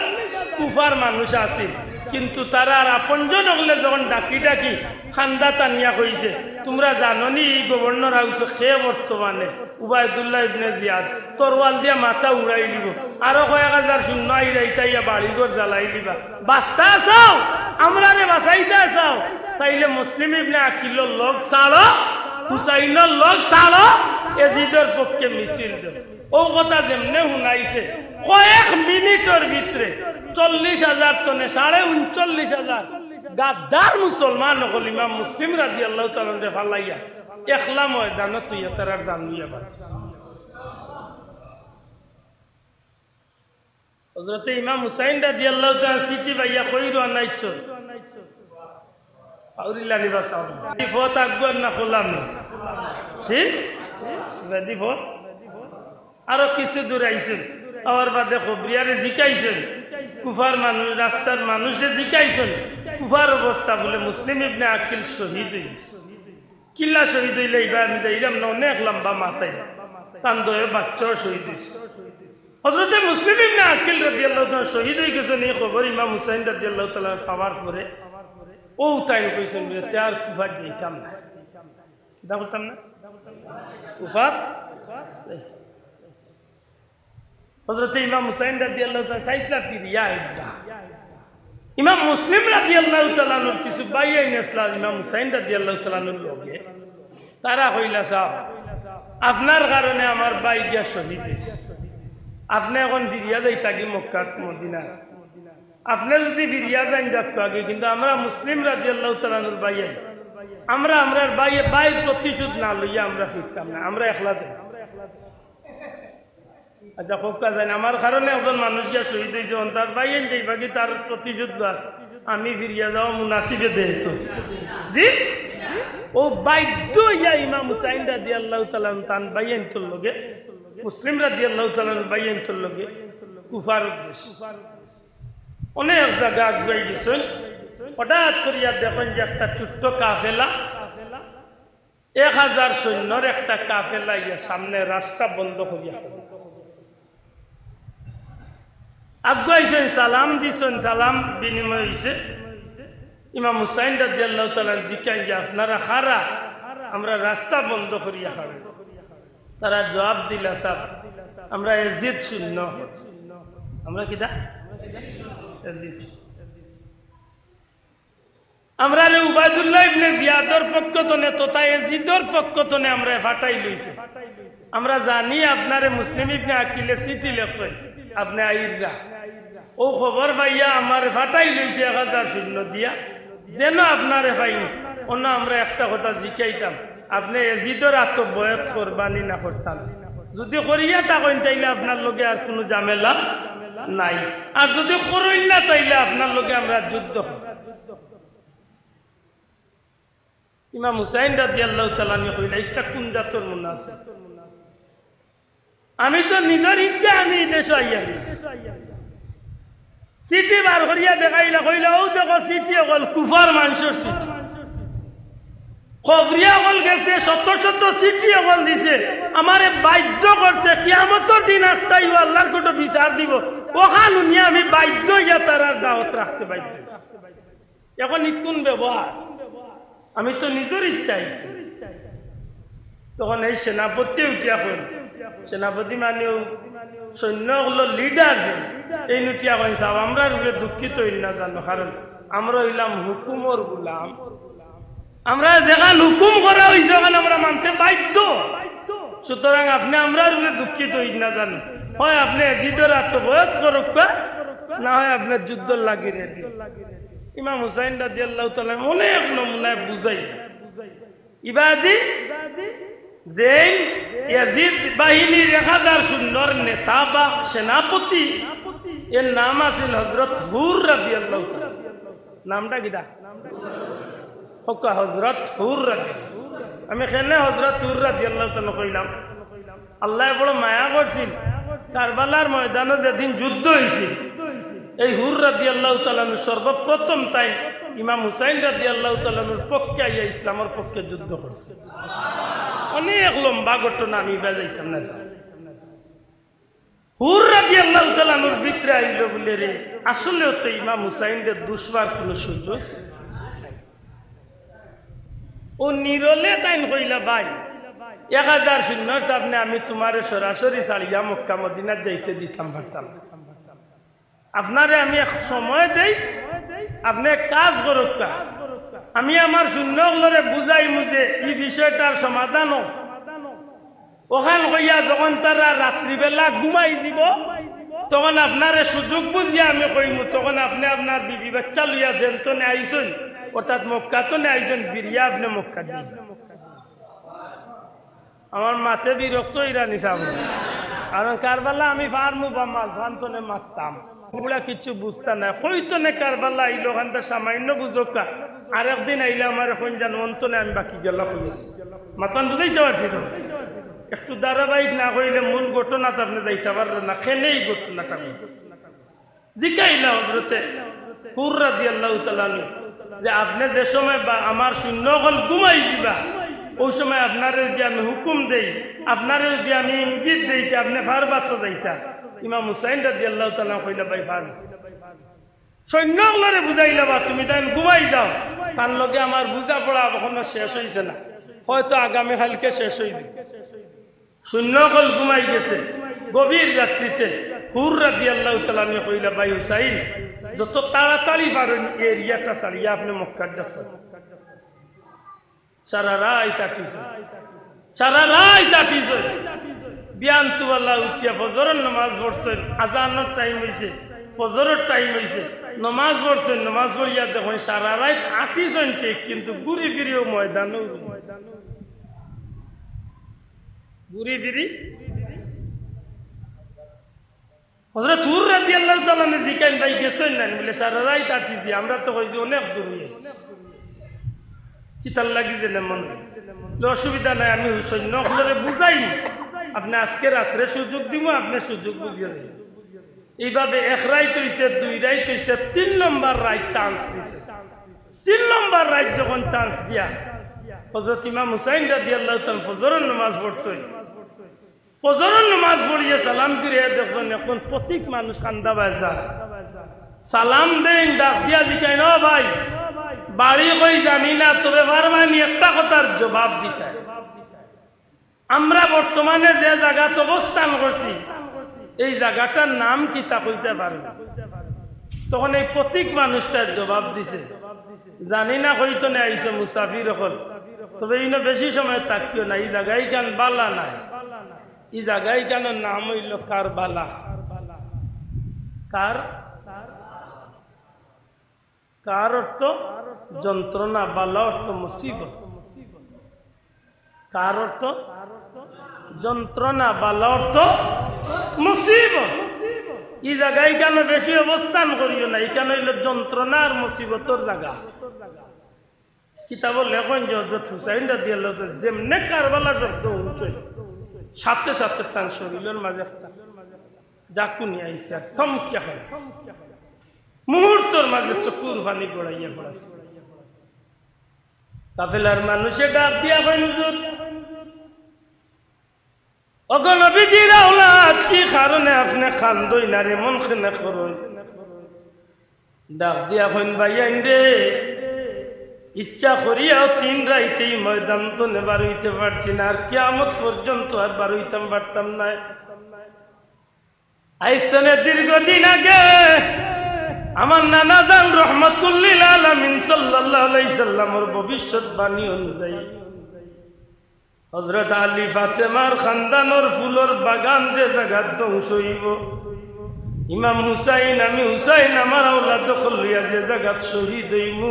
কুফার মানুষ আছে, কিন্তু তারা আর আপনজন হলে যখন ডাকি ডাকি খান্দা টানিয়া কইছে, তোমরা জাননি এই গভর্নর হাউসে খেয়ে বর্তমানে উবাইদুল্লাহ ইবনে জিয়াদ তরওয়াল দিয়া মাথা উড়াই দিব, আরো কয়েক হাজার শূন্য আইরাইতাইয়া বাড়িঘর জ্বালাই দিবা। বাঁচতে আসাও, আমরা রে বাঁচাইতে আসাও, তাইলে মুসলিম ইবনে আকিলর লোক ছাড়ো, হুসাইনের লোক ছাড়ো, এজিদের পক্ষে মিছিল দেব। ও কথা যেমনে শুনাইছে কয়েক মিনিটের ভিতরে 40,000 টনে 39,500 গাদ্দার মুসলমান হল ইমাম মুসলিম রাদিয়াল্লাহু তাআলা ফালাইয়া একলা ময়দানত তুইয়া তারার জানুইয়া বাড়ছে। হযরত ইমাম হুসাইন রাদিয়াল্লাহু তাআলা সিটি ভাইয়া কইরো আনাইছো আউরিল্লা নিবাস আউরি ফত আকবর না খোলাম ঠিক রেডি ফত আরো কিছু দূর আইছেন, আর বাদে খবরিয়ারে জিকাইছেন, কুফার মানুষ রাস্তার মানুষে জিকাইছেন কুফার অবস্থা বলে মুসলিম ইবনে আকিল শহীদ হইছে। কিল্লা শহীদ হইলে এইবার আমি যাইলাম না, অনেক লম্বা মাথায় তান্দয়ে বাচ্চাও শহীদ হয়েছে। হযরতে মুসলিম ইবনে আকিল রাদিয়াল্লাহু তাআলা শহীদ হয়ে গেছেন, এই খবর ইমাম হুসাইন রাদিয়াল্লাহু তাআলা পাওয়ার পরে ও তাই কইছেন যে তার কুফার যাইতাম না, কিতা করতাম না কুফার। হযরতে ইমাম হুসাইন রাদিয়াল্লাহু তাআলা সাইসলা ফিরিয়া আইবা, ইমাম মুসলিম রাদিয়াল্লাহু তাআলা কিছু বাইয়ে নেসলাম ইমাম হুসাইন রাদিয়াল্লাহু তাআলা লগে, তারা কইলা সাহেব আপনার কারণে আমার ভাই গিয়া শহীদ হয়েছে, আপনি এখন ফিরিয়া যাই থাকি মক্কা মদিনা, আপনি যদি ফিরিয়া যান যাচ্ছ আগে, কিন্তু আমরা মুসলিম রাদিয়াল্লাহু তাআলা ভাইয়ে আমরা আমরার ভাইয়ের প্রতিশোধ না লইয়া আমরা ফিরতাম না, আমরা একলা যাই। আচ্ছা খোকা জানি আমার কারণে একজন মানুষ গিয়া শহীদ হয়েছে তার ভাই যাই বাকি তার প্রতিযোদ্ধ আমি ফিরিয়া যাওয়া মুনাসিবে দেয় তো জি ও বাধ্য ইয়া ইমাম হুসাইন রাদিয়াল্লাহু তাআলা তান বাইন তোর লগে মুসলিম রাদিয়াল্লাহু তাআলা বাইন তোর লগে কুফার অনেক জায়গা আগুয়াই গেছেন হঠাৎ করিয়া দেখেন যে একটা ছোট্ট কাফেলা 1000 সৈন্যর একটা কাফেলা ইয়া সামনে রাস্তা বন্ধ করিয়া আগুয়াইছেন সালাম দিছেন সালাম বিনিময় হয়েছে ইমাম হুসাইন রাদিয়াল্লাহু তাআলা জিকাই যে আপনারা খারা আমরা রাস্তা বন্ধ করিয়া খাবে তারা জবাব দিলা সাহেব আমরা ইয়াজিদ শূন্য আমরা কি দা ইয়াজিদ আমরা উবাইদুল্লাহ ইবনে জিয়াদর পক্ষ তনে তথা ইয়াজিদর পক্ষ তনে আমরা ফাটাই লইছে আমরা জানি আপনারে মুসলিম ইবনে আকিলে চিঠি লেখছেন আপনি আইরা ও খবর ভাইয়া আমার ফাটাই লইছে 1000 শূন্য দিয়া যেন আপনারে ভাই অন্য আমরা একটা কথা জিকাইতাম আপনি ইয়াজিদর আত্মবয়ত কোরবানি না করতাম যদি করিয়া থাকেন তাইলে আপনার লগে আর কোনো ঝামেলা নাই আর যদি করেন না তাইলে আপনার লগে আমরা যুদ্ধ ইমাম হুসাইন রাদিয়াল্লাহু তাআলা কইলা এটা কোন জাতের মুনাফিক আমি তো নিজের ইচ্ছা আমি দেশ আইয়া সিটি বার করিয়া দেখাইলা কইলা ও দেখো সিটি হল কুফার মানুষের সিটি খবরিয়া হল গেছে 70 সিটি হল দিছে আমারে বাধ্য করছে কিয়ামতের দিন একটাই আল্লাহর কোটো বিচার দিব ওখান নিয়ে আমি বাধ্য ইয়া তারার দাওয়াত রাখতে বাধ্য এখন কোন ব্যবহার আমি তো নিজের ইচ্ছা আইছি তখন এই সেনাপতি উঠিয়া কইল সেনাপতি মানে সৈন্যগুলো লিডার যে এই নুটিয়া কইছে আমরা রূপে দুঃখিত হই না জানো কারণ আমরা হইলাম হুকুমর গোলাম আমরা যেখান হুকুম করা হইছে ওখানে আমরা মানতে বাধ্য সুতরাং আপনি আমরা রূপে দুঃখিত হই না জানো হয় আপনি জিদর আত্মবয়ত করুক না হয় আপনার যুদ্ধ লাগিয়ে রেডি ইমাম হুসাইন রাদিয়াল্লাহু তাআলা অনেক নমুনায় বুঝাই ইবাদি যেই ইয়াজিদ বাহিনীর 1000 সুন্দর নেতা বা সেনাপতি এর নাম আছিল হযরত হুর রাদিয়াল্লাহু তাআলা নামটা কিটা হকা হযরত হুর রাদিয়াল্লাহু আমি কেন হযরত হুর রাদিয়াল্লাহু তাআলা কইলাম আল্লাহ বড় মায়া করছিল কারবালার ময়দানে যেদিন যুদ্ধ হয়েছিল এই হুর রাদিয়াল্লাহু তাআলা সর্বপ্রথম তাই ইমাম হুসাইন রাদিয়াল্লাহু তাআলার পক্ষে আইয়া ইসলামের পক্ষে যুদ্ধ করছে অনেক লম্বা ঘটনা আমি বাজাইতাম না হুর রাদিয়াল্লাহু তাআলার ভিতরে আইলো বলে রে আসলে তো ইমাম হুসাইনের দুশবার কোনো সুযোগ ও নিরলে তাই কইলা ভাই 1000 সৈন্যর সামনে আমি তোমারে সরাসরি ছাড়িয়া মক্কা মদিনা যাইতে দিতাম পারতাম আপনারে আমি সময় দেই আপনি কাজ করুক আমি আমার শূন্যগুলোরে বুঝাই মুঝে এই বিষয়টার সমাধান ওখান কইয়া যখন তারা রাত্রিবেলা ঘুমাই দিব তখন আপনারে সুযোগ বুঝিয়া আমি কইমু তখন আপনি আপনার বিবি বাচ্চা লইয়া জেলতনে আইসেন অর্থাৎ মক্কাতনে আইসেন বিরিয়া আপনি মক্কা দিন আমার মাথে বিরক্ত ইরানি সাহেব কারণ কারবালা আমি ফার্মু বা মাছ ভান্তনে মারতাম ওগুলা কিছু বুঝতা না কইতো না কারবালা আইলো ওখানটা সামান্য বুঝোকা আর একদিন আইলে আমার এখন জানো অন্তনে আমি বাকি গেল মাতান বুঝাইতে পারছি তো একটু ধারাবাহিক না হইলে মূল ঘটনাটা আপনি যাইতে পারবেন না খেলেই ঘটনাটা জিকাইলা হজরতে হুর রাদিয়াল্লাহু তাআলা যে আপনি যে সময় বা আমার শূন্য হল ঘুমাই দিবা ওই সময় আপনারে যদি আমি হুকুম দেই আপনারে যদি আমি ইঙ্গিত দেই আপনি ফারবাচ্চা যাইতা ইমাম হুসাইন রাদিয়াল্লাহু তাআলা কইলা ভাই ফার সৈন্যগুলোরে বুঝাইলা বা তুমি তাই ঘুমাই যাও তার লগে আমার বুঝা পড়া এখনো শেষ হইছে না হয়তো আগামী কালকে শেষ হয়ে যাবে সৈন্যগুল ঘুমাই গেছে গভীর রাত্রিতে হুর রাদিয়াল্লাহু তাআলা কইলা ভাই হুসাইন যত তাড়াতাড়ি পারেন এরিয়াটা ছাড়িয়া আপনি মক্কার যাবেন সারা রাত কাটিছে বিয়ান্তওয়ালা উঠিয়া ফজরের নামাজ পড়ছেন আজানের টাইম হয়েছে ফজরের টাইম হয়েছে নামাজ পড়ছেন নামাজ পড়িয়া দেখুন সারা রাত আটিছেন ঠিক কিন্তু ঘুরি ফিরিও ময়দানও ঘুরি ফিরি হযরত হুর রাদিয়াল্লাহু তাআলা জিকাইন ভাই গেছেন না বলে সারা রাত আটিছি আমরা তো কইছি অনেক দূর হয়েছে কি তার লাগি যে মন অসুবিধা নাই আমি সৈন্য হলরে বুঝাই আপনি আজকে রাত্রে সুযোগ দিব আপনি সুযোগ বুঝিয়ে দেবেন এইভাবে এক রাইত হইছে দুই রাইত হইছে 3 নম্বর রাইত চান্স দিছে 3 নম্বর রাইত যখন চান্স দিয়া হযরত ইমাম হুসাইন রাদিয়াল্লাহু তাআলা ফজরের নামাজ পড়ছেন ফজরের নামাজ পড়িয়ে সালাম ফিরে দেখছেন এখন প্রত্যেক মানুষ কান্দা বাজা সালাম দেন ডাক দিয়া জিকাইন ও ভাই বাড়ি কই জানি না তবে বারমানি একটা কথার জবাব দিতে আমরা বর্তমানে যে জায়গাত অবস্থান করছি এই জায়গাটার নাম কি তা কইতে পারবে তখন এই প্রত্যেক মানুষটার জবাব দিছে জানি না হইতো না আইসে মুসাফির হল তবে এই বেশি সময় থাকিও না এই জায়গায় কেন বালা নাই এই জায়গায় কেন নাম হইল কারবালা কার কার অর্থ যন্ত্রণা বালা অর্থ মুসিবত কার অর্থ যন্ত্রণা বালা অর্থ মুসিবত এই জায়গায় কেন বেশি অবস্থান করিও না এখানে হইল যন্ত্রণা আর মুসিবতর জায়গা কিতাব লেখন যে হযরত হুসাইন রাদিয়াল্লাহু তাআলা যেমনে কারবালা শব্দ উঠে সাথে সাথে তার শরীরের মাঝে একটা জাকুনি আইসে থমকিয়া হয় মুহূর্তের মাঝে চকুর পানি গড়াইয়া পড়ে কাফেলার মানুষে ডাক দিয়া কই হুজুর ওগো নবীজির আওলাদ কি কারণে আপনি কান্দই না রে মন খেনে করুন ডাক দিয়া কইন ভাইয়াইন রে ইচ্ছা করিয়াও 3 রাইতেই ময়দান তো নেবার হইতে পারছি না আর কিয়ামত পর্যন্ত আর বার হইতাম পারতাম না আইস্তনে দীর্ঘদিন আগে আমার নানা জান রহমাতুল্লিল আলামিন সাল্লাল্লাহু আলাইহি সাল্লামের ভবিষ্যৎবাণী অনুযায়ী হযরত আলী ফাতেমার খানদানের ফুলের বাগান যে জায়গা ধ্বংস হইব ইমাম হুসাইন আমি হুসাইন আমার আওলাদ দখল লইয়া যে জায়গা শহীদ হইব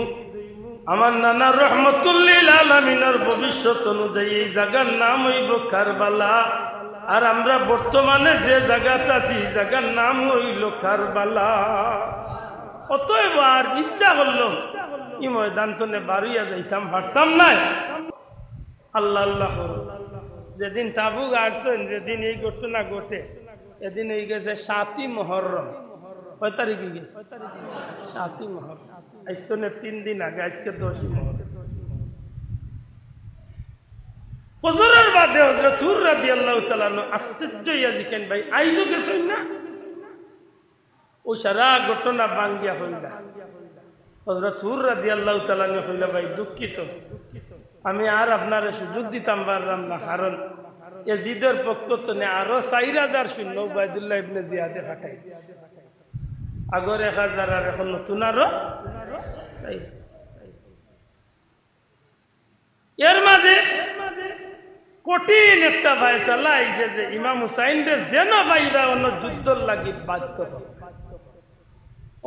আমার নানা রহমাতুল্লিল আলামিনের ভবিষ্যৎ অনুযায়ী এই জায়গার নাম হইব কারবালা আর আমরা বর্তমানে যে জায়গাতে আছি এই জায়গার নাম হইল কারবালা অতএব আর ইচ্ছা করলো এই ময়দান তো বাড়িয়া যাইতাম পারতাম না আল্লাহ আল্লাহ যেদিন তাবুক আসছেন যেদিন এই ঘটনা ঘটে এদিন হয়ে গেছে 7ই মুহররম কয় তারিখ হয়ে গেছে 7ই মুহররম আজকে 3 দিন আগে আজকে 10ই মুহররম ফজরের বাদে হযরত হুর রাদিয়াল্লাহু তাআলা আশ্চর্য হইয়া দেখেন ভাই আইজো গেছেন না ও সারা ঘটনা ভাঙ্গিয়া হইলা হযরত হুর রাদিয়াল্লাহু তাআলা কইলা ভাই দুঃখিত আমি আর আপনারে সুযোগ দিতাম পারলাম না কারণ ইয়াজিদের পক্ষ থেকে আরো 4000 সৈন্য উবাইদুল্লাহ ইবনে জিয়াদে পাঠাইছে আগর 1000 আর এখন নতুন আরো এর মাঝে কঠিন একটা ফয়সালা আইছে যে ইমাম হুসাইনরে যেন ভাইরা অন্য যুদ্ধ লাগি বাধ্য হবে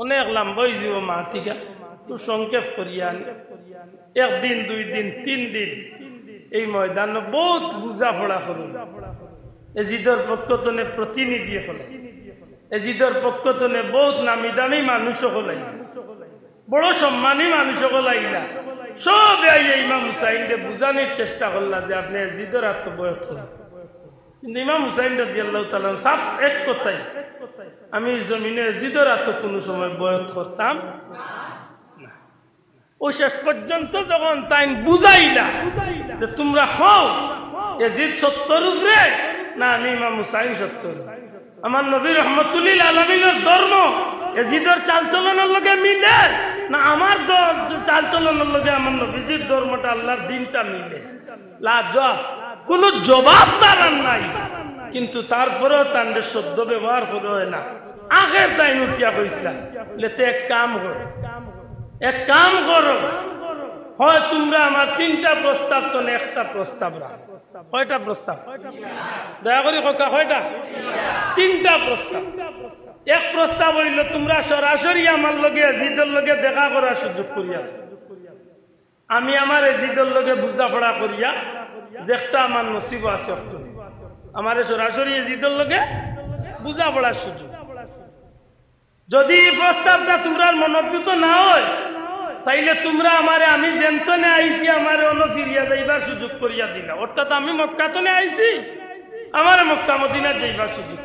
অনেক লম্বাই জীব মাতিকা তো সংক্ষেপ করিয়ান একদিন 2 দিন 3 দিন এই ময়দান বহুত বুঝা পড়া করুন এজিদর পক্ষ থেকে প্রতিনিধি হল এজিদর পক্ষ থেকে বহুত নামি দামি মানুষ হলাই বড় সম্মানী মানুষ হলাইলা সব ইমাম হুসাইনকে বুঝানোর চেষ্টা করলা যে আপনি এজিদর আত্মবয়ত করেন কিন্তু ইমাম হুসাইন রাদিয়াল্লাহু তাআলা সাফ এক কথাই আমি জমিনে এজিদর আত্ম কোনো সময় বয়ত করতাম না ও শেষ পর্যন্ত যখন তাই বুঝাইলা যে তোমরা হও এজিদ সত্যর উপরে না আমি ইমাম হুসাইন সত্যর আমার নবী রহমাতুল্লিল আলামিনের ধর্ম এজিদর চালচলনের লগে মিলে না আমার চালচলনের লগে আমার নবীজির ধর্মটা আল্লাহর দিনটা মিলে লাজবাব কোন জবাব তার নাই কিন্তু তারপরেও তাদের শব্দ ব্যবহার করে না আগে তাই উঠিয়া কইছিলাম লেতে এক কাম করো হয় তোমরা আমার 3টা প্রস্তাব তো একটা প্রস্তাব রাখো কয়টা প্রস্তাব দয়া করে কথা কয়টা 3টা প্রস্তাব এক প্রস্তাব হইল তোমরা সরাসরি আমার লগে এজিদের লগে দেখা করার সুযোগ করিয়া আমি আমার এজিদের লগে বুঝাপড়া করিয়া যে একটা আমার নসিব আছে আমার সরাসরি এজিদের লগে বুঝাপড়ার সুযোগ যদি এই প্রস্তাবটা তোমরা মনোভূত না হয় তাইলে তোমরা আমারে আমি যেন্তনে আইছি আমারে অন্য ফিরিয়া যাইবার সুযোগ করিয়া দিলা। অর্থাৎ আমি মক্কাতনে আইছি, আমারে মক্কা মদিনা যাইবার সুযোগ।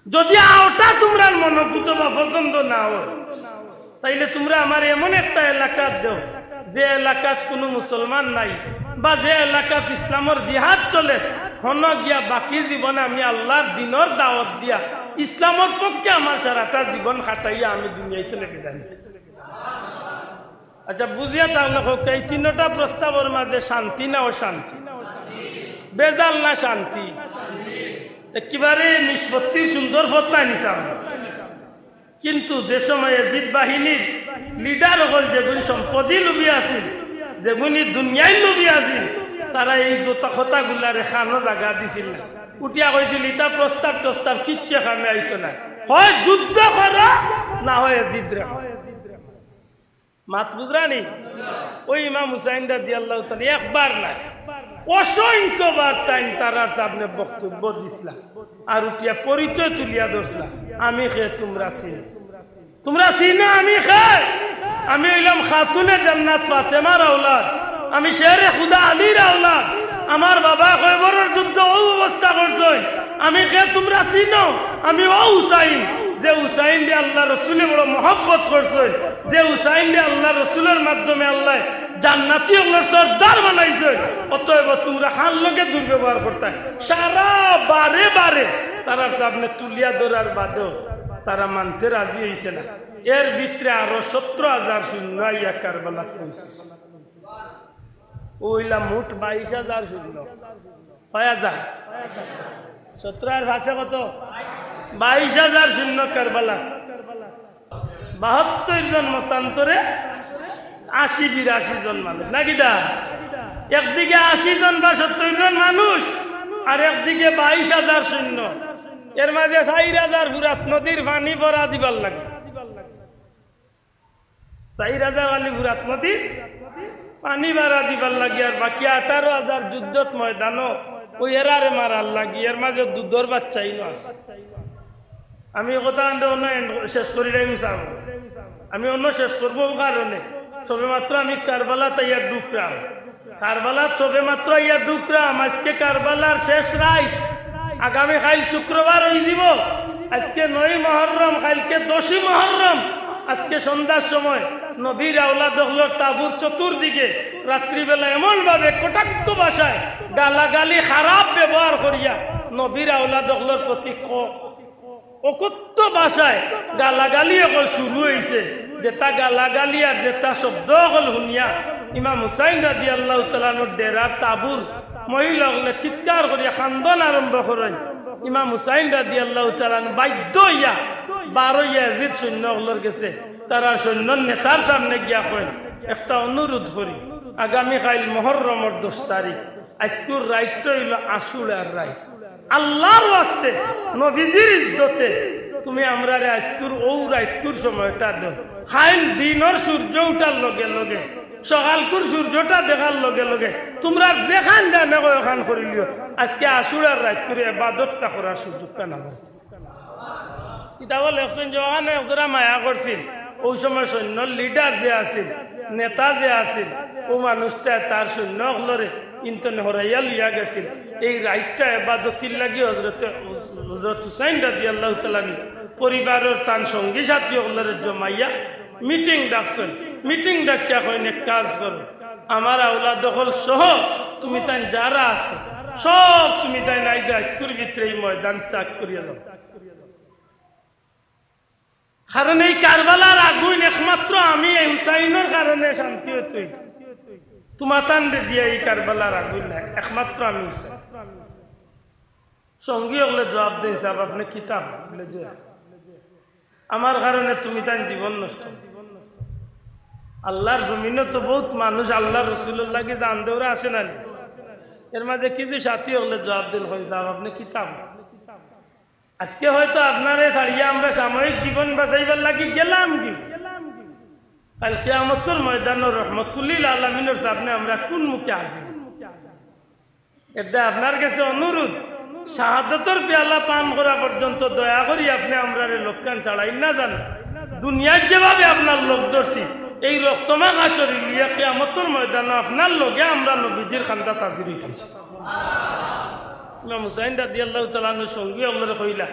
যদি ওটা তোমরা মনোভূত বা পছন্দ না হয় তাইলে তোমরা আমার এমন একটা এলাকাত দেও যে এলাকাত কোনো মুসলমান নাই, বা যে এলাকাত ইসলামের জিহাদ চলে, হন গিয়া বাকি জীবনে আমি আল্লাহর দিনের দাওয়াত দিয়া ইসলামের পক্ষে আমার সারাটা জীবন খাটাইয়া আমি দুনিয়ায় চলে বিদায় নিতে। আচ্ছা বুঝিয়া তাহলে এই তিনটা প্রস্তাবের মাঝে শান্তি না অশান্তি, বেজাল না শান্তি, একেবারে নিষ্পত্তি সুন্দর হত্যা নিচাম। কিন্তু যে সময় এজিদ বাহিনীর লিডার হল যেগুলি সম্পদই লুবি আছিল, যেগুলি দুনিয়ায় লুবি আছিল, তারা এই কথাগুলারে খানো জাগা দিছিল না। উঠিয়া কইছিল ইটা প্রস্তাব টস্তাব কিচ্ছু খামে আইতো না, হয় যুদ্ধ করা না হয় এজিদ রে। মাত বুঝরানি ওই ইমাম হুসাইন রাদিয়াল্লাহু তাআলা একবার নাই অসংখ্যবার টাইম তারার সামনে বক্তব্য দিছিলাম আর উঠিয়া পরিচয় তুলিয়া ধরছিলাম, আমি খে তোমরা চিনো, তোমরা চিনো আমি খে, আমি হইলাম খাতুনে জান্নাত ফাতেমার আওলাদ, আমি শেরে খুদা আলীর আওলাদ, আমার বাবা খয়বরের যুদ্ধ ও অবস্থা করছই, আমি খে তোমরা চিনো, আমি ও হুসাইন যে হুসাইন দিয়ে আল্লাহ রসুলে বড় মহব্বত করছই, যে হুসাইন দিয়ে আল্লাহ রসুলের মাধ্যমে আল্লাহ জান্নাতি আল্লাহ সর্দার বানাইছে। অতএব তোমরা খান লোকে দুর্ব্যবহার করতে সারা বারে বারে তারার সামনে তুলিয়া ধরার বাদেও তারা মানতে রাজি হয়েছে না। এর ভিতরে আরো 17,000 সৈন্য ইয়া কারবালাত পৌঁছেছে। ওইলা মোট 22,000 সৈন্য পাওয়া যায়। 17 আর ভাষা কত? 22,000 সৈন্য কারবালা, 72 জন মতান্তরে 80-82 জন মানুষ নাকি দা? একদিকে 80 জন বা 70 জন মানুষ আর একদিকে 22,000 সৈন্য। এর মাঝে 4,000 ফুরাত নদীর পানি ভরা দিবার লাগে, 4,000 আলি ফুরাত নদীর পানি ভরা দিবার লাগে, আর বাকি 18,000 যুদ্ধত ময়দানও ওই এরারে মারার লাগি। এর মাঝে দুধর বাচ্চাই আছে। আমি কথা অন্য শেষ করি চাব, আমি অন্য শেষ করবো কারণে সবে মাত্র আমি কারবালাত ইয়া ডুকরাম, কারবালাত সবে মাত্র ইয়া ডুকরাম। আজকে কারবালার শেষ রাত, আগামী কাল শুক্রবার হয়ে যাব। আজকে 9 মুহররম, কালকে 10 মুহররম। আজকে সন্ধ্যার সময় নবীর আওলাদ হলোর তাবুর চতুর্দিকে রাত্রিবেলা এমন ভাবে কটাক্ষ ভাষায় গালাগালি খারাপ ব্যবহার করিয়া নবীর আওলাদ হলোর প্রতি অকথ্য ভাষায় গালাগালি এখন শুরু হয়েছে। যেটা গালাগালি আর যেটা শব্দ হল শুনিয়া ইমাম হুসাইন রাদিয়াল্লাহু তাআলা ডেরার তাবুর মহিলা হলে চিৎকার করিয়া খান্দন আরম্ভ করেন। ইমাম হুসাইন রাদিয়াল্লাহু তাআলা বাধ্য হইয়া 12 ইয়াজিদ সৈন্য হলোর গেছে, তারা সৈন্য নেতার সামনে গিয়া কইন একটা অনুরোধ করি, আগামী কাল মুহররমের 10 তারিখ, আজকের রাইটটা হইল আশুরার রাইট। আল্লাহর ওয়াস্তে নবীজির ইজ্জতে তুমি আমরা আজকের ও রাইটকুর সময়টা দেও। খাইল দিনের সূর্য উঠার লগে লগে সকালকুর সূর্যটা দেখার লগে লগে তোমরা যেখান জানে ওখান করিলিও। আজকে আশুরার রাইট করে ইবাদতটা করার সুযোগটা না কিতাব লেখছেন যে ওখানে যারা মায়া করছিল ওই সময় সৈন্য লিডার যে আছিল, নেতা যে আছিল, ও মানুষটা তার সৈন্য হলরে কিন্তু হরাইয়া লিয়া গেছিল। এই রাইটটা ইবাদতির লাগি হযরত হুসাইন রাদিয়াল্লাহু তাআলা পরিবারের তান সঙ্গী সাথী হলরে জমাইয়া মিটিং ডাকছেন। মিটিং ডাকিয়া কইন এক কাজ করো, আমার আওলাদ হল সহ তুমি তাই যারা আছে সব তুমি তাই নাই যাই কুর ভিতরে এই ময়দান ত্যাগ করিয়া দাও। কারণ এই কারবালার আগুন একমাত্র আমি এই হুসাইনের কারণে শান্তি হইতে, তোমার তান দিয়ে এই কারবালার আগুন নাই, একমাত্র আমি হুসাইন। সঙ্গী হলে জবাব দিয়ে সাহেব আপনি কিতাব আমার কারণে তুমি তাই জীবন নষ্ট। আল্লাহর জমিনে তো বহুত মানুষ আল্লাহ রসুলের লাগে জান দেওরা আসে না, এর মাঝে কিছু সাথী হলে জবাব দিল হয়ে সাহেব আপনি কিতাব। আজকে হয়তো আপনার ছাড়িয়ে আমরা সাময়িক জীবন বাঁচাইবার লাগি গেলাম কি, কালকে কিয়ামতের ময়দানে রহমতুল্লিল আলামিনের সামনে আমরা কোন মুখে আসি। এটা আপনার কাছে অনুরোধ, শাহাদতর পেয়ালা পান করা পর্যন্ত দয়া করি আপনি আমরা লোককান ছাড়াই না জান দুনিয়ার যেভাবে আপনার লোক ধরছি এই রক্তমা কাশরি লিয়া কিয়ামতের ময়দানে আপনার লগে আমরা নবীজির খান্দা তাজির হইতাছি ইমাম হুসাইন রাদিয়াল্লাহু তাআলা আনহু সঙ্গী ওগুলো কইলা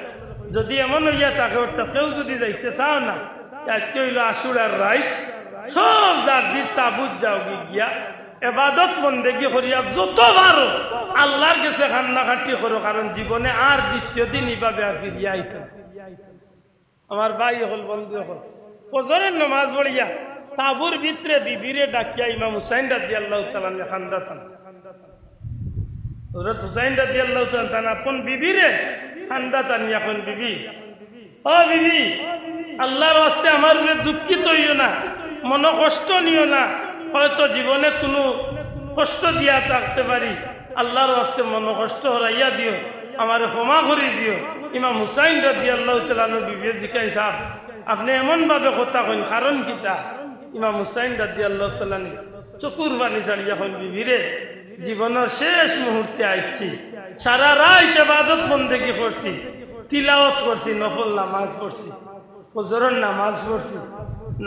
যদি এমন হইয়া থাকে কেউ যদি যাইতে চাও না আজকে হইল আশুরার রাইত সব জাতির তাবুত যাও গিয়া এবাদত বন্দেগি করিয়া যত পারো আল্লাহর কাছে কান্নাকাটি করো কারণ জীবনে আর দ্বিতীয় দিন এইভাবে আর ফিরিয়া আইতো আমার ভাই হল বন্ধু হল ফজরের নামাজ পড়িয়া তাবুর ভিতরে বিবিরে ডাকিয়া ইমাম হুসাইন রাদিয়াল্লাহু তাআলা খান্দাতান হযরত হুসাইন রাদিয়াল্লাহু তাআলা আপন বিবিরে খান্দাতান এখন বিবি ও বিবি আল্লাহর ওয়াস্তে আমার উপরে দুঃখিত হইও না মন কষ্ট নিও না হয়তো জীবনে কোনো কষ্ট দিয়া থাকতে পারি আল্লাহর ওয়াস্তে মন কষ্ট হরাইয়া দিও আমার ক্ষমা করে দিও ইমাম হুসাইন রাদিয়াল্লাহু তাআলা বিবি জিকাই সাহেব আপনি এমন ভাবে কথা কইন কারণ কিতা ইমাম হুসাইন রাদিয়াল্লাহু তাআলা চকুর পানি ছাড়িয়া কইন বিবিরে জীবনের শেষ মুহূর্তে আইছি সারা রাত ইবাদত বন্দেগি করছি তিলাওয়াত করছি নফল নামাজ পড়ছি ফজরের নামাজ পড়ছি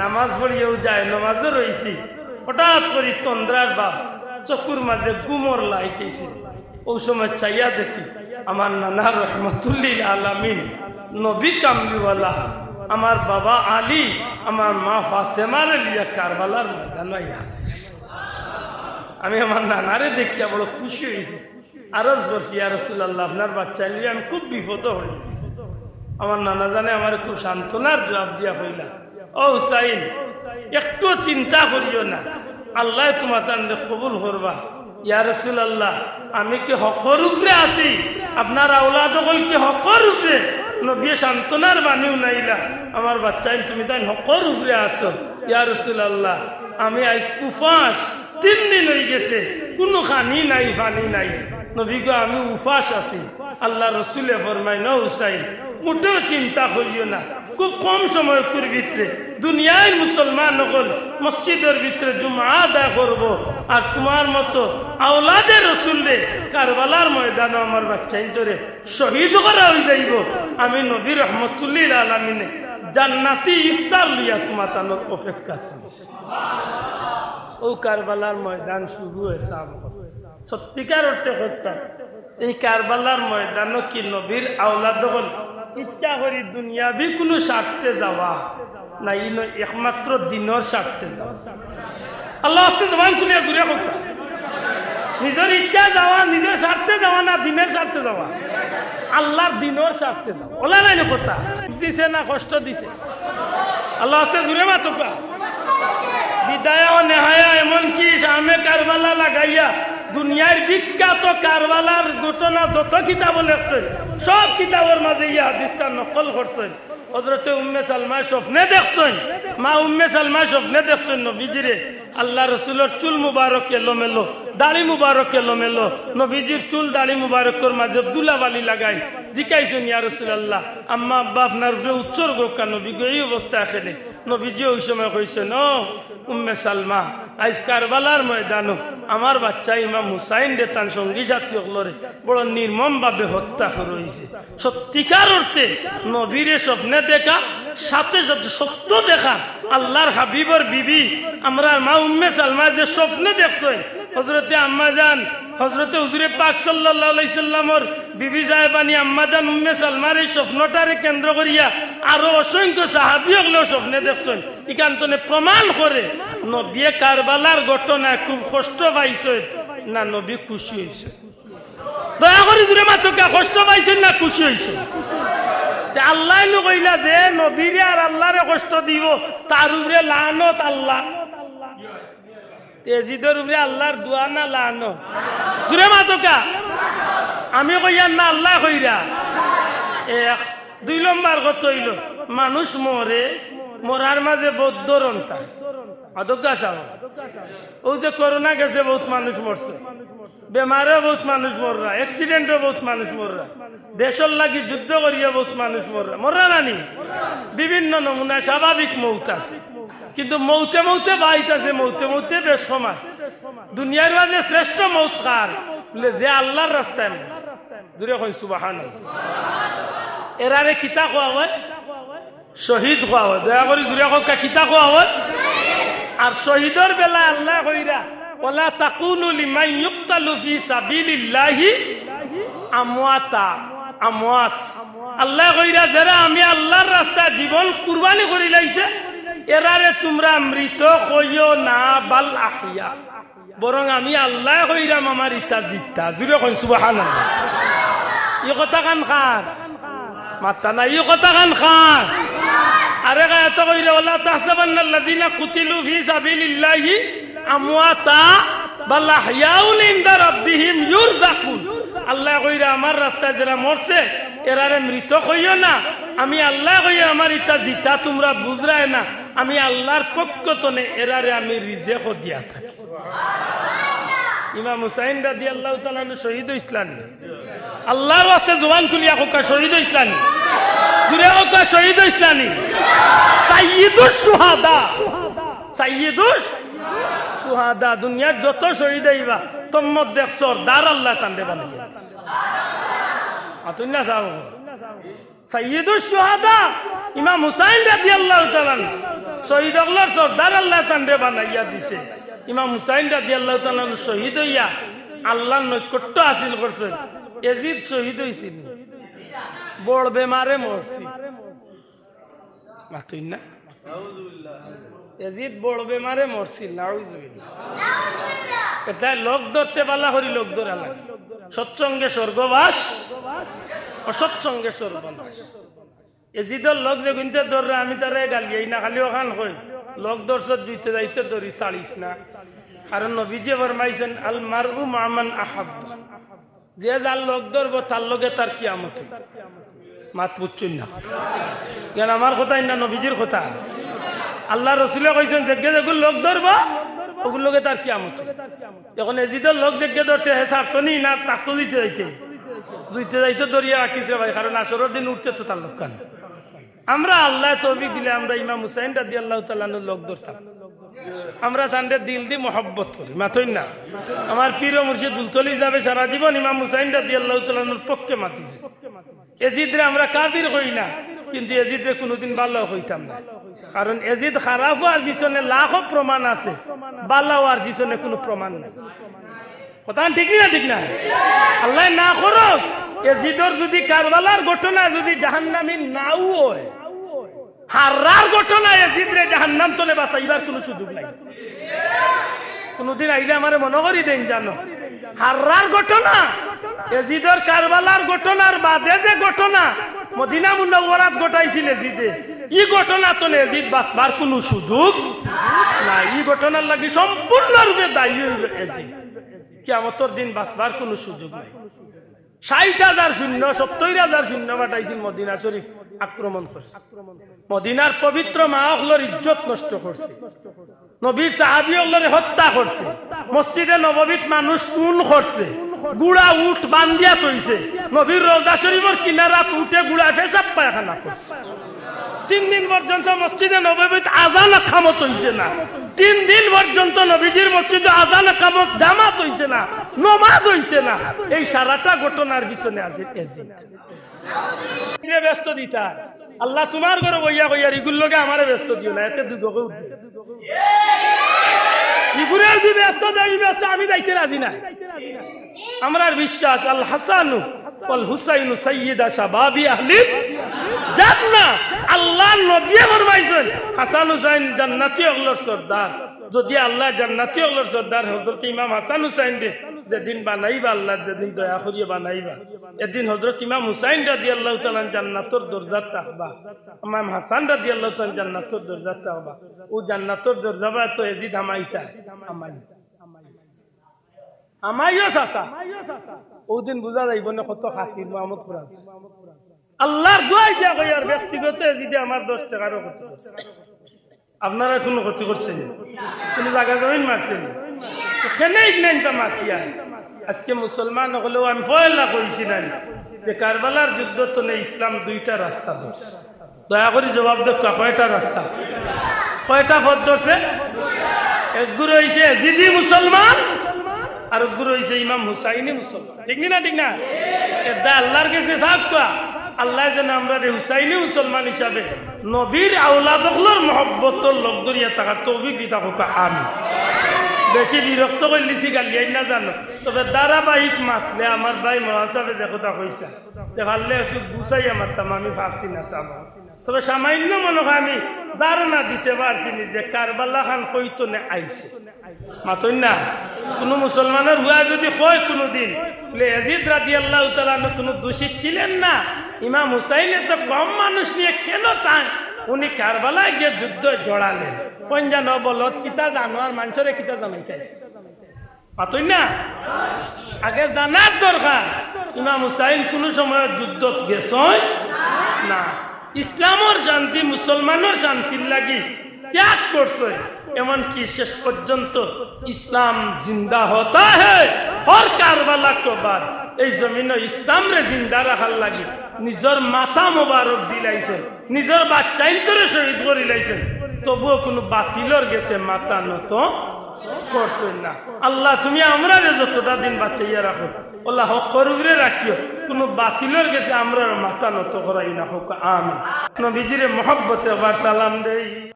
নামাজ পড়িয়েও যায় নামাজও রইছি হঠাৎ করে তন্দ্রার বাপ চকুর মাঝে গুমর লাইকেছে ওই সময় চাইয়া দেখি আমার নানা রহমতুল্লিল আলামিন নবী কামলিওয়ালা আমার বাবা আলী আমার মা ফাতেমার লিয়া কারবালার ময়দানে আছে আমি আমার নানারে দেখিয়া বড় খুশি হয়েছি আরজ করছি ইয়া রাসূলুল্লাহ আপনার বাচ্চা নিয়ে আমি খুব বিপদ হয়েছি আমার নানা জানে আমার খুব সান্ত্বনার জবাব দিয়া হইলা ও হুসাইন একটু চিন্তা করিও না আল্লাহ তোমার কবুল করবা ইয়া রাসূলুল্লাহ আমি কি হকর উপরে আছি আপনার আওলাদ হল কি হকর উপরে নবী সান্ত্বনার বাণীও নাইলা আমার বাচ্চাই তুমি তাই হকর উপরে আছো ইয়া রাসূলুল্লাহ আমি আজ উপাস 3 দিন হয়ে গেছে কোনো খানি নাই পানি নাই নবী গো আমি উপাস আছি আল্লাহ রসুলে ফরমায় ন হুসাইন মোটেও চিন্তা করিও না খুব কম সময়ের ভিতরে দুনিয়ার মুসলমান হল মসজিদের ভিতরে জুমা আদায় করব আর তোমার মতো আওলাদের রসুলরে কারবালার ময়দানে আমার বাচ্চাই ধরে শহীদ করা হয়ে যাইব আমি নবী রহমতুল্লিল আলামিনে জান্নাতি ইফতার লিয়া তোমার তানোর অপেক্ষা তুলিস ও কারবালার ময়দান শুরু হয়েছে আমার সত্যিকার অর্থে হত্যা এই কারবালার ময়দানও কি নবীর আওলাদ হল ইচ্ছা করি দুনিয়াবি কোনো স্বার্থে যাওয়া না ইনো একমাত্র দিনের স্বার্থে যাওয়া আল্লাহ জবান খুলিয়া দূরে হত্যা নিজের ইচ্ছা যাওয়া নিজের স্বার্থে যাওয়া না দিনের স্বার্থে যাওয়া আল্লাহর দিনের স্বার্থে যাওয়া ওলা নাই কথা দিছে না কষ্ট দিছে আল্লাহ দূরে মাতকা বিদায় ও নেহায়া এমনকি সামনে কারবালা লাগাইয়া দুনিয়ার বিখ্যাত কারবালার ঘটনা যত কিতাব লেখছেন সব কিতাবের মাঝে ইয়া হাদিসটা নকল করছেন হযরতে উম্মে সালমা স্বপ্নে দেখছেন মা উম্মে সালমা স্বপ্নে দেখছেন নবীজিরে আল্লাহ রসুলের চুল মুবারক এলোমেলো দাড়ি মুবারক এলোমেলো নবীজির চুল দাড়ি মুবারকের মাঝে দুলাবালি লাগাই জিকাইছেন ইয়া রাসূলুল্লাহ আম্মা আব্বা আপনার উপরে উৎসর্গ কেন নবী এই অবস্থা এখানে নবীজি ওই সময় কইছেন ও উম্মে সালমা আজ কারবালার ময়দানো আমার বাচ্চা ইমাম হুসাইন রে তার সঙ্গী সাথী হলরে বড় নির্মম ভাবে হত্যা করে হয়েছে সত্যিকার অর্থে নবীরে স্বপ্নে দেখা সাথে সাথে সত্য দেখা আল্লাহর হাবিবর বিবি আমরা মা উম্মে সালমা যে স্বপ্নে দেখছেন হযরতে আম্মা জান হযরতে হুজুরে পাক সাল্লাল্লাহু আলাইহি সাল্লামর বিবি সাহেবানি আম্মা জান উম্মে সালমার এই স্বপ্নটারে কেন্দ্র করিয়া আরো অসংখ্য সাহাবী হলো স্বপ্নে দেখছেন ইকান্তনে প্রমাণ করে নবী কারবালার ঘটনা খুব কষ্ট পাইছেন না নবী খুশি হয়েছে দয়া করে দূরে মাতকা কষ্ট পাইছেন না খুশি হয়েছে আল্লাহ কইলা যে নবীরে আর আল্লাহরে কষ্ট দিব তার উপরে লানত আল্লাহ এজিদের উপরে আল্লাহর দোয়া না লানো দূরে মাতকা আমি কইয়া না আল্লাহ কইরা 2 নম্বর কথা হইল মানুষ মরে মরার মাঝে বৌদ্ধ রন্তা আদকা চাও ও যে করোনা গেছে বহুত মানুষ মরছে বেমারে বহুত মানুষ মররা অ্যাক্সিডেন্টে বহুত মানুষ মররা দেশের লাগি যুদ্ধ করিয়া বহুত মানুষ মররা নানি বিভিন্ন নমুনা স্বাভাবিক মৌত আছে কিন্তু মৌতে মৌতে বাইত আছে মৌতে মৌতে বেশ সমাজ দুনিয়ার মাঝে শ্রেষ্ঠ মৌত কার যে আল্লাহর রাস্তায় জুড়ে কই সুবহানাল্লাহ। এরারে কিতা কোয়া হয়? শহীদ কোয়া হয়। দয়া করে জুড়ে কা কিতা কোয়া হয়? আর শহীদের বেলা আল্লাহ কইরা ওয়ালা তাকুনু লিমান ইউক্তালু ফি সাবিলিল্লাহি আমওয়াতা, আমওয়াত। আল্লাহ কইরা যারা আমি আল্লাহর রাস্তায় জীবন কুরবানি করি লাইছে এরারে তোমরা মৃত কইও না, বাল আহিয়া, বরং আমি আল্লাহ কইরাম আমার ইতা জিতা। জুড়ে কই সুবহানাল্লাহ। ই কথা কান খান মাতা না, ই কথা কান খান। আরে এত কইরা ওয়ালা তাহসাবান্নাল্লাযিনা কুতিলু ফি সাবিলিল্লাহি আমওয়াতা বাল আহইয়াউন ইনদা রাব্বিহিম ইউরযাকুন। আল্লাহ কইরা আমার রাস্তায় যারা মরছে এরারে মৃত কইও না, আমি আল্লাহ কইয়া আমার ইতা জিতা। তোমরা বুঝরায় না আমি আল্লাহর পক্ষ তনে এরারে আমি রিজেক দিয়া থাকি। ইমাম হুসাইন রাদিয়াল্লাহু তাআলা শহীদ ইসলাম। আল্লাহর ওয়াস্তে জবান খুলিয়া কোকা শহীদ ইসলাম, জুড়ে কোকা শহীদ ইসলাম, সাইয়্যিদুশ শুহাদা, সাইয়্যিদুশ শুহাদা। দুনিয়ার যত শহীদ হইবা তোমর দেখ সরদার আল্লাহ তান্ডে বানাইয়া আতুন না যাও। সাইয়্যিদুশ শুহাদা ইমাম হুসাইন রাদিয়াল্লাহু তাআলা শহীদ আল্লাহর সরদার আল্লাহ তান্ডে বানাইয়া দিছে। ইমাম হুসাইন রাদিয়াল্লাহু তাআলা শহীদ হইয়া আল্লাহর নৈকট্য হাসিল করছেন। এজিদ শহীদ হইছিল, বড় বেমারে মরছি। আতুন না এজিদ বড় বেমারে মরছিল। নাউযুবিল্লাহ। এটা লোক ধরতে পালা করি লোক ধরা লাগে। সৎসঙ্গে স্বর্গবাস, অসৎসঙ্গে স্বর্গনাশ। এজিদর লোক যে গুনতে ধররে আমি তারে গালিয়াই না, খালি ওখান কই লোক দর্শক দুইতে যাইতে ধরি চালিস না। কারণ নবীজি ফরমাইছেন আল মারউ মামান আহাব, যে যার লোক ধরবো তার লগে তার কিয়ামত। মাত বুঝছেন না কেন? আমার কথাই না, নবীজির কথা। আল্লাহ রসুলে কইছেন যে যেগুলো লোক ধরবো ওগুলো লোকে তার কিয়ামত। এখন এজিদের লোক যে ধরছে হে ছাড়ছনি না, তাকতো দিতে যাইতে দুইতে যাইতে ধরিয়া রাখিছে ভাই, কারণ আসরের দিন উঠতে তো তার লোক কান। আমরা আল্লাহ তৌফিক দিলে আমরা ইমাম হুসাইন রাদিয়াল্লাহু তাআলা লোক ধরতাম। আমরা তাদের দিল দিয়ে মহব্বত করি, মাথই না। আমার পীর মুর্শিদ দুলতলি যাবে সারা জীবন ইমাম হুসাইন রাদিয়াল্লাহু তাআলার পক্ষে মাতিছে। এজিদরে আমরা কাফির হই না, কিন্তু এজিদরে কোনোদিন ভালো হইতাম না। কারণ এজিদ খারাপ হওয়ার পিছনে লাখো প্রমাণ আছে, ভালো হওয়ার পিছনে কোনো প্রমাণ নাই। কথা ঠিক না? ঠিক না? আল্লাহ না করো এজিদর যদি কারবালার ঘটনা যদি জাহান্নামী নাও হয়, হারার ঘটনা এজিদরে জাহান্নাম তলে বাঁচাইবার কোনো সুযোগ নাই। কোনদিন আইলে আমারে মনে করি দেন জানো, হারার ঘটনা এজিদর কারবালার ঘটনার বাদে যে ঘটনা মদিনা মুনাওয়ারাত ঘটাইছিল এজিদে, ই ঘটনা তো এজিদ বাঁচবার কোনো সুযোগ নাই। ই ঘটনার লাগি সম্পূর্ণরূপে দায়ী হইল এজিদ। কিয়ামতের দিন বাঁচবার কোনো সুযোগ নাই। 60,000 সৈন্য 70,000 সৈন্য পাঠাইছিল মদিনা শরীফ আক্রমণ করছে। মদিনার পবিত্র মা হলর ইজ্জত নষ্ট করছে, নবীর সাহাবী হলরে হত্যা করছে, মসজিদে নববীত মানুষ খুন করছে, গুড়া উঠ বান্ধিয়া তৈছে, নবীর রওজা শরীফের কিনারাত উঠে গুড়া পেশাব পায়খানা করছে। 3 দিন পর্যন্ত মসজিদে নববীত আযান কামত হইছে না। 3 দিন পর্যন্ত নবীজির মসজিদে আযান কামত জামাত হইছে না, নামাজ হইছে না। এই সারাটা ঘটনার পিছনে আছে এজিদ। এ ব্যস্ত দিতা আল্লাহ তোমার ঘরে বইয়া কইয়া এগুলোর লগে আমারে ব্যস্ত দিও না, এতে দুদকে উঠবে। ইগুরের দি ব্যস্ত দেই ব্যস্ত আমি যাইতে রাজি না। আমরার বিশ্বাস আল হাসানু ওয়াল হুসাইনু সাইয়্যিদা শাবাবি আহলি জান্নাহ। আল্লাহ নবী ফরমাইছেন হাসান হুসাইন জান্নাতি হলোর সর্দার। যদি আল্লাহ জান্নাতি হলোর সর্দার হযরত ইমাম হাসান হুসাইন দে যেদিন বানাইবা, আল্লাহ যেদিন দয়া করিয়া বানাইবা, এদিন হযরত ইমাম হুসাইন রাদিয়াল্লাহু তাআলা জান্নাতের দরজাত থাকবা, ইমাম হাসান রাদিয়াল্লাহু তাআলা জান্নাতের দরজাত থাকবা। ও জান্নাতের দরজাবা তো এজিদ আমাইতা আমাইও চাচা। ওদিন বুঝা যাইব না কত খাতির মুহাম্মদ কুরআন। আল্লাহর দোয়াই দিয়া কইয়ার ব্যক্তিগত এজিদে আমার 10 টাকারও ক্ষতি করছে। আপনারা কোনো ক্ষতি করছেন? কোনো জায়গা জমিন মারছেন? কেনেই নেন তা মাতিয়া। আজকে মুসলমান হলেও আমি ফয়লা কইছি না যে কারবালার যুদ্ধ তো নেই, ইসলাম 2টা রাস্তা ধরছে। দয়া করে জবাব দেখ, কয়টা রাস্তা, কয়টা পথ ধরছে? একগুলো হইছে এজিদি মুসলমান, আর গুরু হইছে ইমাম হুসাইনি মুসলমান, ঠিক না ঠিক না? এটা আল্লাহর কাছে সাফ কোয়া আল্লাহ যেন আমরা হুসাইনি মুসলমান হিসাবে নবীর আওলাদগুলোর মহব্বতর লোক দরিয়া থাকার তৌফিক দি থাকুক, আমিন। বেশি বিরক্ত করলিছি গালিয়াই না জানো, তবে ধারাবাহিক মাতলে আমার ভাই মহাসাবে দেখো তা কইসা পারলে একটু গুছাই মারতাম, আমি ভাবছি না চাব। তবে সামান্য মনে হয় আমি ধারণা দিতে পারছি যে কারবালা খান কইতো না আইছে মাতই না। কোন মুসলমানের হুয়া যদি কয় কোনদিন ইয়াজিদ রাদিয়াল্লাহু তাআলা কোনো দোষী ছিলেন না, ইমাম হুসাইনের তো কম মানুষ নিয়ে কেন তাই উনি কারবালায় গিয়ে যুদ্ধ জড়ালেন, কোন জানো বলত কিতা জানো আর মানুষের কিতা জানাইতেছে মাতই না। আগে জানার দরকার ইমাম হুসাইন কোন সময় যুদ্ধ গেছেন না, ইসলামের শান্তি মুসলমানের শান্তির লাগি ত্যাগ করছে, এমনকি শেষ পর্যন্ত ইসলাম জিন্দা হতা হ্যায় হর কারবালা কো বাদ এই জমিন ইসলামরে জিন্দা রাখার লাগি নিজের মাথা মোবারক দিলাইছেন, নিজের বাচ্চা ইন্তরে শহীদ করে লাইছেন, তবুও কোনো বাতিলর গেছে মাথা নত করছেন না। আল্লাহ তুমি আমরা যতটা দিন বাঁচাইয়া রাখো, আল্লাহ হক করুরে রাখিও, কোনো বাতিলর গেছে আমরা মাথা নত করাই না হোক, আমিন। নবীজির মহব্বতে আবার সালাম দেই।